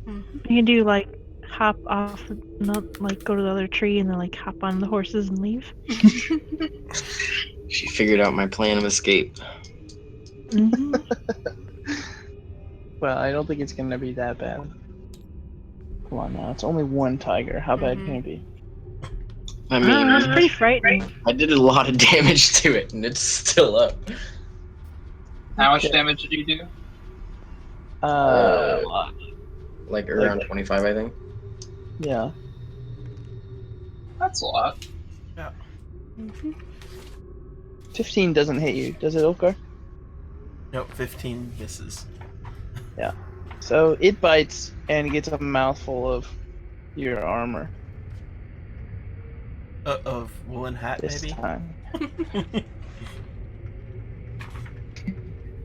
Mm-hmm. You can do, like, hop off, not, like, go to the other tree and then, like, hop on the horses and leave. She figured out my plan of escape. Mm-hmm. Well, I don't think it's gonna be that bad. Come on now, it's only one tiger. How bad can it be? I mean, It's pretty frightening. I did a lot of damage to it, and it's still up. How much Okay. damage did you do? A lot. Like around 25, I think. Yeah. That's a lot. Yeah. 15 doesn't hit you, does it, Okar? Nope, 15 misses. Yeah. So it bites and gets a mouthful of your armor. Of woolen hat, this maybe? time.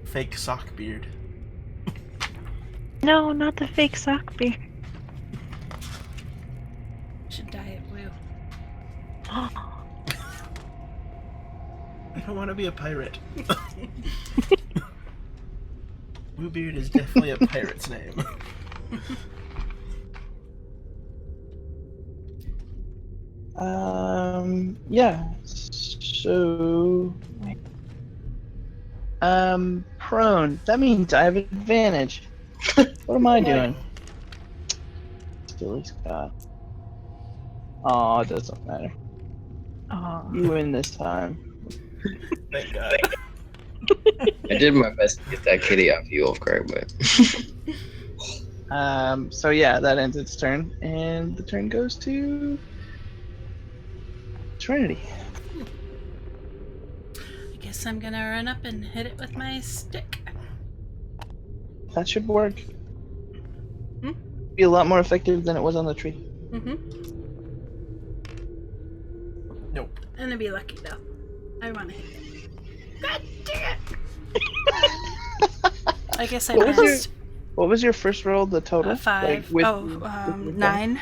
Fake sock beard. No, not the fake sock beard. Should dye it blue. I don't want to be a pirate. Bluebeard is definitely a pirate's name. Yeah. So, prone. That means I have advantage. What am I doing? Silly Scott. Oh, it doesn't matter. Aw. You win this time. Thank God. I did my best to get that kitty off you, Wolfcrack, but So yeah, that ends its turn, and the turn goes to Trinity. I guess I'm gonna run up and hit it with my stick. That should work. Hmm? Be a lot more effective than it was on the tree. Mm-hmm. Nope. I'm gonna be lucky though. I wanna hit it. God dang it! I guess I missed. What was your first roll? The total? A 5. with 9.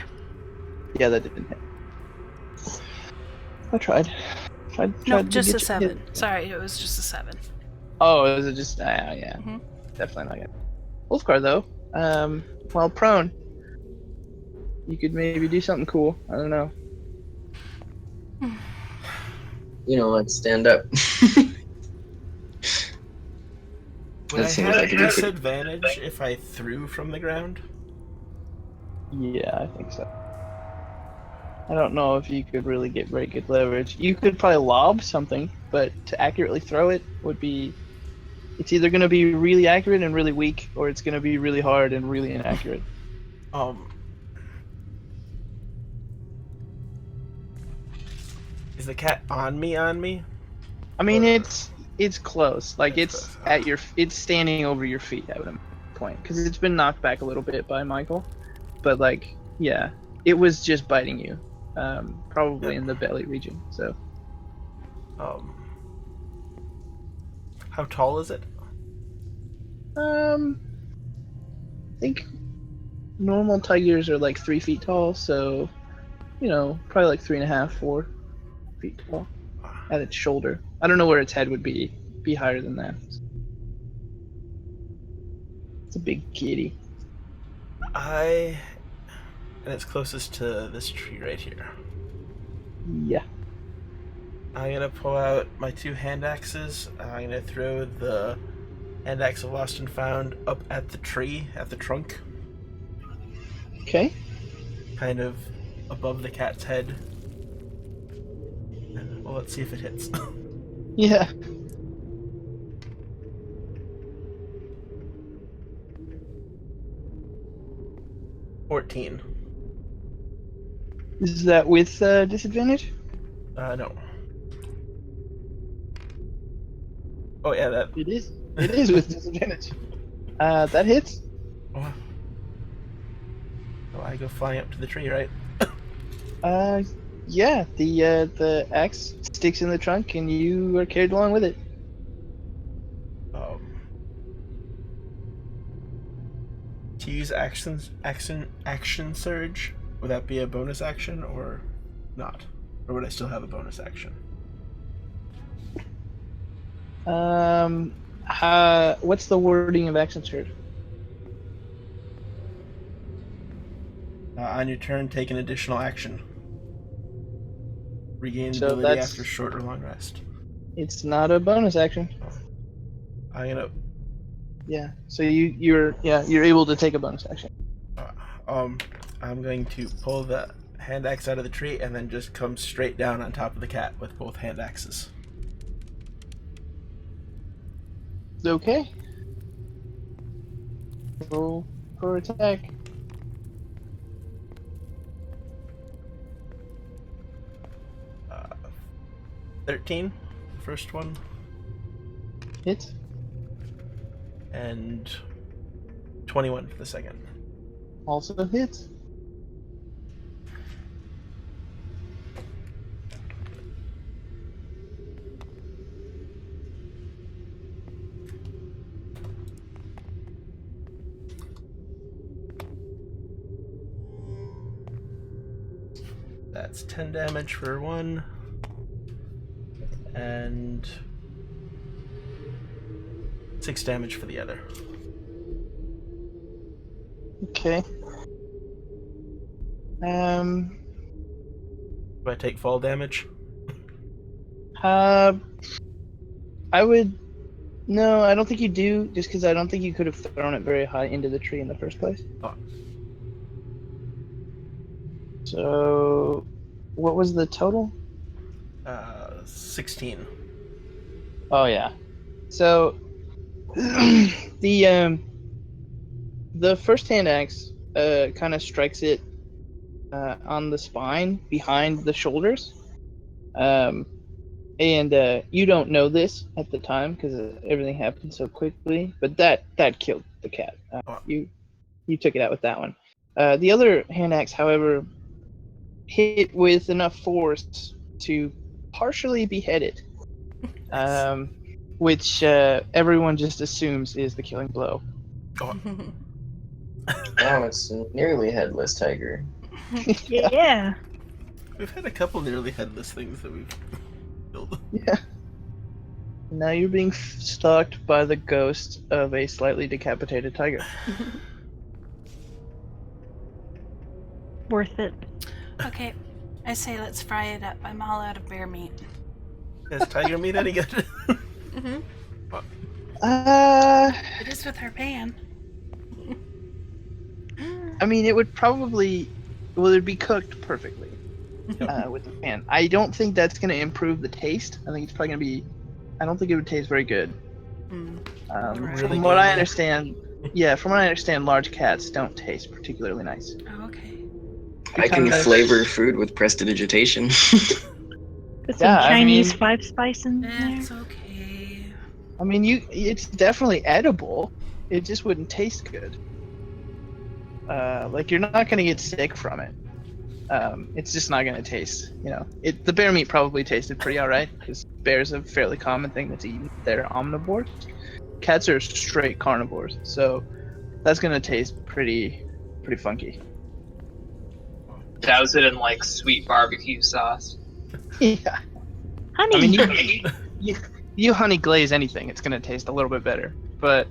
Yeah, that didn't hit. I tried. No, to just get a you 7. hit. Sorry, it was just a 7. Oh, is it just? Yeah. Mhm. Definitely not good. Wolfgar though, while prone, you could maybe do something cool. I don't know. let's stand up. Would That I seems have like it'd be pretty- disadvantage if I threw from the ground? Yeah, I think so. I don't know if you could really get very good leverage. You could probably lob something, but to accurately throw it would be. It's either going to be really accurate and really weak, or it's going to be really hard and really inaccurate. Is the cat on me? I mean, Or- it's close. Like it's at your, it's standing over your feet at a point because it's been knocked back a little bit by Michael, but like yeah, it was just biting you, probably in the belly region. So how tall is it? I think normal tigers are like 3 feet tall, so probably like 3.5, 4 feet tall at its shoulder. I don't know where its head would be higher than that. It's a big kitty. And it's closest to this tree right here. Yeah. I'm gonna pull out my 2 hand axes. I'm gonna throw the hand axe of Lost and Found up at the tree, at the trunk. Okay. Kind of above the cat's head. Well, let's see if it hits. Yeah. $14. Is that with disadvantage? No. Oh yeah, that. It is. It is with disadvantage. That hits. Oh, I go flying up to the tree, right? Yeah. The axe sticks in the trunk, and you are carried along with it. To use action surge, would that be a bonus action or not? Or would I still have a bonus action? What's the wording of action surge? On your turn, take an additional action. Regain So ability that's- after short or long rest. It's not a bonus action. I'm gonna. Yeah. So you're able to take a bonus action. I'm going to pull the hand axe out of the tree and then just come straight down on top of the cat with both hand axes. Okay. Roll for attack. Uh, 13, the first one, Hit. and 21 for the second. Also hit. That's 10 damage for one. And 6 damage for the other. Okay. Do I take fall damage? I would. No, I don't think you do, just because I don't think you could have thrown it very high into the tree in the first place. Oh. So, what was the total? 16. Oh yeah. So, the first hand axe kind of strikes it on the spine behind the shoulders. And you don't know this at the time because everything happened so quickly, but that killed the cat. You took it out with that one. The other hand axe, however, hit with enough force to partially behead it, which everyone just assumes is the killing blow. Now it's nearly headless tiger. Yeah. We've had a couple nearly headless things that we've killed. Yeah. Now you're being stalked by the ghost of a slightly decapitated tiger. Worth it. Okay, I say let's fry it up. I'm all out of bear meat. Is tiger meat any good? Mm-hmm. It is with our pan. I mean, it would probably, well, it'd be cooked perfectly with the pan. I don't think that's going to improve the taste. I think it's probably going to be, I don't think it would taste very good. Right. Really From what I gamey. understand, large cats don't taste particularly nice. Oh, okay. I can Because- flavor food with prestidigitation. Put some Yeah, I Chinese mean- 5 spice in there. It's okay. I mean, it's definitely edible. It just wouldn't taste good. Like, you're not going to get sick from it. It's just not going to taste, the bear meat probably tasted pretty alright, because bear's a fairly common thing that's eaten. They're omnivores. Cats are straight carnivores, so that's going to taste pretty funky. Douse it in like sweet barbecue sauce. Yeah. Honey. I mean, you honey glaze anything, it's going to taste a little bit better, but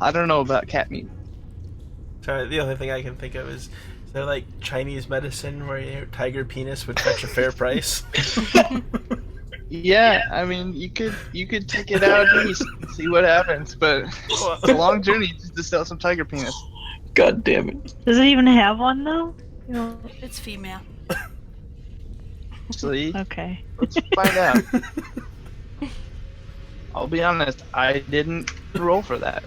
I don't know about cat meat. Sorry, the only thing I can think of is there like Chinese medicine where your tiger penis would fetch a fair price? Yeah, I mean, you could take it out east and see what happens, but it's a long journey just to sell some tiger penis. God damn it. Does it even have one though? You know. It's female. Actually, Okay. let's find out. I'll be honest, I didn't roll for that.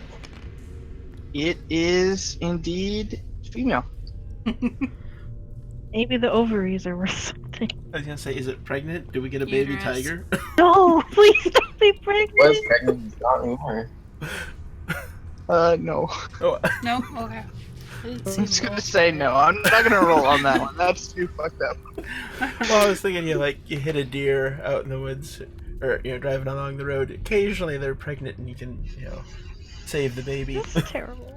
It is indeed female. Maybe the ovaries are worth something. I was gonna say, is it pregnant? Do we get a baby Uterus. tiger? No, please don't be Was pregnant. pregnant, not anymore. No. Oh, No? Okay. I didn't I'm see just the gonna say no. I'm not gonna roll on that one. That's too fucked up. well, I was thinking you hit a deer out in the woods, or driving along the road. Occasionally they're pregnant, and you can save the baby. That's terrible.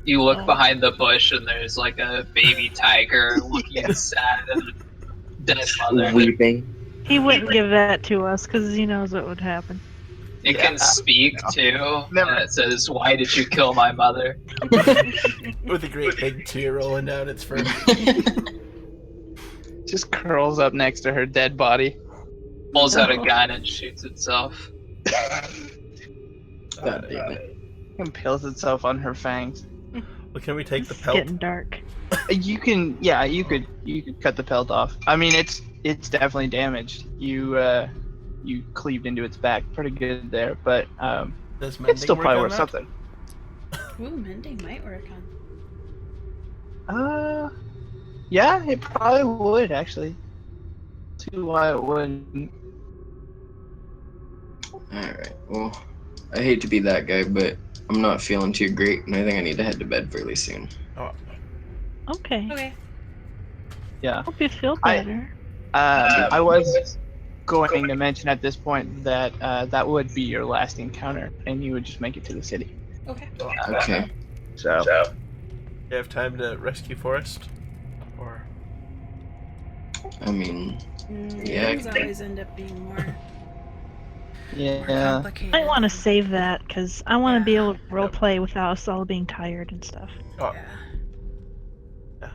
You look Oh. behind the bush and there's like a baby tiger looking sad and a dead mother. Weeping. He wouldn't give that to us because he knows what would happen. It can speak too. Never. And it says, "Why did you kill my mother?" With a great big tear rolling down its fur. Just curls up next to her dead body. Pulls out a gun and shoots itself. God damn it. Impales itself on her fangs. Well, can we take the It's pelt? getting dark. You could cut the pelt off. I mean, it's definitely damaged. You cleaved into its back pretty good there, but Does it's mending still work probably on worth that? something. Ooh, mending might work on. Yeah, it probably would actually. See why it wouldn't. Alright, well, I hate to be that guy, but I'm not feeling too great, and I think I need to head to bed fairly soon. Oh, Okay. Okay. Yeah. Hope you feel I- better. I was going to mention at this point that that would be your last encounter, and you would just make it to the city. Okay. Okay. So you have time to rescue Forrest? Or I mean, yeah. Things always end up being more Yeah. complicated. I want to save that because I want to be Yeah. able to roleplay without us all being tired and stuff. Oh, Yeah. yeah.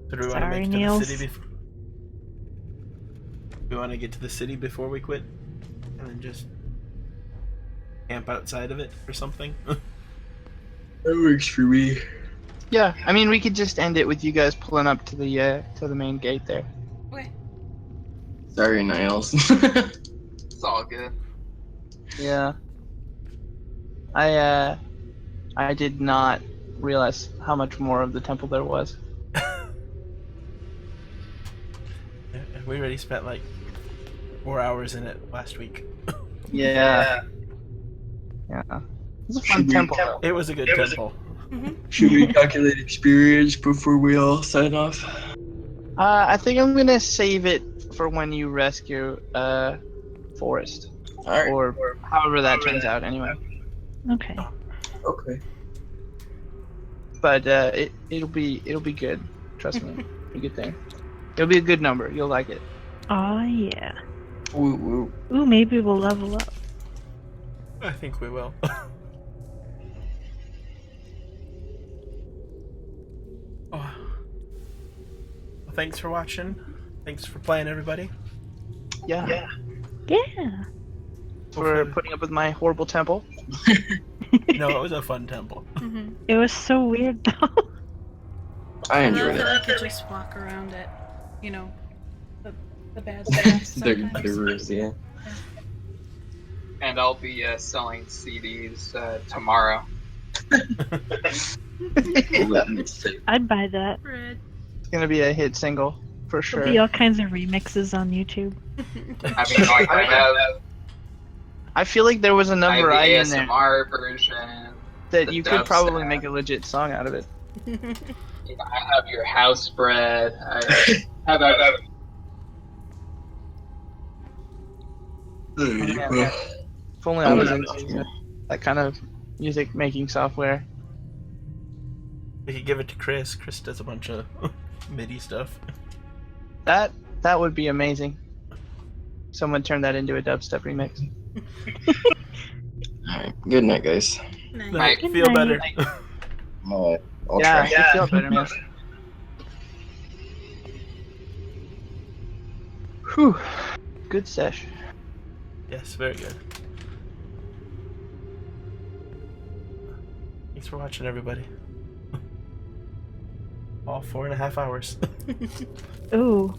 So do we want to Sorry, make it to the Niels. city before? We want to get to the city before we quit, and then just camp outside of it or something. That works for me. Yeah, I mean, we could just end it with you guys pulling up to the main gate there. Okay. Sorry, Niles. It's all good. Yeah. I did not realize how much more of the temple there was. We already spent like 4 hours in it last week. Yeah. Yeah. It's a fun temple. It was a good temple. Should we calculate experience before we all sign off? I think I'm gonna save it for when you rescue Forrest, Alright. or however that turns out. Anyway, Okay. Okay. but it'll be good. Trust me, it'll be a good thing. It'll be a good number. You'll like it. Oh yeah. Woo woo. Ooh, maybe we'll level up. I think we will. Oh. Well, thanks for watching. Thanks for playing, everybody. Yeah. Yeah. For putting up with my horrible temple. No, it was a fun temple. It was so weird though. I I enjoyed love it. that we could just walk around it. You know, the bad stuff The sometimes. ruse, yeah. And I'll be selling CDs tomorrow. I'd buy that. Red. It's gonna be a hit single for There'll be sure. all kinds of remixes on YouTube. I mean, like I feel like there was I enough have the variety in there ASMR version. that the you could probably dubstep. make a legit song out of it. You know, I have your house bread. How about If only I was into that kind of music making software. We could give it to Chris. Chris does a bunch of MIDI stuff. That would be amazing. Someone turn that into a dubstep remix. Alright, good night, guys. Nice. Good Feel night. better. Alright, I'll Yeah, try. I feel better, man. Whew. Good sesh. Yes, very good. Thanks for watching, everybody. All 4.5 hours. Ooh.